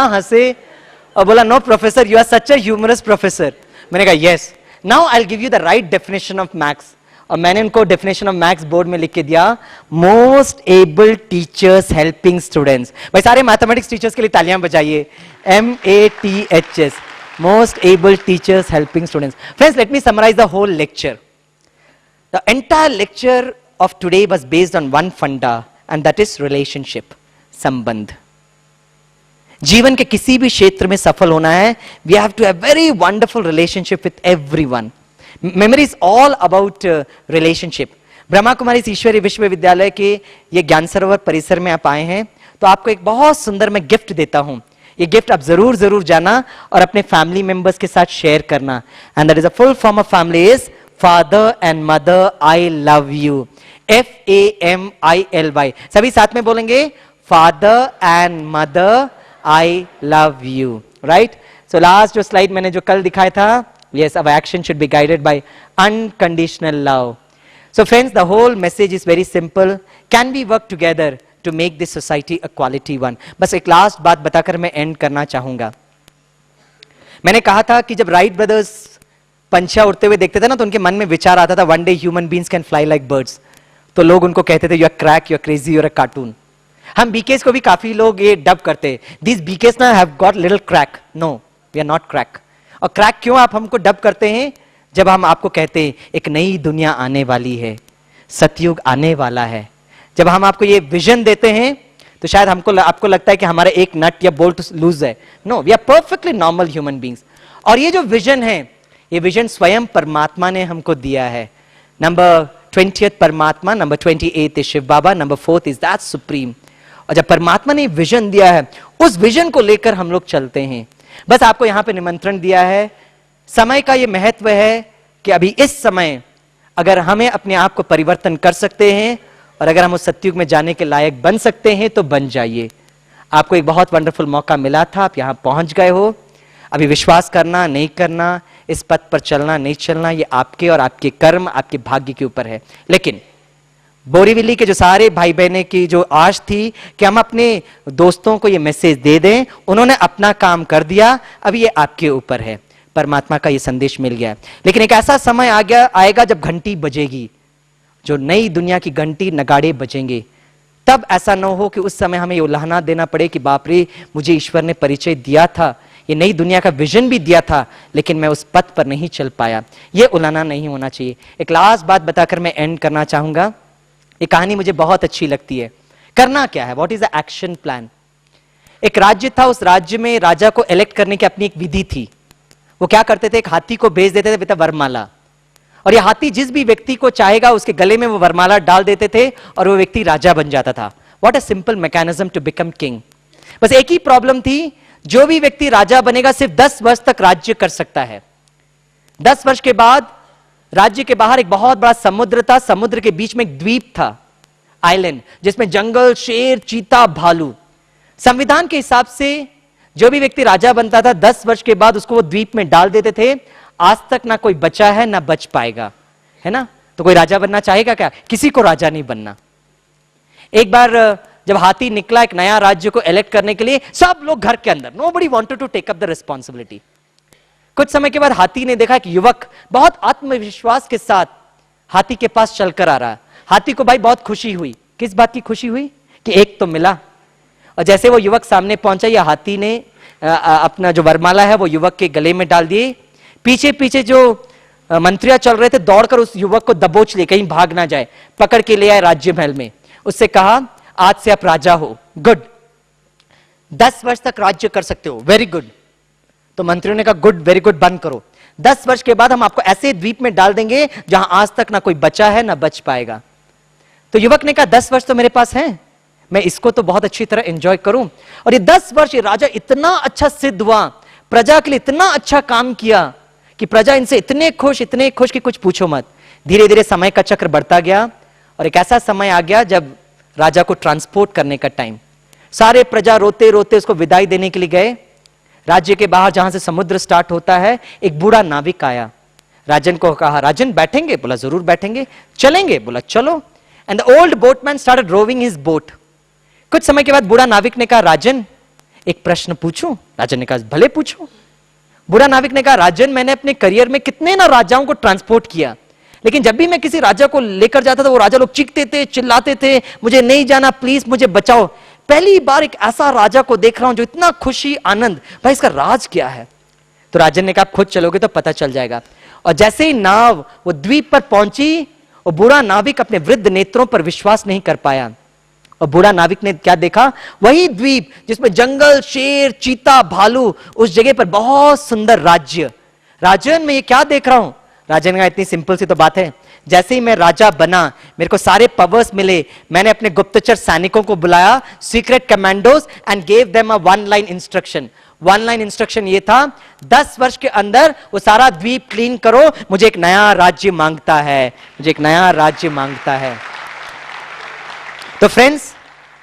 हंसे और बोला no professor you are such a humorous professor. मैंने कहा yes, now I will give you the right definition of maths, और मैंने उनको डेफिनेशन ऑफ मैथ्स बोर्ड में लिख के दिया, most able teachers helping students. भाई सारे मैथमेटिक्स टीचर्स के लिए तालियां बजाइए, MATHS, most able teachers helping students. Friends, let me summarise the whole lecture. The entire lecture of today was based on one funda, and that is relationship, संबंध। जीवन के किसी भी क्षेत्र में सफल होना है, we have to have very wonderful relationship with everyone. Memory is all about relationship. Brahma Kumari ईश्वरीय विश्वविद्यालय के ये ज्ञान सरोवर परिसर में आप आए हैं, तो आपको एक बहुत सुंदर मैं गिफ्ट देता हूं। ये गिफ्ट आप जरूर जाना और अपने फैमिली मेंबर्स के साथ शेयर करना। And that is a full form of family is father and mother I love you, FAMILY। सभी साथ में बोलेंगे, father and mother I love you, right? So last जो स्लाइड मैंने जो कल दिखाया था, yes, our action should be guided by unconditional love. So friends, the whole message is very simple. Can we work together to make this society a quality one? बस एक last बात बताकर मैं एंड करना चाहूंगा। मैंने कहा था कि जब राइट ब्रदर्स पंछियां उड़ते हुए देखते थे ना, तो उनके मन में विचार आता था, one day human beings can fly like birds. तो लोग उनको कहते थे, you are crack, you are crazy, you are a cartoon. हम बीकेस को भी काफी लोग ये डब करते, दिस बीकेस ना have got little crack. No, we are not crack. और क्रैक क्यों आप हमको डब करते हैं? जब हम आपको कहते हैं एक नई दुनिया आने वाली है, सतयुग आने वाला है, जब हम आपको ये विजन देते हैं, तो शायद आपको लगता है कि हमारा एक नट या बोल्ट लूज है। No, we are perfectly normal human beings. और ये जो विजन है, ये विजन स्वयं परमात्मा ने हमको दिया है। नंबर 20th परमात्मा, number 28th is Shiv Baba, number 4th is that supreme. और जब परमात्मा ने विजन दिया है, उस विजन को लेकर हम लोग चलते हैं। बस आपको यहां पे निमंत्रण दिया है। समय का ये महत्व है कि अभी इस समय अगर हमें अपने आप को परिवर्तन कर सकते हैं, और अगर हम उस सतयुग में जाने के लायक बन सकते हैं, तो बन जाइए। आपको एक बहुत वंडरफुल मौका मिला था, आप यहां पहुंच गए हो। अभी विश्वास करना नहीं करना, इस पथ पर चलना नहीं चलना, ये आपके और आपके कर्म, आपके भाग्य के ऊपर है। लेकिन बोरीवली के जो सारे भाई बहने की जो आश थी कि हम अपने दोस्तों को ये मैसेज दे दें, उन्होंने अपना काम कर दिया। अभी ये आपके ऊपर है, परमात्मा का ये संदेश मिल गया। लेकिन एक ऐसा समय आएगा जब घंटी बजेगी, जो नई दुनिया की घंटी नगाड़े बजेंगे। तब ऐसा न हो कि उस समय हमें ये उल्हाना देना पड़े कि बाप रे, मुझे ईश्वर ने परिचय दिया था, ये नई दुनिया का विजन भी दिया था, लेकिन मैं उस पथ पर नहीं चल पाया। ये उलाना नहीं होना चाहिए। एक लास्ट बात बताकर मैं एंड करना चाहूंगा। ये कहानी मुझे बहुत अच्छी लगती है। करना क्या है, what is the action plan? एक राज्य था, उस राज्य में राजा को इलेक्ट करने की अपनी एक विधि थी। वो क्या करते थे, एक हाथी को भेज देते थे विद वरमाला, और ये हाथी जिस भी व्यक्ति को चाहेगा उसके गले में वो वरमाला डाल देते थे, और वो व्यक्ति राजा बन जाता था। What a simple mechanism to become king. बस एक ही प्रॉब्लम थी, जो भी व्यक्ति राजा बनेगा सिर्फ 10 वर्ष तक राज्य कर सकता है। 10 वर्ष के बाद राज्य के बाहर एक बहुत बड़ा समुद्र था, समुद्र के बीच में एक द्वीप था, आइलैंड, जिसमें जंगल, शेर, चीता, भालू। संविधान के हिसाब से जो भी व्यक्ति राजा बनता था 10 वर्ष के बाद उसको वो द्वीप में डाल देते थे। आज तक ना कोई बचा है ना बच पाएगा, है ना। तो कोई राजा बनना चाहेगा क्या? किसी को राजा नहीं बनना। एक बार जब हाथी निकला एक नया राज्य को इलेक्ट करने के लिए, सब लोग घर के अंदर, nobody wanted to take up the responsibility. कुछ समय के बाद हाथी ने देखा कि युवक बहुत आत्मविश्वास के साथ हाथी के पास चलकर आ रहा है। हाथी को भाई बहुत खुशी हुई। किस बात की खुशी हुई? कि एक तो मिला। और जैसे वो युवक सामने पहुंचा, या हाथी ने अपना जो वरमाला है वो युवक के गले में डाल दिए। पीछे पीछे जो मंत्रियां चल रहे थे दौड़कर उस युवक को दबोच लिए, कहीं भाग ना जाए, पकड़ के ले आए राज्य महल में। उससे कहा आज से आप राजा हो, गुड, 10 वर्ष तक राज्य कर सकते हो, वेरी गुड। तो मंत्रियों ने कहा गुड, वेरी गुड, बंद करो। 10 वर्ष के बाद हम आपको ऐसे द्वीप में डाल देंगे जहां आज तक ना कोई बचा है ना बच पाएगा। तो युवक ने कहा 10 वर्ष तो मेरे पास हैं, मैं इसको तो बहुत अच्छी तरह एंजॉय करूं। और ये 10 वर्ष ये राजा इतना अच्छा सिद्ध हुआ, प्रजा के लिए इतना अच्छा काम किया कि प्रजा इनसे इतने खुश कि कुछ पूछो मत। धीरे धीरे समय का चक्र बढ़ता गया और एक ऐसा समय आ गया जब राजा को ट्रांसपोर्ट करने का टाइम। सारे प्रजा रोते रोते उसको विदाई देने के लिए गए। राज्य के बाहर जहां से समुद्र स्टार्ट होता है, एक बूढ़ा नाविक आया। राजन को कहा, राजन बैठेंगे? बोला जरूर बैठेंगे। चलेंगे? बोला चलो। And the old boatman started rowing his boat. कुछ समय के बाद बूढ़ा नाविक ने कहा, राजन एक प्रश्न पूछूं? राजन ने कहा भले पूछो। बूढ़ा नाविक ने कहा, राजन मैंने अपने करियर में कितने ना राजाओं को ट्रांसपोर्ट किया, लेकिन जब भी मैं किसी राजा को लेकर जाता था वो राजा लोग चीखते थे, चिल्लाते थे, मुझे नहीं जाना, प्लीज मुझे बचाओ। पहली बार एक ऐसा राजा को देख रहा हूं जो इतना खुशी आनंद, भाई इसका राज क्या है? तो राजन ने कहा आप खुद चलोगे तो पता चल जाएगा। और जैसे ही नाव वो द्वीप पर पहुंची, वो बूढ़ा नाविक अपने वृद्ध नेत्रों पर विश्वास नहीं कर पाया। और बूढ़ा नाविक ने क्या देखा? वही द्वीप जिसमें जंगल, शेर, चीता, भालू, उस जगह पर बहुत सुंदर राज्य। राजन मैं ये क्या देख रहा हूं? राजन का इतनी सिंपल सी तो बात है, जैसे ही मैं राजा बना मेरे को सारे पावर्स मिले, मैंने अपने गुप्तचर सैनिकों को बुलाया, secret commandos, and gave them a 1 line instruction. 1 line instruction ये था, 10 वर्ष के अंदर वो सारा द्वीप क्लीन करो, मुझे एक नया राज्य मांगता है, मुझे एक नया राज्य मांगता है। तो फ्रेंड्स,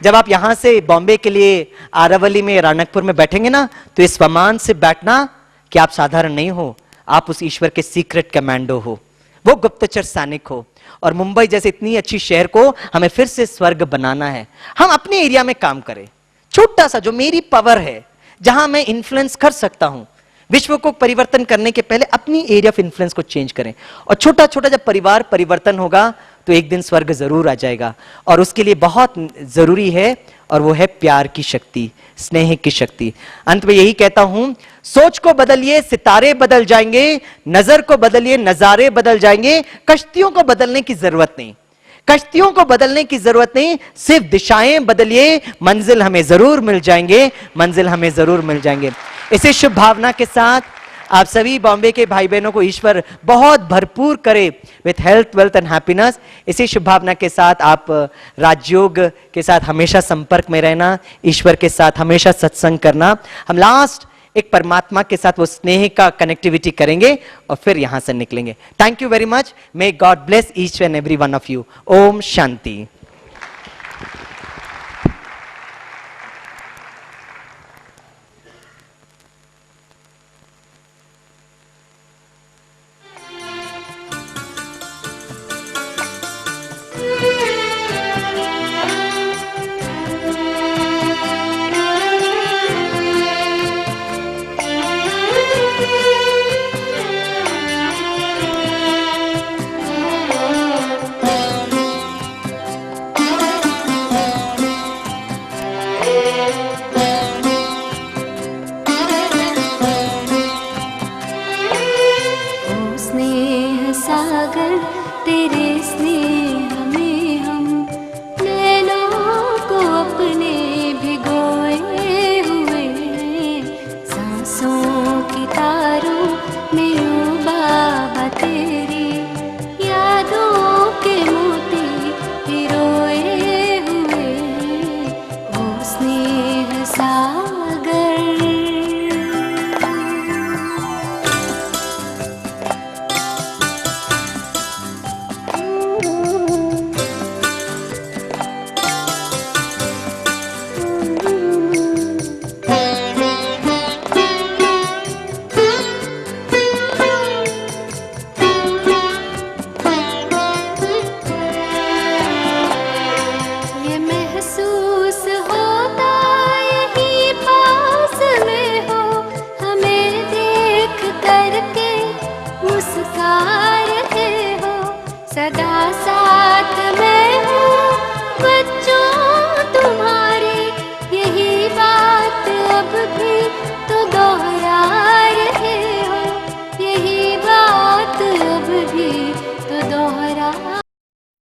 जब आप यहां से बॉम्बे के लिए आरावली में, राणकपुर में बैठेंगे ना, तो इस सम्मान से बैठना कि आप साधारण नहीं हो, आप उस ईश्वर के सीक्रेट कमांडो हो, वो गुप्तचर सैनिक हो। और मुंबई जैसे इतनी अच्छी शहर को हमें फिर से स्वर्ग बनाना है। हम अपने एरिया में काम करें, छोटा सा जो मेरी पावर है, जहां मैं इन्फ्लुएंस कर सकता हूं। विश्व को परिवर्तन करने के पहले अपनी एरिया ऑफ इन्फ्लुएंस को चेंज करें। और छोटा छोटा जब परिवार परिवर्तन होगा तो एक दिन स्वर्ग जरूर आ जाएगा। और उसके लिए बहुत जरूरी है, और वो है प्यार की शक्ति, स्नेह की शक्ति। अंत में यही कहता हूं, सोच को बदलिए, सितारे बदल जाएंगे, नजर को बदलिए, नजारे बदल जाएंगे। कश्तियों को बदलने की जरूरत नहीं, कश्तियों को बदलने की जरूरत नहीं, सिर्फ दिशाएं बदलिए, मंजिल हमें जरूर मिल जाएंगे, मंजिल हमें जरूर मिल जाएंगे। इसी शुभ भावना के साथ आप सभी बॉम्बे के भाई बहनों को ईश्वर बहुत भरपूर करे with health, wealth and happiness. इसी शुभ भावना के साथ आप राजयोग के साथ हमेशा संपर्क में रहना, ईश्वर के साथ हमेशा सत्संग करना। हम लास्ट एक परमात्मा के साथ वो स्नेह का कनेक्टिविटी करेंगे और फिर यहां से निकलेंगे। Thank you very much. May God bless each and every one of you. ओम शांति। का